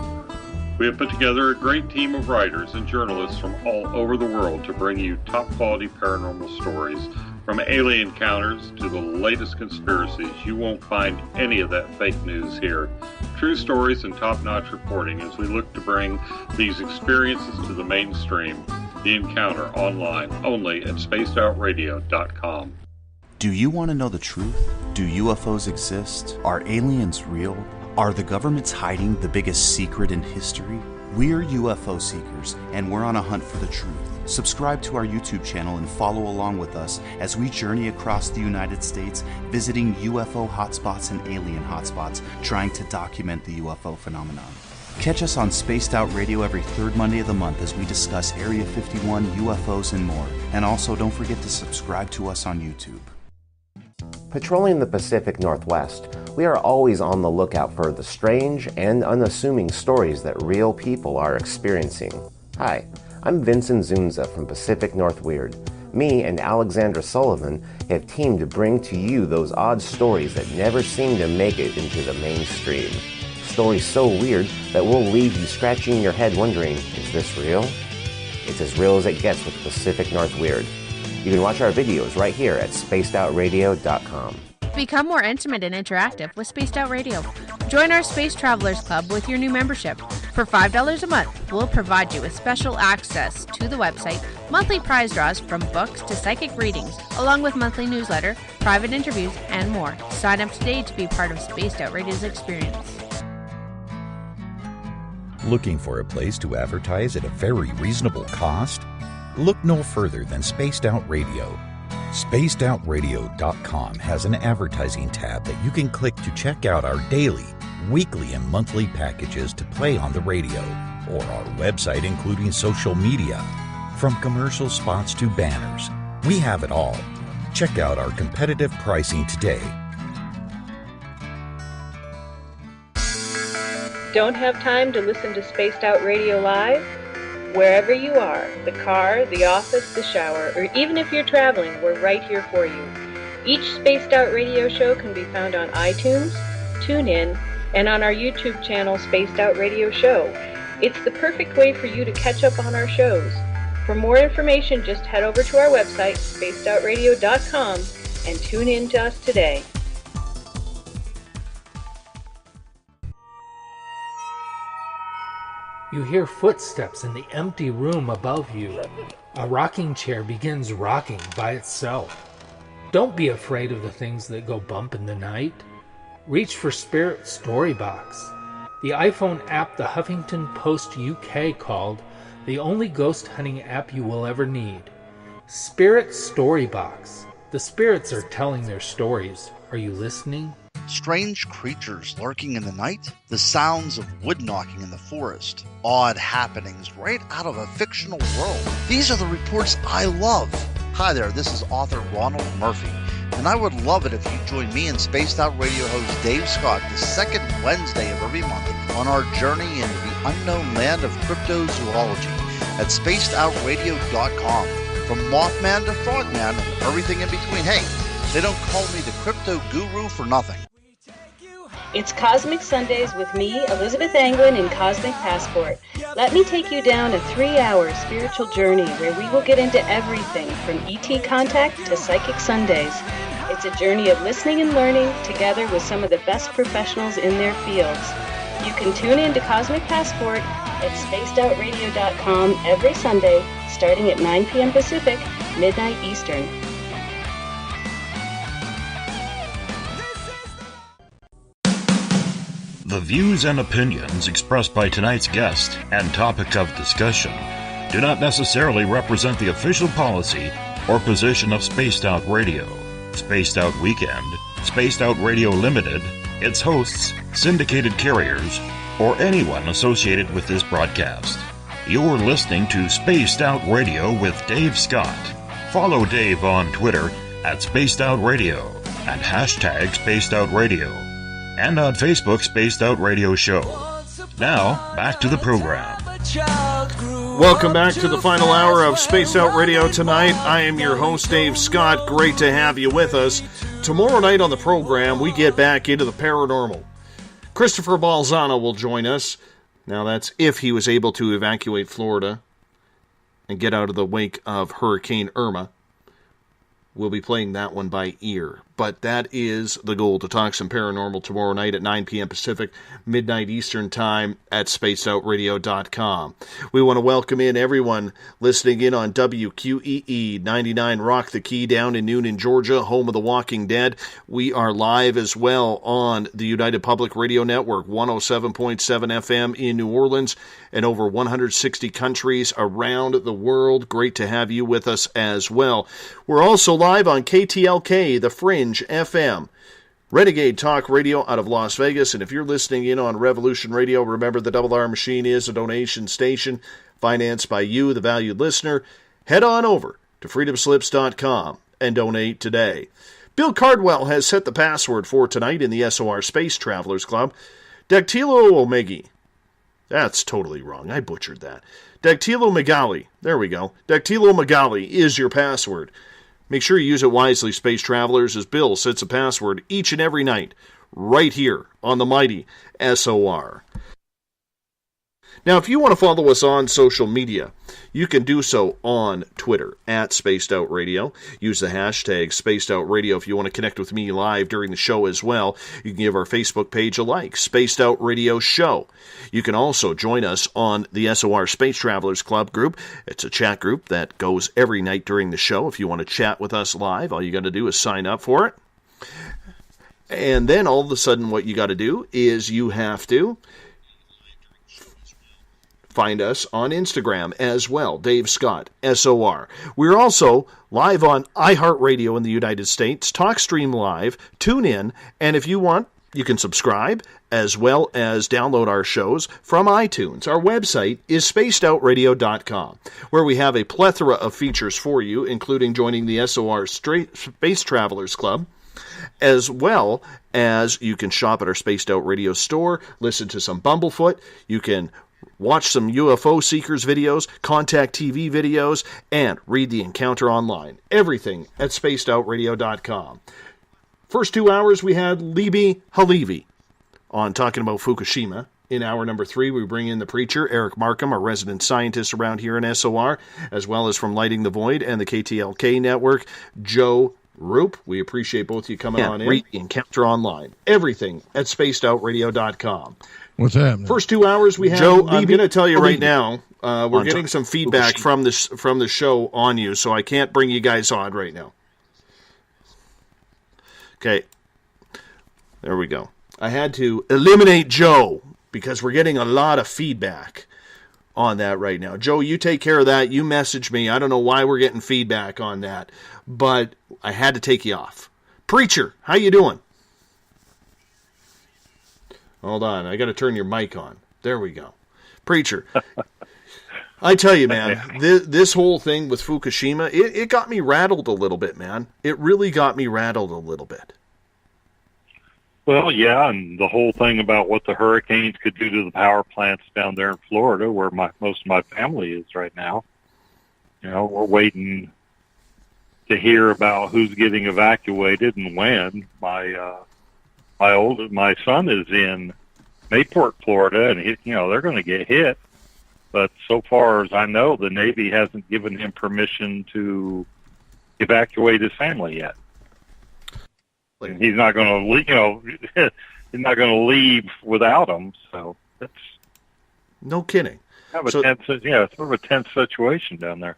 We have put together a great team of writers and journalists from all over the world to bring you top-quality paranormal stories, from alien encounters to the latest conspiracies. You won't find any of that fake news here. True stories and top-notch reporting as we look to bring these experiences to the mainstream. The Encounter Online, only at spacedoutradio.com. Do you want to know the truth? Do UFOs exist? Are aliens real? Are the governments hiding the biggest secret in history? We're UFO seekers, and we're on a hunt for the truth. Subscribe to our YouTube channel and follow along with us as we journey across the United States, visiting UFO hotspots and alien hotspots, trying to document the UFO phenomenon. Catch us on Spaced Out Radio every third Monday of the month as we discuss Area 51, UFOs, and more. And also, don't forget to subscribe to us on YouTube. Patrolling the Pacific Northwest, we are always on the lookout for the strange and unassuming stories that real people are experiencing. Hi, I'm Vincent Zunza from Pacific North Weird. Me and Alexandra Sullivan have teamed to bring to you those odd stories that never seem to make it into the mainstream. Stories so weird that will leave you scratching your head wondering, is this real? It's as real as it gets with Pacific North Weird. You can watch our videos right here at spacedoutradio.com. Become more intimate and interactive with Spaced Out Radio. Join our Space Travelers Club with your new membership. For $5 a month, we'll provide you with special access to the website, monthly prize draws from books to psychic readings, along with monthly newsletter, private interviews, and more. Sign up today to be part of Spaced Out Radio's experience. Looking for a place to advertise at a very reasonable cost? Look no further than Spaced Out Radio. SpacedOutRadio.com has an advertising tab that you can click to check out our daily, weekly, and monthly packages to play on the radio, or our website including social media. From commercial spots to banners, we have it all. Check out our competitive pricing today. Don't have time to listen to Spaced Out Radio live? Wherever you are, the car, the office, the shower, or even if you're traveling, we're right here for you. Each Spaced Out Radio show can be found on iTunes, TuneIn, and on our YouTube channel, Spaced Out Radio Show. It's the perfect way for you to catch up on our shows. For more information, just head over to our website, spacedoutradio.com, and tune in to us today. You hear footsteps in the empty room above you. A rocking chair begins rocking by itself. Don't be afraid of the things that go bump in the night. Reach for Spirit Storybox, the iPhone app the Huffington Post UK called the only ghost hunting app you will ever need. Spirit Storybox. The spirits are telling their stories. Are you listening? Strange creatures lurking in the night, the sounds of wood knocking in the forest, odd happenings right out of a fictional world. These are the reports I love. Hi there, this is author Ronald Murphy, and I would love it if you join me and Spaced Out Radio host Dave Scott the second Wednesday of every month on our journey into the unknown land of cryptozoology at spacedoutradio.com. From Mothman to Frogman and everything in between. Hey, they don't call me the crypto guru for nothing. It's Cosmic Sundays with me, Elizabeth Anglin, in Cosmic Passport. Let me take you down a 3-hour spiritual journey where we will get into everything from ET contact to Psychic Sundays. It's a journey of listening and learning together with some of the best professionals in their fields. You can tune in to Cosmic Passport at spacedoutradio.com every Sunday starting at 9 p.m. Pacific, midnight Eastern. The views and opinions expressed by tonight's guest and topic of discussion do not necessarily represent the official policy or position of Spaced Out Radio, Spaced Out Weekend, Spaced Out Radio Limited, its hosts, syndicated carriers, or anyone associated with this broadcast. You're listening to Spaced Out Radio with Dave Scott. Follow Dave on Twitter at Spaced Out Radio and hashtag Spaced Out Radio, and on Facebook Spaced Out Radio Show. Now, back to the program. Welcome back to the final hour of Spaced Out Radio tonight. I am your host, Dave Scott. Great to have you with us. Tomorrow night on the program, we get back into the paranormal. Christopher Balzano will join us. Now, that's if he was able to evacuate Florida and get out of the wake of Hurricane Irma. We'll be playing that one by ear. But that is the goal, to talk some paranormal tomorrow night at 9 p.m. Pacific, midnight Eastern Time at spacedoutradio.com. We want to welcome in everyone listening in on WQEE 99 Rock the Key down in Noonan, Georgia, home of The Walking Dead. We are live as well on the United Public Radio Network, 107.7 FM in New Orleans, and over 160 countries around the world. Great to have you with us as well. We're also live on KTLK, The Fringe FM, Renegade Talk Radio out of Las Vegas. And if you're listening in on Revolution Radio, remember the Double R Machine is a donation station financed by you, the valued listener. Head on over to freedomslips.com and donate today. Bill Cardwell has set the password for tonight in the SOR Space Travelers Club. Dactylo Omegi. That's totally wrong. I butchered that. Dactylo Megali. There we go. Dactylo Megali is your password. Make sure you use it wisely, Space Travelers, as Bill sets a password each and every night, right here on the mighty SOR. Now, if you want to follow us on social media, you can do so on Twitter, at Spaced Out Radio. Use the hashtag Spaced Out Radio if you want to connect with me live during the show as well. You can give our Facebook page a like, Spaced Out Radio Show. You can also join us on the SOR Space Travelers Club group. It's a chat group that goes every night during the show. If you want to chat with us live, all you got to do is sign up for it. And then all of a sudden what you got to do is you have to find us on Instagram as well, Dave Scott, SOR. We're also live on iHeartRadio in the United States, TalkStream Live, TuneIn, and if you want, you can subscribe as well as download our shows from iTunes. Our website is spacedoutradio.com, where we have a plethora of features for you, including joining the SOR Space Travelers Club, as well as you can shop at our Spaced Out Radio store, listen to some Bumblefoot, you can watch some UFO Seekers videos, Contact TV videos, and read the Encounter online. Everything at spacedoutradio.com. First 2 hours, we had Libbe HaLevy on talking about Fukushima. In hour number 3, we bring in the preacher, Eric Markham, our resident scientist around here in SOR, as well as from Lighting the Void and the KTLK network, Joe Roop. We appreciate both of you coming on in. Read the Encounter online. Everything at spacedoutradio.com. What's happening? First 2 hours we have. Joe, I'm going to tell you right now, we're getting some feedback from the show on you, so I can't bring you guys on right now. Okay. There we go. I had to eliminate Joe because we're getting a lot of feedback on that right now. Joe, you take care of that. You message me. I don't know why we're getting feedback on that, but I had to take you off. Preacher, how you doing? Hold on, I got to turn your mic on. There we go. Preacher, I tell you, man, this whole thing with Fukushima, it got me rattled a little bit, man. It really got me rattled a little bit. Well, yeah, and the whole thing about what the hurricanes could do to the power plants down there in Florida, where most of my family is right now. You know, we're waiting to hear about who's getting evacuated and when. My son is in Mayport, Florida, and they're going to get hit. But so far as I know, the Navy hasn't given him permission to evacuate his family yet. And he's not going to, he's not going to leave without him. So that's no kidding. It's sort of a tense situation down there.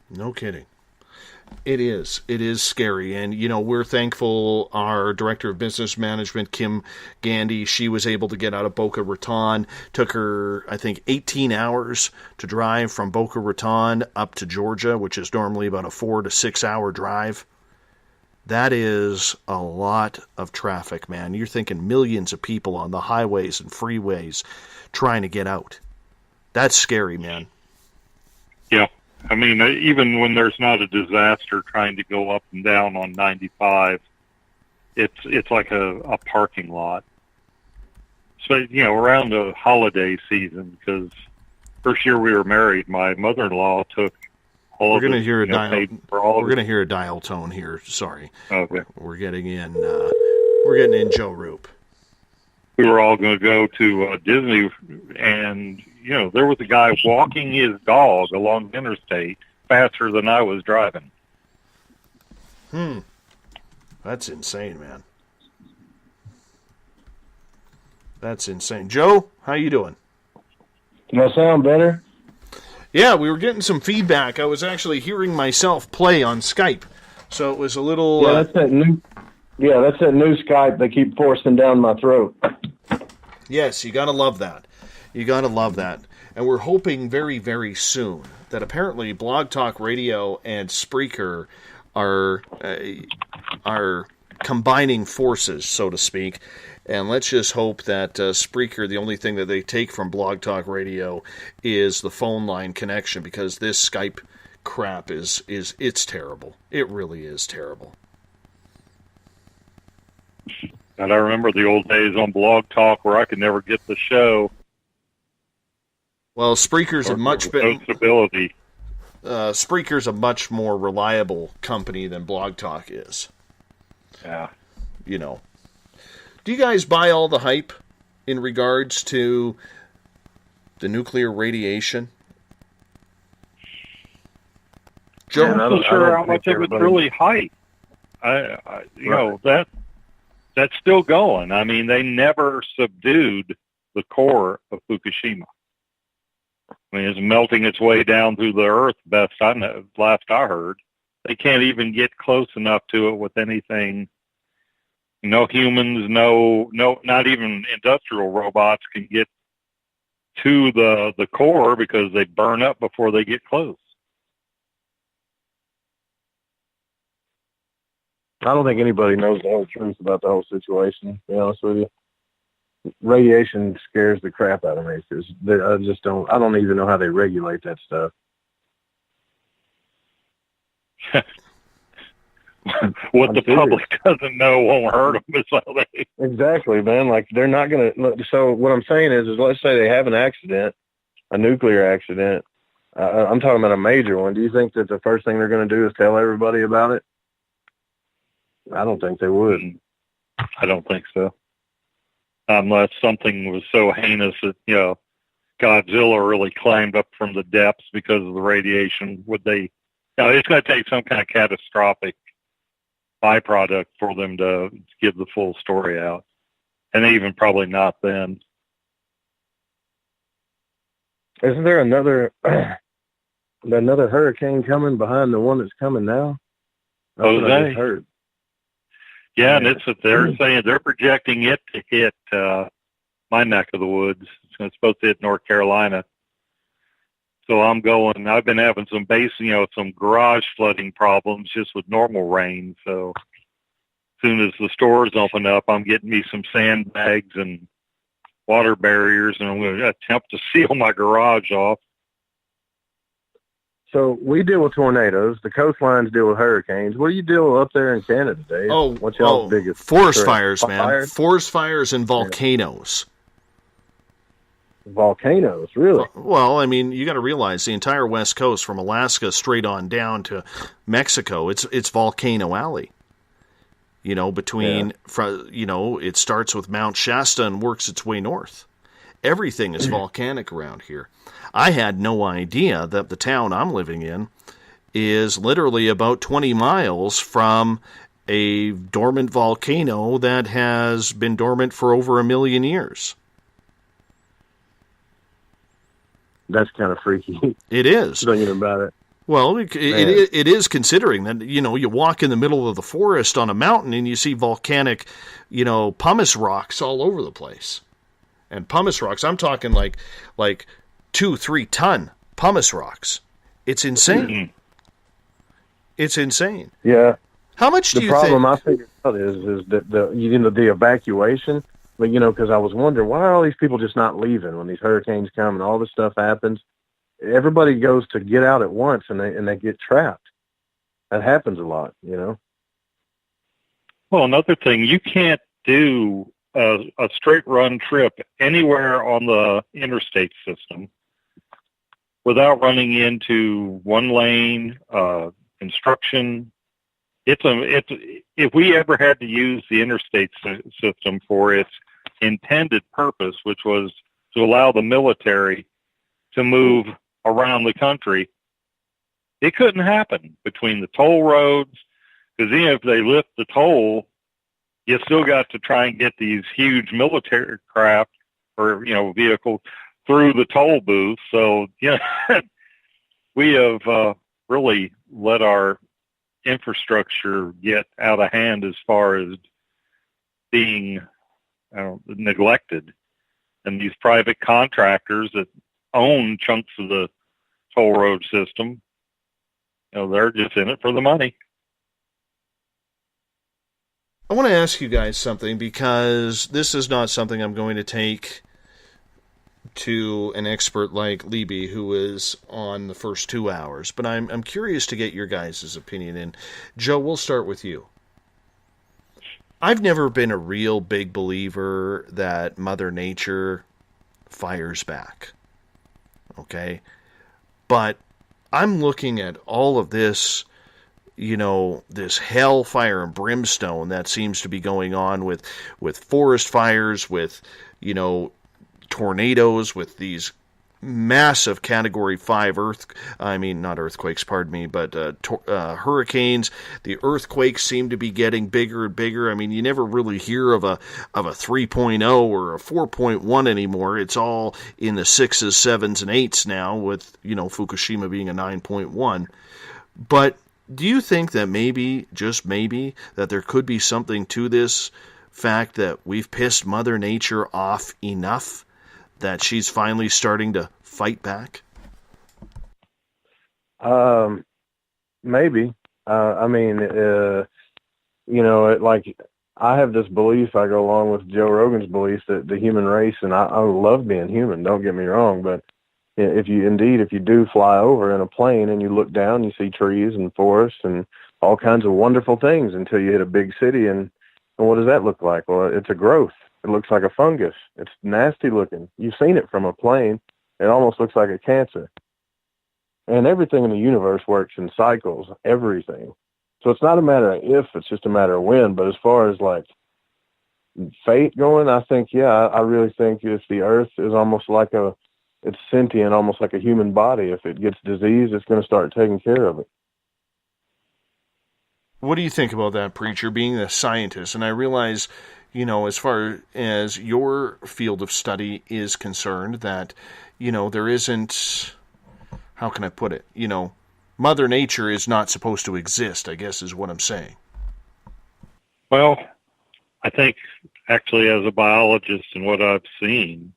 No kidding. It is. It is scary. And, we're thankful our Director of Business Management, Kim Gandy, she was able to get out of Boca Raton. Took her, I think, 18 hours to drive from Boca Raton up to Georgia, which is normally about a 4 to 6 hour drive. That is a lot of traffic, man. You're thinking millions of people on the highways and freeways trying to get out. That's scary, man. Yeah. I mean, even when there's not a disaster trying to go up and down on 95, it's like a parking lot. So, around the holiday season, because first year we were married, my mother-in-law took all We're of going to it, hear a dial. paid for all We're of it. going to hear a dial tone here. Sorry. Okay. We're getting in. We're getting in Joe Roop. We were all going to go to Disney, and there was a guy walking his dog along the interstate faster than I was driving. That's insane, man. That's insane. Joe, how you doing? Do I sound better? Yeah, we were getting some feedback. I was actually hearing myself play on Skype, so it was a little. Yeah, that's that new. Yeah, that's that new Skype they keep forcing down my throat. Yes, you gotta love that. You gotta love that. And we're hoping very, very soon that apparently Blog Talk Radio and Spreaker are combining forces, so to speak. And let's just hope that Spreaker, the only thing that they take from Blog Talk Radio is the phone line connection, because this Skype crap it's terrible. It really is terrible. And I remember the old days on Blog Talk where I could never get the show. Well, Spreaker's a much better stability. Spreaker's a much more reliable company than Blog Talk is. Yeah. Do you guys buy all the hype in regards to the nuclear radiation? Joe, I'm not sure how much of it's really hype. That's still going. I mean, they never subdued the core of Fukushima. I mean, it's melting its way down through the earth. Last I heard, they can't even get close enough to it with anything. No humans, no, not even industrial robots can get to the core because they burn up before they get close. I don't think anybody knows the whole truth about the whole situation, to be honest with you. Radiation scares the crap out of me because I don't even know how they regulate that stuff. What the public doesn't know won't hurt them. Is how they... Exactly, man. Like, they're not going to... So what I'm saying is let's say they have an accident, a nuclear accident. I'm talking about a major one. Do you think that the first thing they're going to do is tell everybody about it? I don't think they would. I don't think so. Unless something was so heinous that, Godzilla really climbed up from the depths because of the radiation. Would they... it's going to take some kind of catastrophic byproduct for them to give the full story out. And even probably not then. Isn't there another hurricane coming behind the one that's coming now? Jose. Heard. Yeah, and they're saying they're projecting it to hit my neck of the woods. It's supposed to hit North Carolina. So I've been having some some garage flooding problems just with normal rain. So as soon as the stores open up, I'm getting me some sandbags and water barriers, and I'm going to attempt to seal my garage off. So we deal with tornadoes. The coastlines deal with hurricanes. What do you deal with up there in Canada, Dave? What's y'all's biggest forest fires, man? Forest fires and volcanoes. Volcanoes, really? Well, I mean, you got to realize the entire West Coast, from Alaska straight on down to Mexico, it's Volcano Alley. It starts with Mount Shasta and works its way north. Everything is volcanic around here. I had no idea that the town I'm living in is literally about 20 miles from a dormant volcano that has been dormant for over 1 million years. That's kind of freaky. It is. Thinking about it. Well, it is, considering that, you walk in the middle of the forest on a mountain and you see volcanic, pumice rocks all over the place. And pumice rocks, I'm talking like 2-3 ton pumice rocks. It's insane. Mm-hmm. It's insane. Yeah. How much do the you problem think? I figured out is that the evacuation. But because I was wondering, why are all these people just not leaving when these hurricanes come and all this stuff happens? Everybody goes to get out at once and they get trapped. That happens a lot, Well, another thing, you can't do a straight run trip anywhere on the interstate system without running into one lane construction. If we ever had to use the interstate system for its intended purpose, which was to allow the military to move around the country, it couldn't happen between the toll roads, because even if they lift the toll, you still got to try and get these huge military craft or vehicles through the toll booth. So we have really let our infrastructure get out of hand as far as being neglected, and these private contractors that own chunks of the toll road system, they're just in it for the money. I want to ask you guys something, because this is not something I'm going to take to an expert like Libbe, who is on the first 2 hours, but I'm curious to get your guys' opinion. And Joe, we'll start with you. I've never been a real big believer that Mother Nature fires back. Okay? But I'm looking at all of this, this hellfire and brimstone that seems to be going on with forest fires, with, tornadoes, with these massive Category 5 hurricanes. The earthquakes seem to be getting bigger and bigger. I mean, you never really hear of a 3.0 or a 4.1 anymore. It's all in the 6s, 7s, and 8s now, with, Fukushima being a 9.1. But do you think that maybe, just maybe, that there could be something to this fact that we've pissed Mother Nature off enough that she's finally starting to fight back? Maybe. I have this belief, I go along with Joe Rogan's belief, that the human race, and I love being human, don't get me wrong, but if you do fly over in a plane and you look down, you see trees and forests and all kinds of wonderful things until you hit a big city, and what does that look like? Well, it's a growth. It looks like a fungus. It's nasty looking. You've seen it from a plane. It almost looks like a cancer. And everything in the universe works in cycles, everything. So it's not a matter of if, it's just a matter of when. But as far as like fate going, I think, I really think if the earth is almost like it's sentient, almost like a human body. If it gets diseased, it's going to start taking care of it. What do you think about that, Preacher, being a scientist? And I realize, as far as your field of study is concerned, that, there isn't, how can I put it? Mother Nature is not supposed to exist, I guess is what I'm saying. Well, I think actually as a biologist and what I've seen,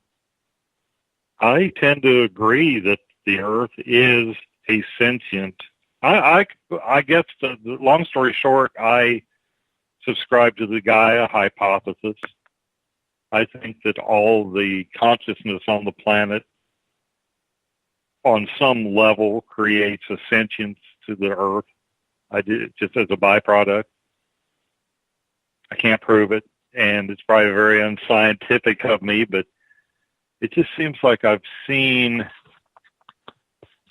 I tend to agree that the earth is a sentient. I guess the long story short, I subscribe to the Gaia hypothesis. I think that all the consciousness on the planet on some level creates a sentience to the earth. I did it just as a byproduct. I can't prove it, and it's probably very unscientific of me, but it just seems like I've seen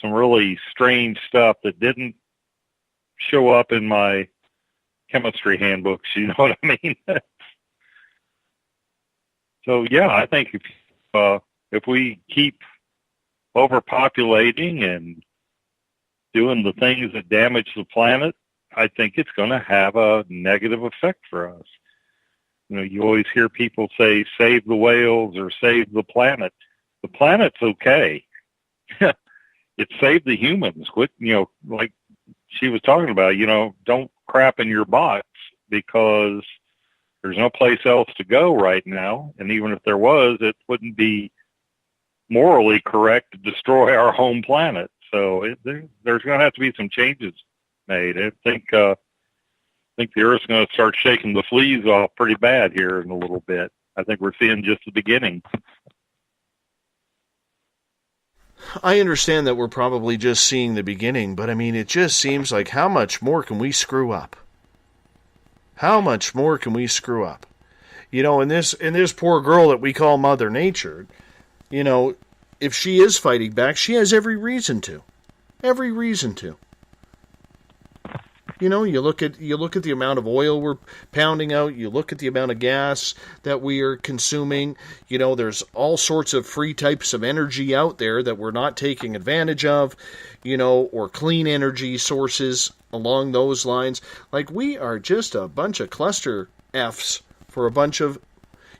some really strange stuff that didn't show up in my chemistry handbooks, you know what I mean? So, I think if we keep overpopulating and doing the things that damage the planet, I think it's going to have a negative effect for us. You always hear people say, save the whales or save the planet. The planet's okay. It saved the humans. Quit, like she was talking about, don't crap in your box, because there's no place else to go right now. And even if there was, it wouldn't be morally correct to destroy our home planet. So there's going to have to be some changes made. I think the think the Earth's going to start shaking the fleas off pretty bad here in a little bit. I think we're seeing just the beginning. I understand that we're probably just seeing the beginning, but I mean, it just seems like how much more can we screw up? How much more can we screw up? You know, and this poor girl that we call Mother Nature, you know, if she is fighting back, she has every reason to. Every reason to. You know, you look at the amount of oil we're pounding out, you look at the amount of gas that we are consuming, you know, there's all sorts of free types of energy out there that we're not taking advantage of, you know, or clean energy sources along those lines. Like, we are just a bunch of cluster Fs for a bunch of,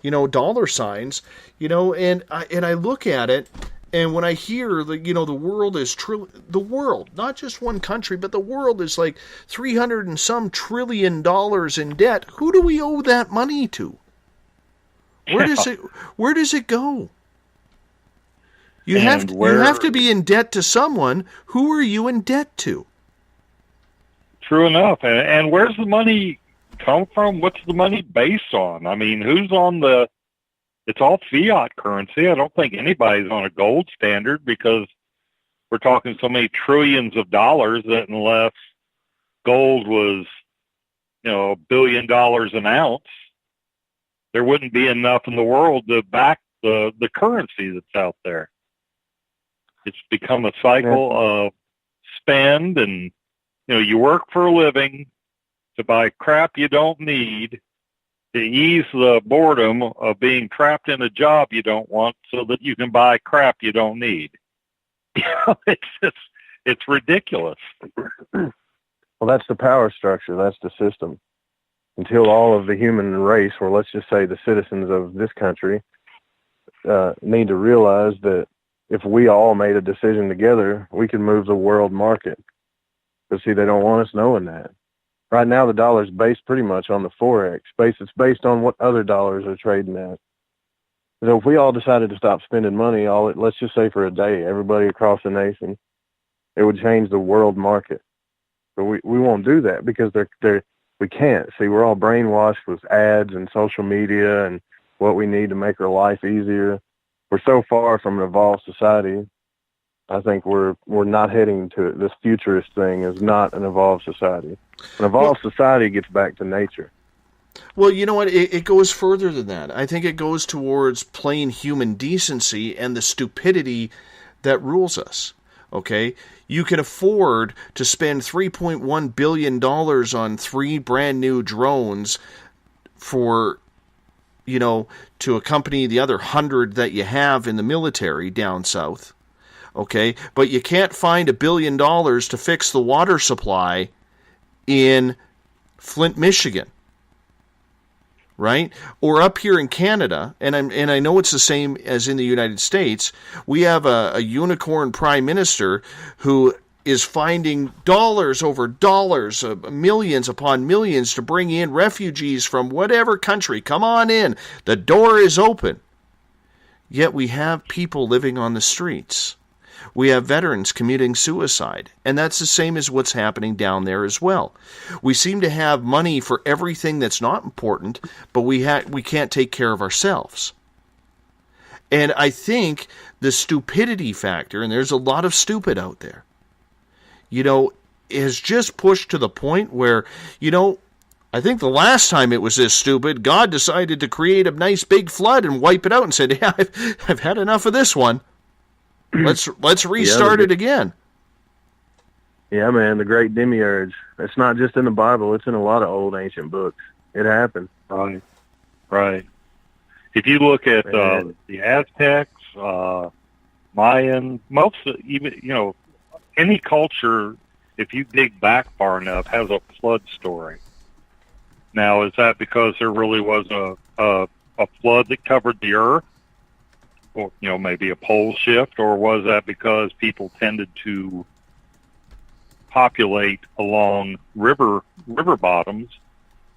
you know, dollar signs, you know, and I look at it, and when I hear that, you know, the world is the world, not just one country, but the world is like $300 and some trillion in debt. Who do we owe that money to? Where does it go? You have to be in debt to someone. Who are you in debt to? True enough. And where's the money come from? What's the money based on? I mean, who's on it's all fiat currency. I don't think anybody's on a gold standard, because we're talking so many trillions of dollars that unless gold was, you know, $1 billion an ounce, there wouldn't be enough in the world to back the currency that's out there. It's become a cycle of spend, and, you know, you work for a living to buy crap you don't need, to ease the boredom of being trapped in a job you don't want so that you can buy crap you don't need. It's ridiculous. Well, that's the power structure. That's the system. Until all of the human race, or let's just say the citizens of this country, need to realize that if we all made a decision together, we can move the world market. But see, they don't want us knowing that. Right now, the dollar is based pretty much on the Forex base. It's based on what other dollars are trading at. So if we all decided to stop spending money, let's just say for a day, everybody across the nation, it would change the world market. But we won't do that because we can't. See, we're all brainwashed with ads and social media and what we need to make our life easier. We're so far from an evolved society. I think we're not heading to it. This futurist thing is not an evolved society. An evolved society gets back to nature. Well, you know what? It goes further than that. I think it goes towards plain human decency and the stupidity that rules us. Okay? You can afford to spend $3.1 billion on 3 brand new drones for, you know, to accompany the other 100 that you have in the military down south. Okay? But you can't find $1 billion to fix the water supply in Flint, Michigan. Right? Or up here in Canada, and I know it's the same as in the United States, we have a unicorn prime minister who is finding dollars over dollars, millions upon millions to bring in refugees from whatever country. Come on in. The door is open. Yet we have people living on the streets. We have veterans committing suicide, and that's the same as what's happening down there as well. We seem to have money for everything that's not important, but we can't take care of ourselves. And I think the stupidity factor, and there's a lot of stupid out there, you know, is just pushed to the point where, you know, I think the last time it was this stupid, God decided to create a nice big flood and wipe it out and said, yeah, I've had enough of this one. Let's restart it again. Yeah, man, the great demiurge. It's not just in the Bible. It's in a lot of old ancient books. It happened. Right. If you look at the Aztecs, Mayan, most even, you know, any culture, if you dig back far enough, has a flood story. Now, is that because there really was a flood that covered the earth? Or, you know, maybe a pole shift, or was that because people tended to populate along river bottoms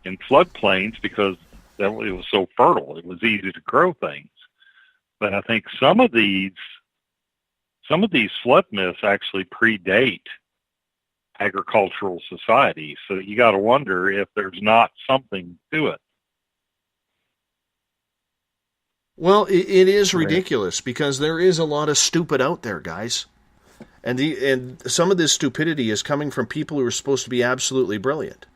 in floodplains because it was so fertile, it was easy to grow things. But I think some of these flood myths actually predate agricultural society. So you got to wonder if there's not something to it. Well, it is ridiculous because there is a lot of stupid out there, guys. And some of this stupidity is coming from people who are supposed to be absolutely brilliant.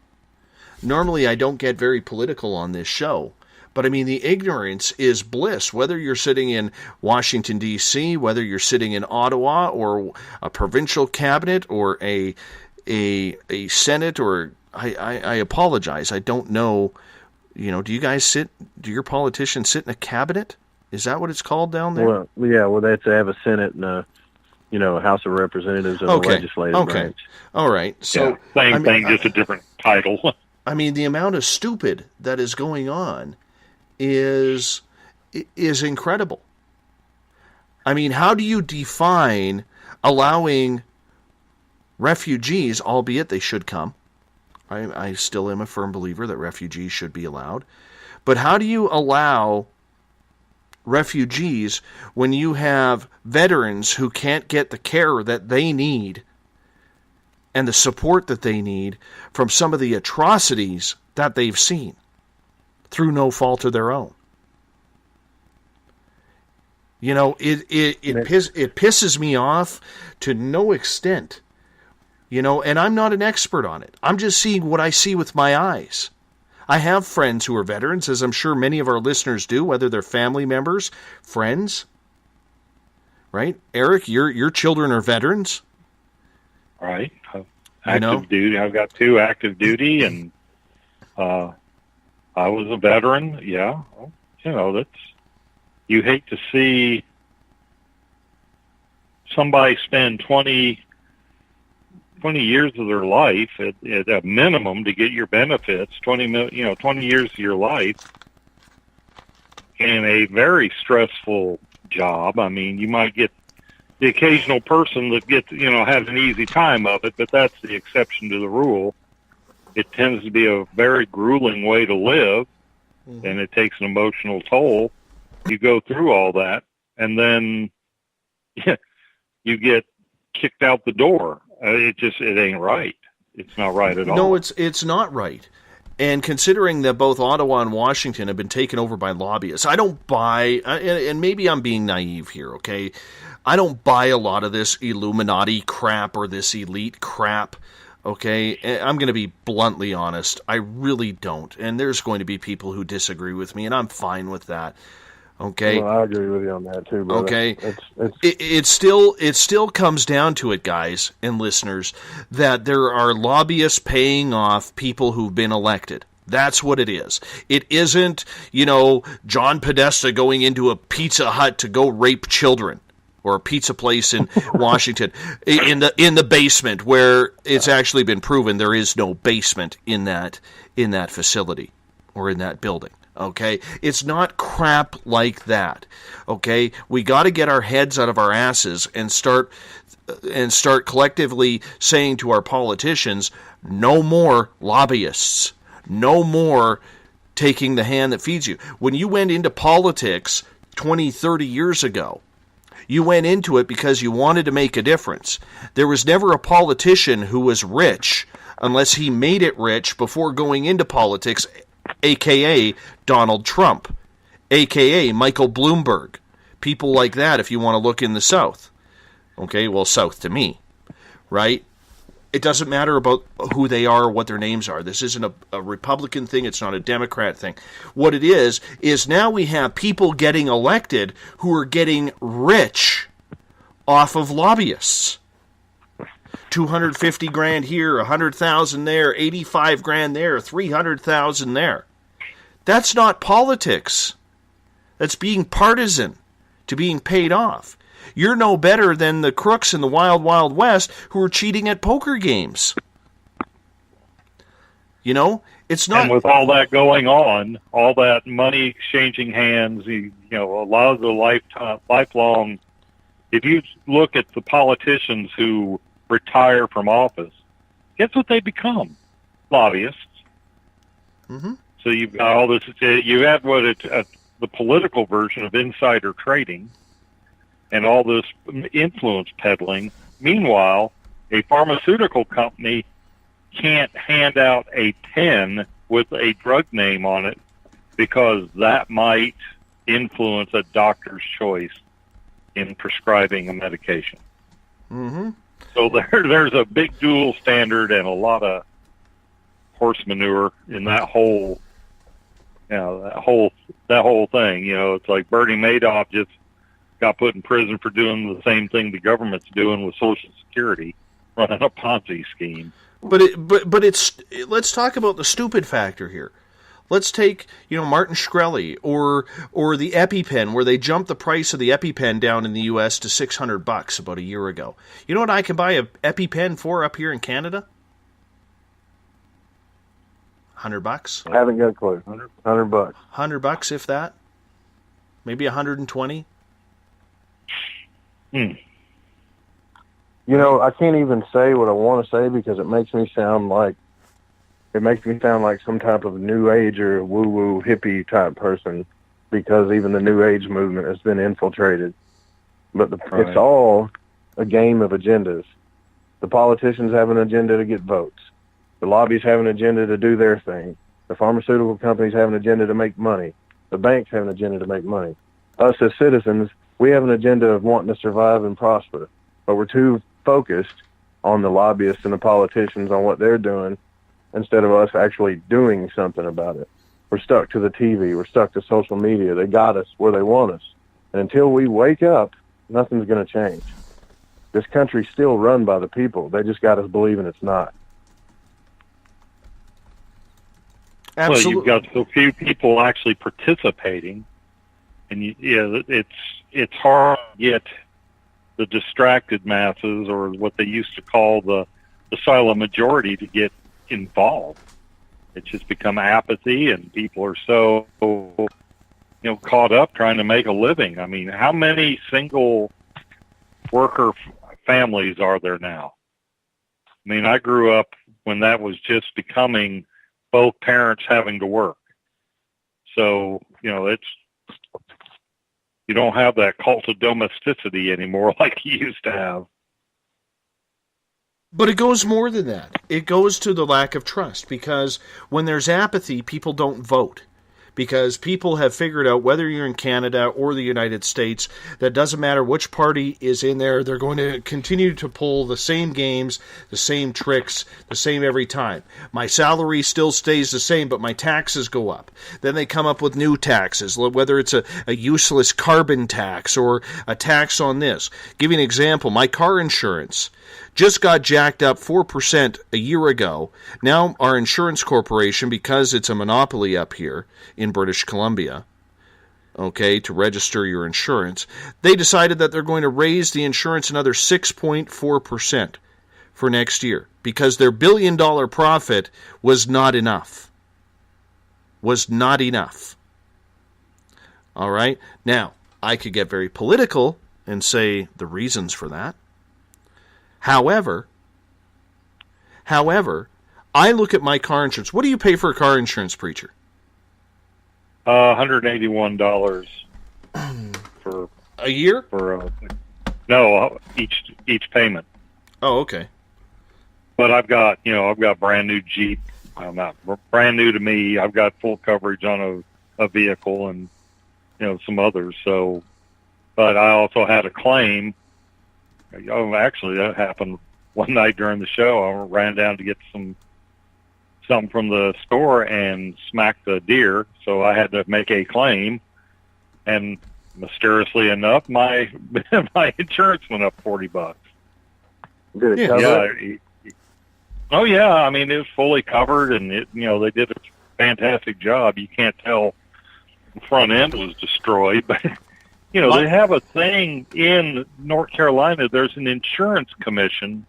Normally, I don't get very political on this show, but I mean, the ignorance is bliss. Whether you're sitting in Washington, D.C., whether you're sitting in Ottawa or a provincial cabinet or a Senate, or I apologize, I don't know. You know, do your politicians sit in a cabinet? Is that what it's called down there? Well, yeah, well, they have a Senate and a House of Representatives and a legislative branch. All right. So same thing, just a different title. I mean, the amount of stupid that is going on is incredible. I mean, how do you define allowing refugees, albeit they should come? I still am a firm believer that refugees should be allowed. But how do you allow refugees when you have veterans who can't get the care that they need and the support that they need from some of the atrocities that they've seen through no fault of their own? You know, it pisses me off to no extent. You know, and I'm not an expert on it. I'm just seeing what I see with my eyes. I have friends who are veterans, as I'm sure many of our listeners do, whether they're family members, friends. Right? Eric, your children are veterans. Right. Active duty. I've got 2 active duty, and I was a veteran. Yeah. You know, you hate to see somebody spend 20 years of their life at a minimum to get your benefits, 20 years of your life in a very stressful job. I mean, you might get the occasional person that has an easy time of it, but that's the exception to the rule. It tends to be a very grueling way to live, and it takes an emotional toll. You go through all that, and then you get kicked out the door. It ain't right. It's not right at all. No, it's not right. And considering that both Ottawa and Washington have been taken over by lobbyists, I don't buy, and maybe I'm being naive here, okay? I don't buy a lot of this Illuminati crap or this elite crap, okay? I'm going to be bluntly honest. I really don't. And there's going to be people who disagree with me, and I'm fine with that. Okay. Well, I agree with you on that too, brother. Okay. It still comes down to it, guys and listeners, that there are lobbyists paying off people who've been elected. That's what it is. It isn't, John Podesta going into a Pizza Hut to go rape children, or a pizza place in Washington in the basement, where it's actually been proven there is no basement in that facility or in that building. Okay, it's not crap like that. Okay, we got to get our heads out of our asses and start collectively saying to our politicians, no more lobbyists, no more taking the hand that feeds you. When you went into politics 20, 30 years ago, you went into it because you wanted to make a difference. There was never a politician who was rich unless he made it rich before going into politics, a.k.a. Donald Trump, a.k.a. Michael Bloomberg, people like that if you want to look in the South. Okay, well, South to me, right? It doesn't matter about who they are or what their names are. This isn't a Republican thing. It's not a Democrat thing. What it is now we have people getting elected who are getting rich off of lobbyists. 250 grand here, 100,000 there, 85 grand there, 300,000 there. That's not politics. That's being partisan to being paid off. You're no better than the crooks in the Wild Wild West who are cheating at poker games. It's not. And with all that going on, all that money exchanging hands, a lot of the lifelong. If you look at the politicians who retire from office, guess what they become? Lobbyists. Mm-hmm. So you've got all this. You have the political version of insider trading, and all this influence peddling. Meanwhile, A pharmaceutical company can't hand out a pen with a drug name on it because that might influence a doctor's choice in prescribing a medication. Mm-hmm. So there's a big dual standard and a lot of horse manure in that whole, that whole thing. It's like Bernie Madoff just got put in prison for doing the same thing the government's doing with Social Security, running a Ponzi scheme. But it's let's talk about the stupid factor here. Let's take, Martin Shkreli or the EpiPen, where they jumped the price of the EpiPen down in the U.S. to $600 about a year ago. You know what I can buy a EpiPen for up here in Canada? $100. I haven't got a clue. $100. $100, if that. Maybe $120. I can't even say what I want to say because it makes me sound like some type of new age or woo-woo hippie type person, because even the new age movement has been infiltrated. But it's all a game of agendas. The politicians have an agenda to get votes. The lobbies have an agenda to do their thing. The pharmaceutical companies have an agenda to make money. The banks have an agenda to make money. Us as citizens, we have an agenda of wanting to survive and prosper. But we're too focused on the lobbyists and the politicians on what they're doing instead of us actually doing something about it. We're stuck to the TV. We're stuck to social media. They got us where they want us. And until we wake up, nothing's going to change. This country's still run by the people. They just got us believing it's not. Absolutely. Well, you've got so few people actually participating, and it's hard to get the distracted masses, or what they used to call the silent majority, to get involved. It's just become apathy, and people are so caught up trying to make a living. I mean, how many single worker families are there now? I mean, I grew up when that was just becoming both parents having to work. So, you don't have that cult of domesticity anymore like you used to have. But it goes more than that. It goes to the lack of trust, because when there's apathy, people don't vote. Because people have figured out, whether you're in Canada or the United States, that doesn't matter which party is in there, they're going to continue to pull the same games, the same tricks, the same every time. My salary still stays the same, but my taxes go up. Then they come up with new taxes, whether it's a useless carbon tax or a tax on this. Give you an example. My car insurance just got jacked up 4% a year ago. Now our insurance corporation, because it's a monopoly up here in British Columbia, to register your insurance, they decided that they're going to raise the insurance another 6.4% for next year, because their billion-dollar profit was not enough. All right? Now, I could get very political and say the reasons for that. However, I look at my car insurance. What do you pay for a car insurance, Preacher? $181 for a year. No, each payment. Oh, okay. But I've got brand new Jeep. Not brand new to me. I've got full coverage on a vehicle and some others. So, but I also had a claim. Oh, actually, that happened one night during the show. I ran down to get something from the store and smacked a deer, so I had to make a claim. And mysteriously enough, my insurance went up $40. Did it cover it? Oh yeah, I mean, it was fully covered, and they did a fantastic job. You can't tell the front end was destroyed, but. They have a thing in North Carolina. There's an insurance commission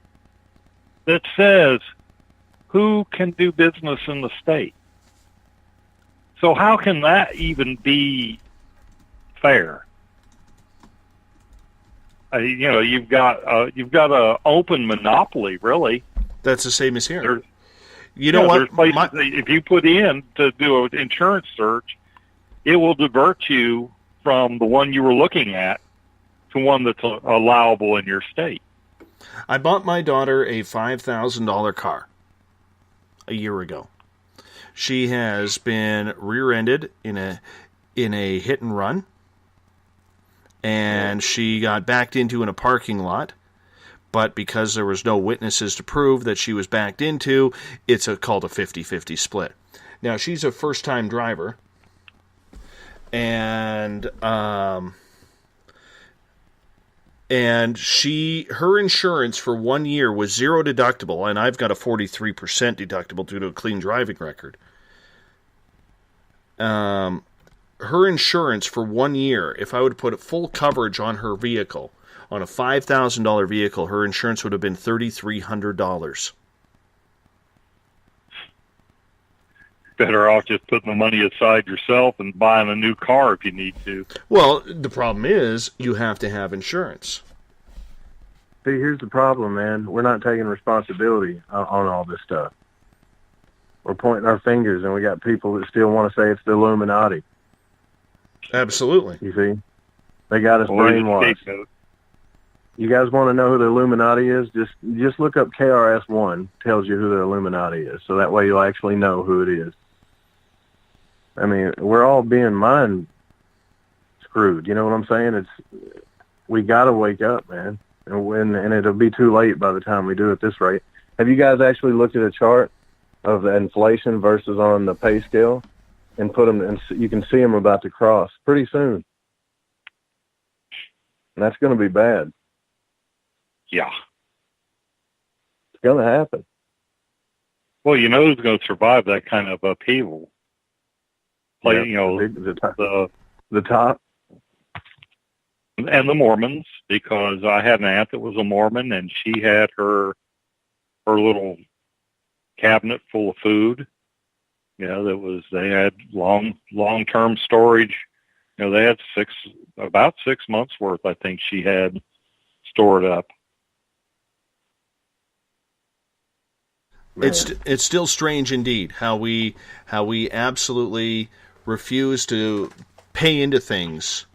that says who can do business in the state. So how can that even be fair? You've got a open monopoly, really. That's the same as here. There's places if you put in to do an insurance search, it will divert you from the one you were looking at to one that's allowable in your state. I bought my daughter a $5,000 car a year ago. She has been rear-ended in a hit and run, and she got backed into in a parking lot. But because there was no witnesses to prove that she was backed into, it's called a 50-50 split. Now, she's a first-time driver, and her insurance for 1 year was zero deductible, and I've got a 43% deductible due to a clean driving record. Her insurance for 1 year, if I would put full coverage on her vehicle, on a $5,000 vehicle, her insurance would have been $3,300. Better off just putting the money aside yourself and buying a new car if you need to. Well, the problem is you have to have insurance. See, here's the problem, man. We're not taking responsibility on all this stuff. We're pointing our fingers, and we got people that still want to say it's the Illuminati. Absolutely. You see? They got us brainwashed. You guys want to know who the Illuminati is? Just look up KRS-One, tells you who the Illuminati is, so that way you'll actually know who it is. I mean, we're all being mind screwed. You know what I'm saying? We got to wake up, man, and it'll be too late by the time we do it this rate. Have you guys actually looked at a chart of the inflation versus on the pay scale and put them? And you can see them about to cross pretty soon, and that's going to be bad. Yeah. It's going to happen. Well, you know who's going to survive that kind of upheaval? Like, the top. And the Mormons, because I had an aunt that was a Mormon, and she had her little cabinet full of food. They had long-term storage. They had about 6 months worth, I think she had stored up. It's still strange indeed how we absolutely refuse to pay into things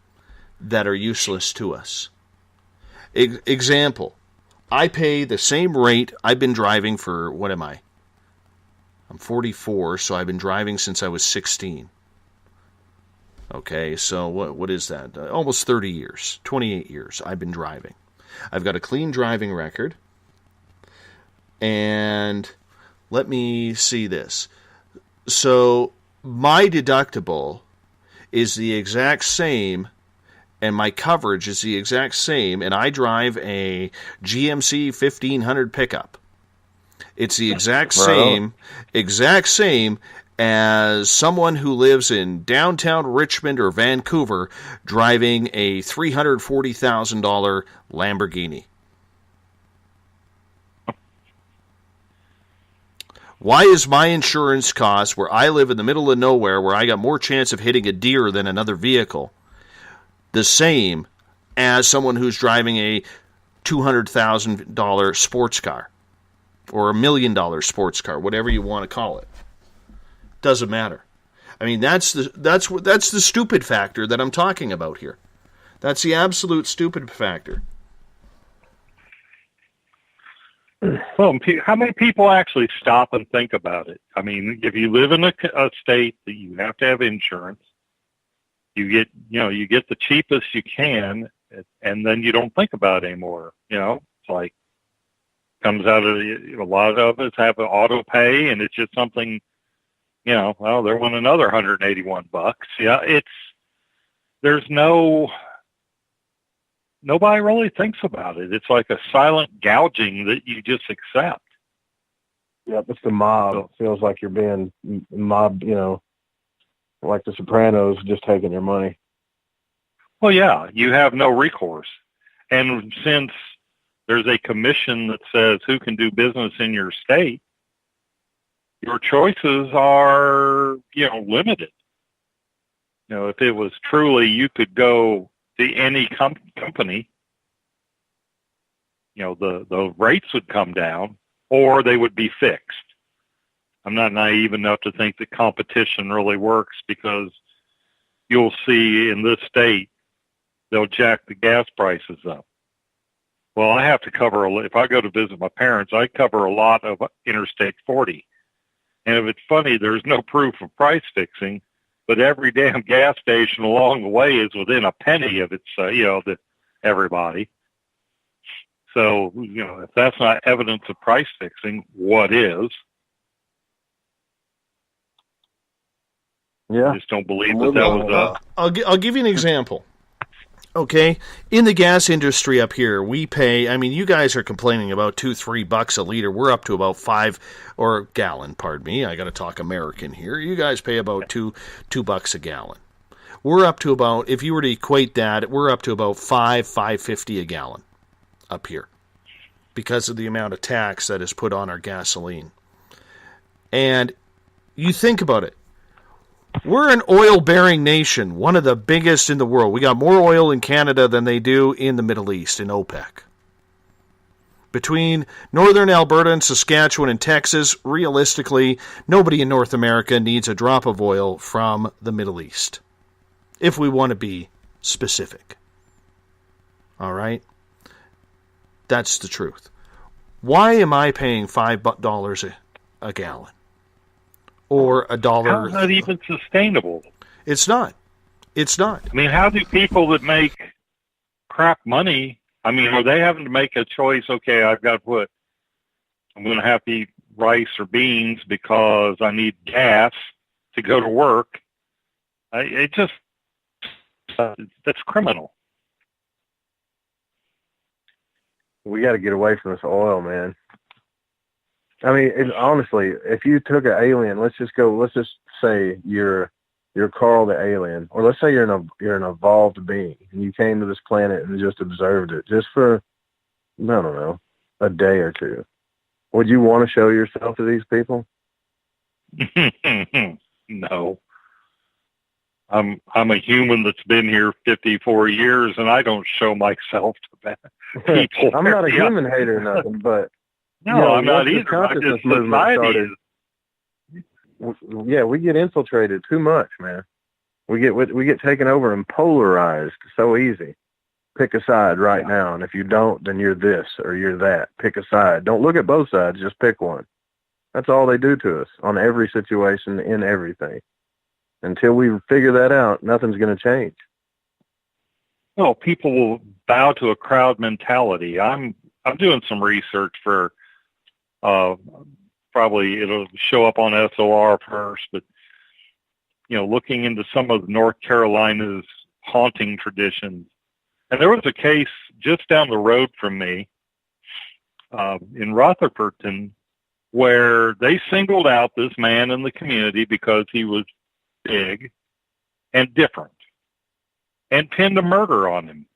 that are useless to us. Example, I pay the same rate. I've been driving for, what am I? I'm 44, so I've been driving since I was 16. Okay, so what is that? Almost 30 years, 28 years I've been driving. I've got a clean driving record, and let me see this. So my deductible is the exact same, and my coverage is the exact same, and I drive a GMC 1500 pickup. It's the exact same as someone who lives in downtown Richmond or Vancouver driving a $340,000 Lamborghini. Why is my insurance cost, where I live in the middle of nowhere, where I got more chance of hitting a deer than another vehicle, the same as someone who's driving a $200,000 sports car or $1 million sports car, whatever you want to call it? Doesn't matter. I mean, that's the stupid factor that I'm talking about here. That's the absolute stupid factor. Well, how many people actually stop and think about it? I mean, if you live in a state that you have to have insurance, you get the cheapest you can, and then you don't think about it anymore. It's like comes out of a lot of us have an auto pay, and it's just something. Well, they want another $181. Yeah, nobody really thinks about it. It's like a silent gouging that you just accept. Yep, it's the mob. It feels like you're being mobbed, like the Sopranos, just taking your money. Well, yeah, you have no recourse. And since there's a commission that says who can do business in your state, your choices are, limited. If it was truly you could go to any company, the rates would come down or they would be fixed. I'm not naive enough to think that competition really works, because you'll see in this state, they'll jack the gas prices up. Well, I have to cover, if I go to visit my parents, I cover a lot of Interstate 40. And if it's funny, there's no proof of price fixing, but every damn gas station along the way is within a penny of its, to everybody. So, if that's not evidence of price fixing, what is? Yeah. I just don't believe that was I'll give you an example. Okay, in the gas industry up here, we pay, you guys are complaining about $2-3 a liter. We're up to about $5 or gallon, pardon me. I got to talk American here. You guys pay about $2 a gallon. We're up to about, if you were to equate that, we're up to about $5.50 a gallon up here because of the amount of tax that is put on our gasoline. And you think about it. We're an oil-bearing nation, one of the biggest in the world. We got more oil in Canada than they do in the Middle East, in OPEC. Between northern Alberta and Saskatchewan and Texas, realistically, nobody in North America needs a drop of oil from the Middle East, if we want to be specific. All right? That's the truth. Why am I paying $5 a gallon? Or $1. How is that even sustainable? It's not. It's not. How do people that make crap money, are they having to make a choice, okay, I'm going to have to eat rice or beans because I need gas to go to work? That's criminal. We got to get away from this oil, man. Honestly, if you took an alien, let's just say you're Carl the alien, or let's say you're an evolved being, and you came to this planet and just observed it, just for, I don't know, a day or two. Would you want to show yourself to these people? No. I'm a human that's been here 54 years, and I don't show myself to people. I'm not a human hater or nothing, but no, I'm not either. Consciousness movement started. Yeah, we get infiltrated too much, man. We get taken over and polarized so easy. Pick a side right now, and if you don't, then you're this or you're that. Pick a side. Don't look at both sides. Just pick one. That's all they do to us on every situation, in everything. Until we figure that out, nothing's going to change. Well, people will bow to a crowd mentality. I'm doing some research for. Probably it'll show up on SOR first, but looking into some of North Carolina's haunting traditions. And there was a case just down the road from me, in Rutherfordton, where they singled out this man in the community because he was big and different and pinned a murder on him.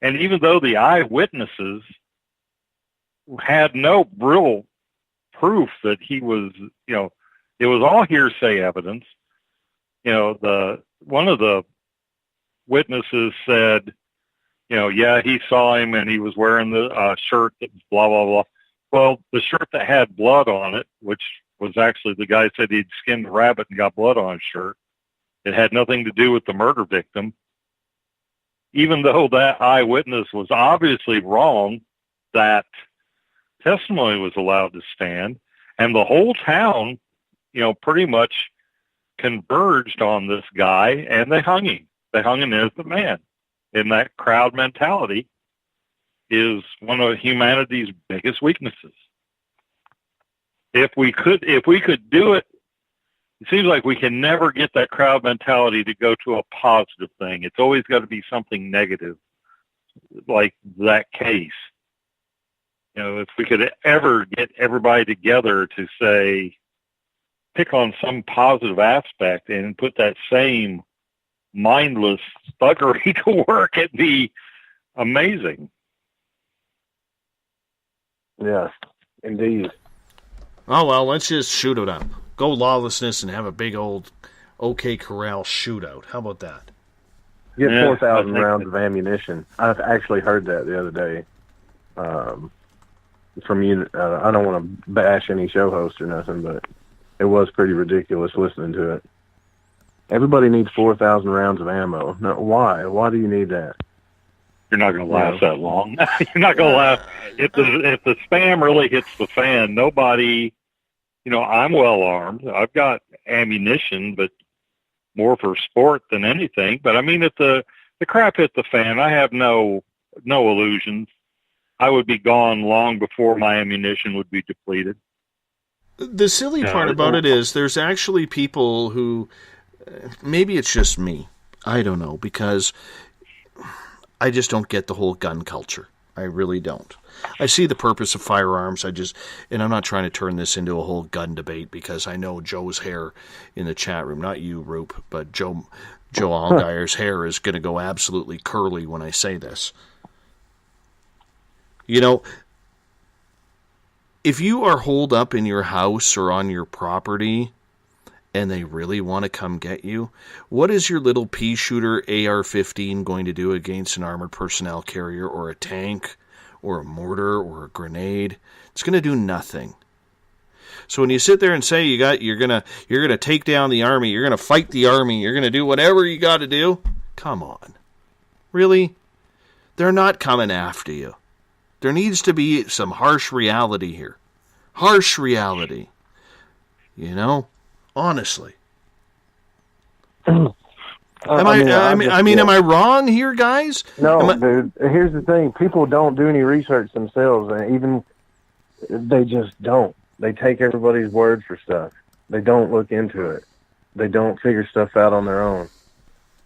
And even though the eyewitnesses had no real proof that he was, it was all hearsay evidence. One of the witnesses said, yeah, he saw him and he was wearing the shirt that was blah, blah, blah. Well, the shirt that had blood on it, which was actually the guy said he'd skinned a rabbit and got blood on his shirt. It had nothing to do with the murder victim. Even though that eyewitness was obviously wrong, that testimony was allowed to stand, and the whole town, pretty much converged on this guy, and they hung him. They hung him as the man. And that crowd mentality is one of humanity's biggest weaknesses. If we could do it, it seems like we can never get that crowd mentality to go to a positive thing. It's always got to be something negative, like that case. If we could ever get everybody together to say, pick on some positive aspect and put that same mindless thuggery to work, it'd be amazing. Yes, indeed. Oh, well, let's just shoot it up. Go lawlessness and have a big old OK Corral shootout. How about that? Get 4,000 rounds of ammunition. I've actually heard that the other day. From you, I don't want to bash any show host or nothing, but it was pretty ridiculous listening to it. Everybody needs 4,000 rounds of ammo. Now, why? Why do you need that? You're not going to last that long. You're not going to last. If the spam really hits the fan, nobody, I'm well armed. I've got ammunition, but more for sport than anything. But I mean, if the crap hit the fan, I have no illusions. I would be gone long before my ammunition would be depleted. The silly part about it is there's actually people who, maybe it's just me, I don't know, because I just don't get the whole gun culture. I really don't. I see the purpose of firearms. And I'm not trying to turn this into a whole gun debate, because I know Joe's hair in the chat room, not you, Roop, but Joe Allgeier's hair is going to go absolutely curly when I say this. If you are holed up in your house or on your property and they really want to come get you, what is your little pea shooter AR-15 going to do against an armored personnel carrier or a tank or a mortar or a grenade? It's going to do nothing. So when you sit there and say you're gonna take down the army, you're gonna fight the army, you're gonna do whatever you got to do, come on, really? They're not coming after you. There needs to be some harsh reality here. Harsh reality. Honestly. Am I wrong here, guys? No, dude. Here's the thing. People don't do any research themselves, and they just don't. They take everybody's word for stuff. They don't look into it. They don't figure stuff out on their own.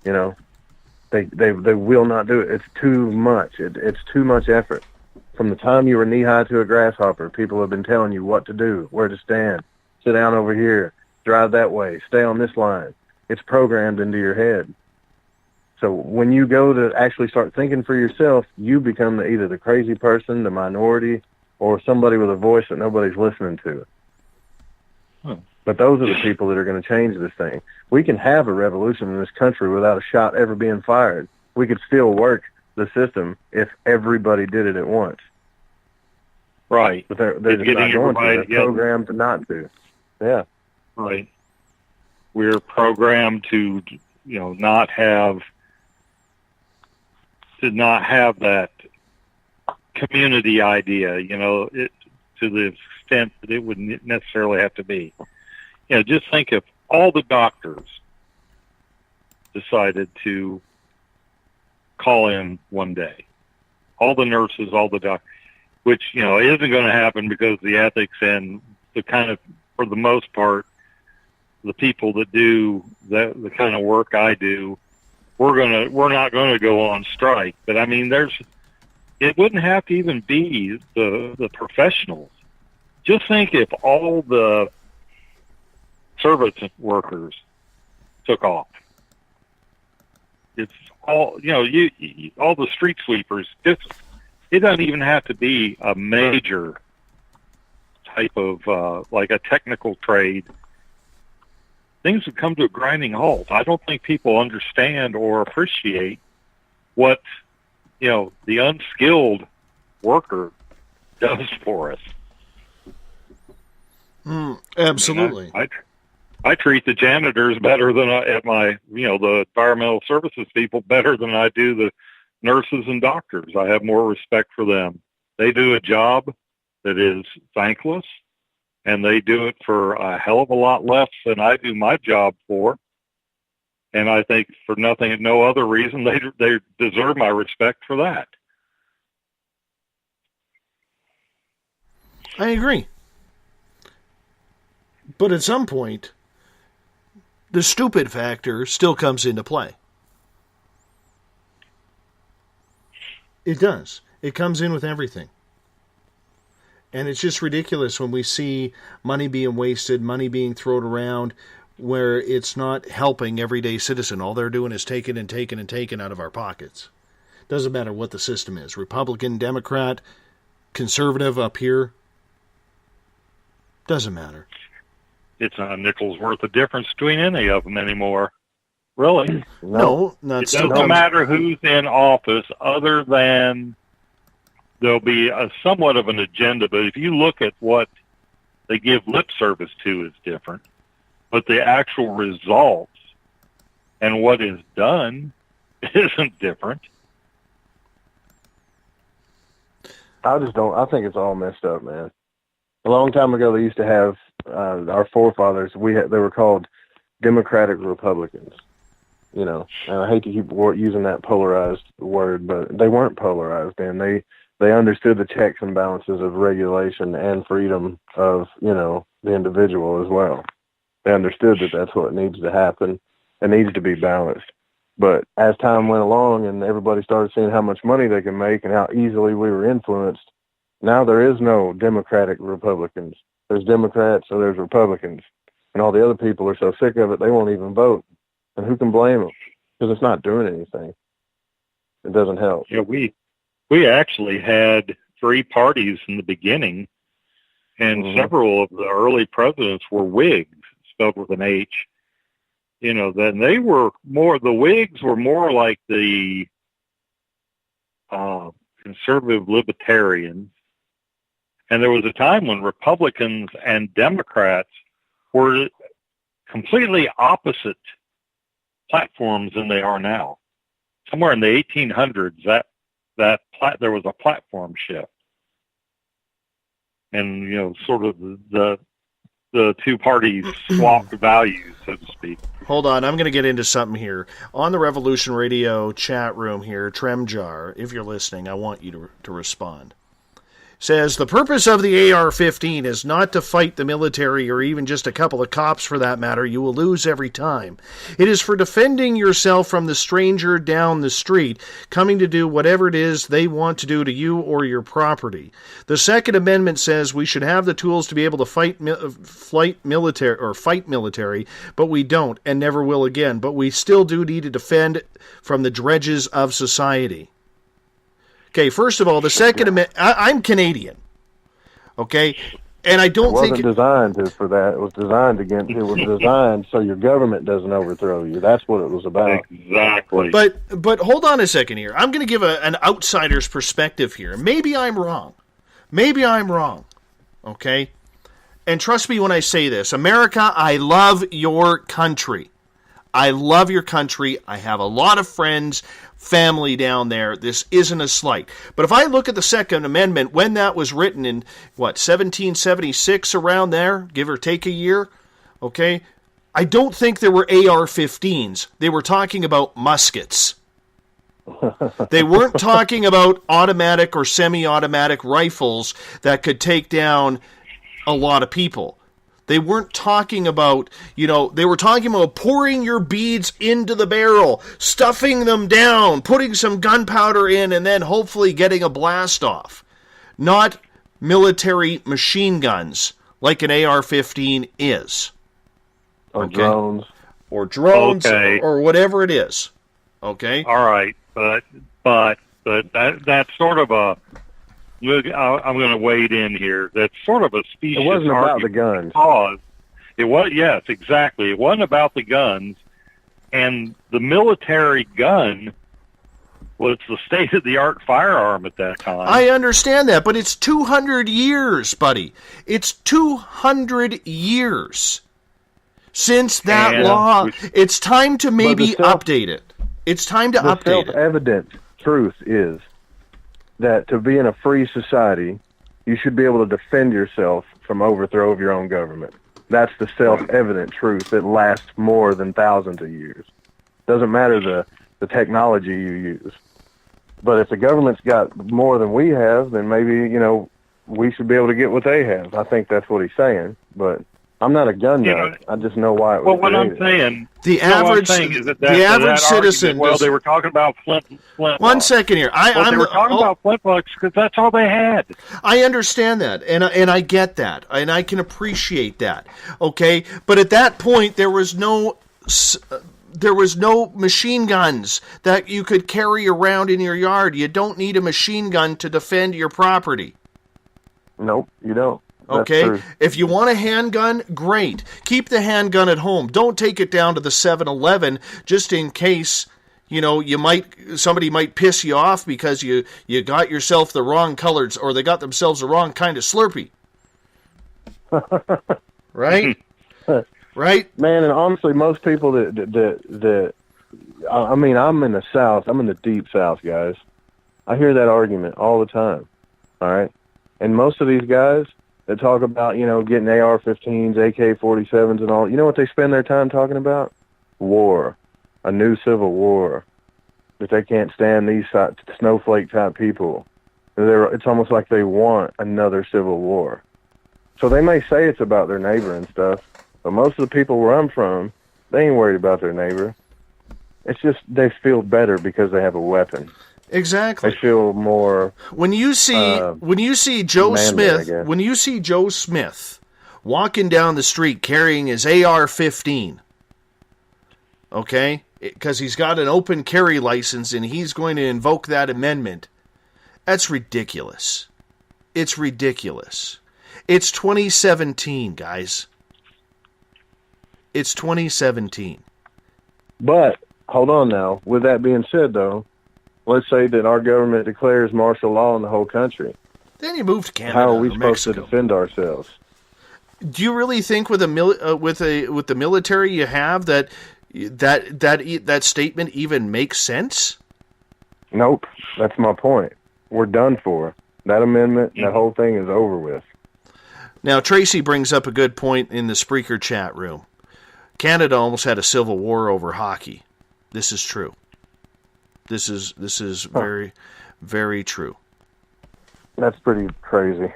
They will not do it. It's too much. It's too much effort. From the time you were knee-high to a grasshopper, people have been telling you what to do, where to stand, sit down over here, drive that way, stay on this line. It's programmed into your head. So when you go to actually start thinking for yourself, you become either the crazy person, the minority, or somebody with a voice that nobody's listening to. But those are the people that are going to change this thing. We can have a revolution in this country without a shot ever being fired. We could still work the system if everybody did it at once. Right. But they're just not going to. They're programmed not to. Yeah. Right. We're programmed to, not have that community idea, to the extent that it wouldn't necessarily have to be. Just think if all the doctors decided to call in one day, all the nurses, all the doctors, which, isn't going to happen because the ethics and the kind of, for the most part, the people that do the kind of work I do, we're not going to go on strike. But I mean, it wouldn't have to even be the professionals. Just think if all the service workers took off. It's all, all the street sweepers. It doesn't even have to be a major type of, like a technical trade. Things would come to a grinding halt. I don't think people understand or appreciate what, the unskilled worker does for us. Absolutely. I treat the janitors better than the environmental services people better than I do the nurses and doctors. I have more respect for them. They do a job that is thankless, and they do it for a hell of a lot less than I do my job for. And I think for no other reason, they deserve my respect for that. I agree. But at some point, the stupid factor still comes into play. It does. It comes in with everything. And it's just ridiculous when we see money being wasted, money being thrown around, where it's not helping everyday citizen. All they're doing is taking and taking and taking out of our pockets. Doesn't matter what the system is. Republican, Democrat, conservative up here. Doesn't matter. It's not a nickel's worth of difference between any of them anymore. Really? No, not it doesn't matter who's in office, other than there'll be a somewhat of an agenda. But if you look at what they give lip service to, is different. But the actual results and what is done isn't different. I just don't. I think it's all messed up, man. A long time ago, they used to have our forefathers. They were called Democratic Republicans. You know, and I hate to keep using that polarized word, but they weren't polarized, and they understood the checks and balances of regulation and freedom of, you know, the individual as well. They understood that that's what needs to happen. It needs to be balanced. But as time went along and everybody started seeing how much money they can make and how easily we were influenced, now there is no Democratic Republicans. There's Democrats, so there's Republicans. And all the other people are so sick of it, they won't even vote. And who can blame them? Because it's not doing anything. It doesn't help. Yeah, we actually had 3 parties in the beginning, and several of the early presidents were Whigs, spelled with an H. You know, then the Whigs were more like the conservative libertarians. And there was a time when Republicans and Democrats were completely opposite platforms than they are now. Somewhere in the 1800s, there was a platform shift. And, you know, sort of the 2 parties swapped values, so to speak. Hold on, I'm going to get into something here. On the Revolution Radio chat room here, Tremjar, if you're listening, I want you to respond. Says, the purpose of the AR-15 is not to fight the military or even just a couple of cops for that matter. You will lose every time. It is for defending yourself from the stranger down the street coming to do whatever it is they want to do to you or your property. The Second Amendment says we should have the tools to be able to fight military, but we don't and never will again. But we still do need to defend from the dredges of society. Okay, first of all, the Second Amendment, I'm Canadian, okay, and I don't think... It wasn't designed for that. It was designed so your government doesn't overthrow you. That's what it was about. Exactly. But hold on a second here. I'm going to give an outsider's perspective here. Maybe I'm wrong, okay? And trust me when I say this. America, I love your country. I love your country. I have a lot of friends, family down there. This isn't a slight. But if I look at the Second Amendment, when that was written in, 1776, around there, give or take a year, okay, I don't think there were AR-15s. They were talking about muskets. They weren't talking about automatic or semi-automatic rifles that could take down a lot of people. They weren't talking about, they were talking about pouring your beads into the barrel, stuffing them down, putting some gunpowder in, and then hopefully getting a blast off. Not military machine guns like an AR-15 is. Or drones. Or drones, okay. or whatever it is. Okay? All right, but that's sort of a... I'm going to wade in here. That's sort of a specious argument. It wasn't about the guns. Because it was, yes, exactly. It wasn't about the guns. And the military gun was the state-of-the-art firearm at that time. I understand that, but it's 200 years, buddy. It's 200 years since that law. It's time to maybe update it. It's time to update it. The self-evident truth is that to be in a free society, you should be able to defend yourself from overthrow of your own government. That's the self-evident truth that lasts more than thousands of years. Doesn't matter the technology you use. But if the government's got more than we have, then maybe, we should be able to get what they have. I think that's what he's saying. But I'm not a gun nut. I just know why it was what created. I'm saying... The average citizen... Well, they were talking about flint. One second here. They were talking about flintlocks because that's all they had. I understand that, and I get that, and I can appreciate that. Okay, but at that point, there was no machine guns that you could carry around in your yard. You don't need a machine gun to defend your property. Nope, you don't. Okay, if you want a handgun, great. Keep the handgun at home. Don't take it down to the 7-Eleven just in case, somebody might piss you off because you got yourself the wrong colors or they got themselves the wrong kind of Slurpee. Right? Right? Man, and honestly, most people that I'm in the South. I'm in the deep South, guys. I hear that argument all the time. all right? And most of these guys that talk about, getting AR-15s, AK-47s and all, you know what they spend their time talking about? War. A new civil war. That they can't stand these snowflake-type people. It's almost like they want another civil war. So they may say it's about their neighbor and stuff, but most of the people where I'm from, they ain't worried about their neighbor. It's just they feel better because they have a weapon. Exactly. They feel more. When you see Joe Smith walking down the street carrying his AR-15, okay, because he's got an open carry license and he's going to invoke that amendment, that's ridiculous. It's ridiculous. It's 2017, guys. It's 2017. But hold on now. With that being said, though, let's say that our government declares martial law in the whole country. Then you move to Canada. How are we or supposed Mexico. to defend ourselves? Do you really think with the military you have that statement even makes sense? Nope. That's my point. We're done for. That amendment, that whole thing is over with. Now, Tracy brings up a good point in the Spreaker chat room. Canada almost had a civil war over hockey. This is true. This is very, very true. That's pretty crazy.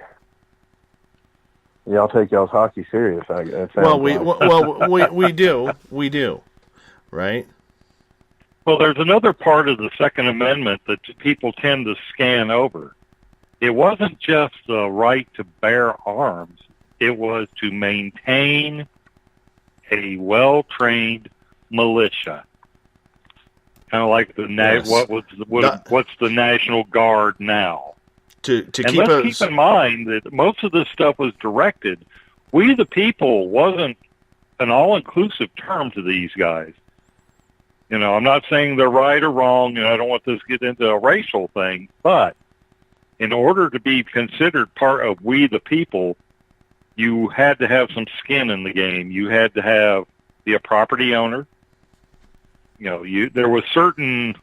Y'all take y'all's hockey serious. We do, right? Well, there's another part of the Second Amendment that people tend to scan over. It wasn't just the right to bear arms. It was to maintain a well-trained militia. Kind of like what's the National Guard now? Let's keep in mind that most of this stuff was directed. We the people wasn't an all-inclusive term to these guys. I'm not saying they're right or wrong, I don't want this to get into a racial thing, but in order to be considered part of we the people, you had to have some skin in the game. You had to be a property owner. There was certain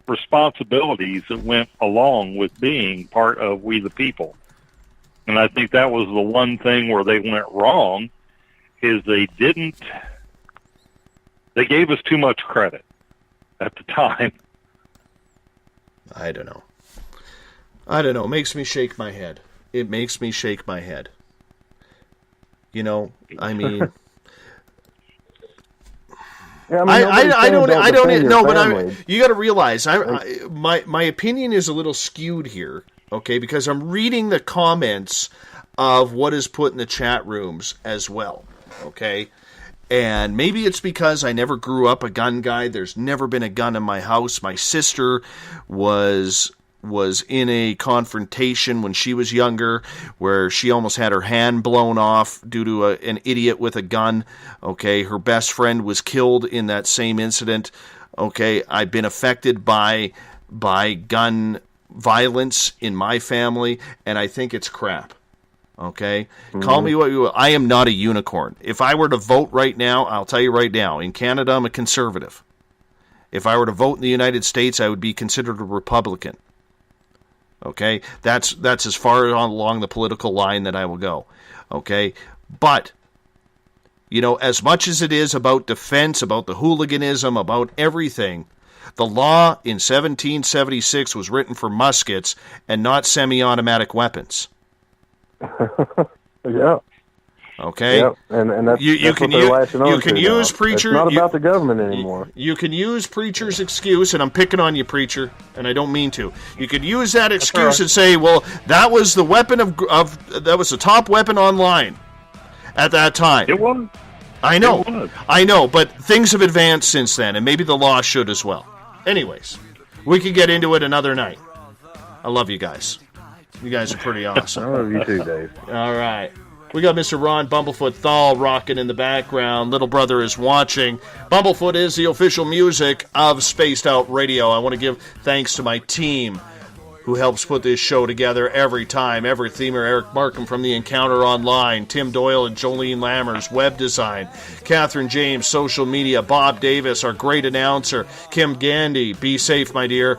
responsibilities that went along with being part of we the people. And I think that was the one thing where they went wrong, is they gave us too much credit at the time. I don't know. It makes me shake my head. It makes me shake my head. I mean... Yeah, I don't know, but you got to realize, my opinion is a little skewed here, okay? Because I'm reading the comments of what is put in the chat rooms as well, okay? And maybe it's because I never grew up a gun guy. There's never been a gun in my house. My sister was in a confrontation when she was younger where she almost had her hand blown off due to an idiot with a gun. Okay, her best friend was killed in that same incident. Okay, I've been affected by gun violence in my family, and I think it's crap. Okay? Mm-hmm. Call me what you will. I am not a unicorn. If I were to vote right now, I'll tell you right now, in Canada, I'm a conservative. If I were to vote in the United States, I would be considered a Republican. Okay? That's as far along the political line that I will go. Okay? But, as much as it is about defense, about the hooliganism, about everything, the law in 1776 was written for muskets and not semi-automatic weapons. Yeah. Okay. Yep. And that's what they're latching on to. You can use preacher. It's not about the government anymore. You can use preacher's excuse, and I'm picking on you, preacher, and I don't mean to. You could use that excuse and say, "Well, that was the weapon that was the top weapon online at that time." It was. I know, but things have advanced since then, and maybe the law should as well. Anyways, we could get into it another night. I love you guys. You guys are pretty awesome. I love you too, Dave. All right. We got Mr. Ron Bumblefoot THAL rocking in the background. Little brother is watching. Bumblefoot is the official music of Spaced Out Radio. I want to give thanks to my team who helps put this show together every time. Everett Themer, Eric Markham from The Encounter Online, Tim Doyle and Jolene Lammers, web design, Catherine James, social media, Bob Davis, our great announcer, Kim Gandy, be safe, my dear.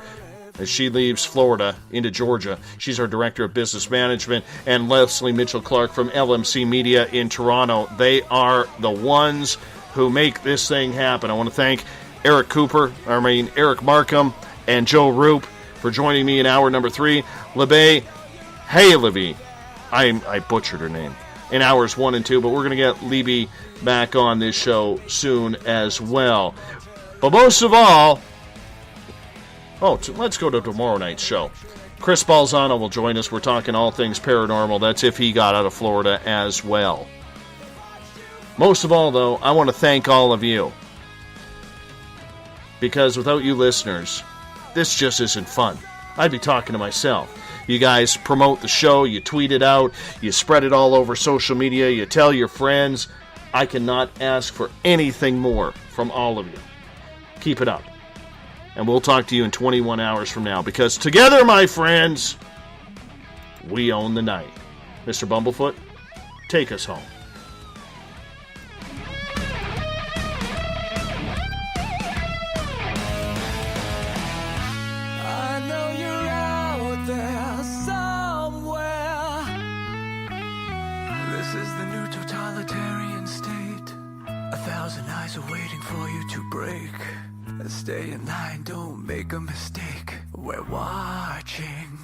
as she leaves Florida into Georgia. She's our Director of Business Management. And Leslie Mitchell-Clark from LMC Media in Toronto. They are the ones who make this thing happen. I want to thank Eric Markham and Joe Roop for joining me in hour number 3. Libbe HaLevy, I butchered her name, in hours 1 and 2, but we're going to get Libbe back on this show soon as well. But most of all, let's go to tomorrow night's show. Chris Balzano will join us. We're talking all things paranormal. That's if he got out of Florida as well. Most of all, though, I want to thank all of you. Because without you listeners, this just isn't fun. I'd be talking to myself. You guys promote the show, you tweet it out, you spread it all over social media, you tell your friends. I cannot ask for anything more from all of you. Keep it up. And we'll talk to you in 21 hours from now, because together, my friends, we own the night. Mr. Bumblefoot, take us home. I know you're out there somewhere. This is the new totalitarian state. 1,000 eyes are waiting for you to break. Stay in line, don't make a mistake. We're watching.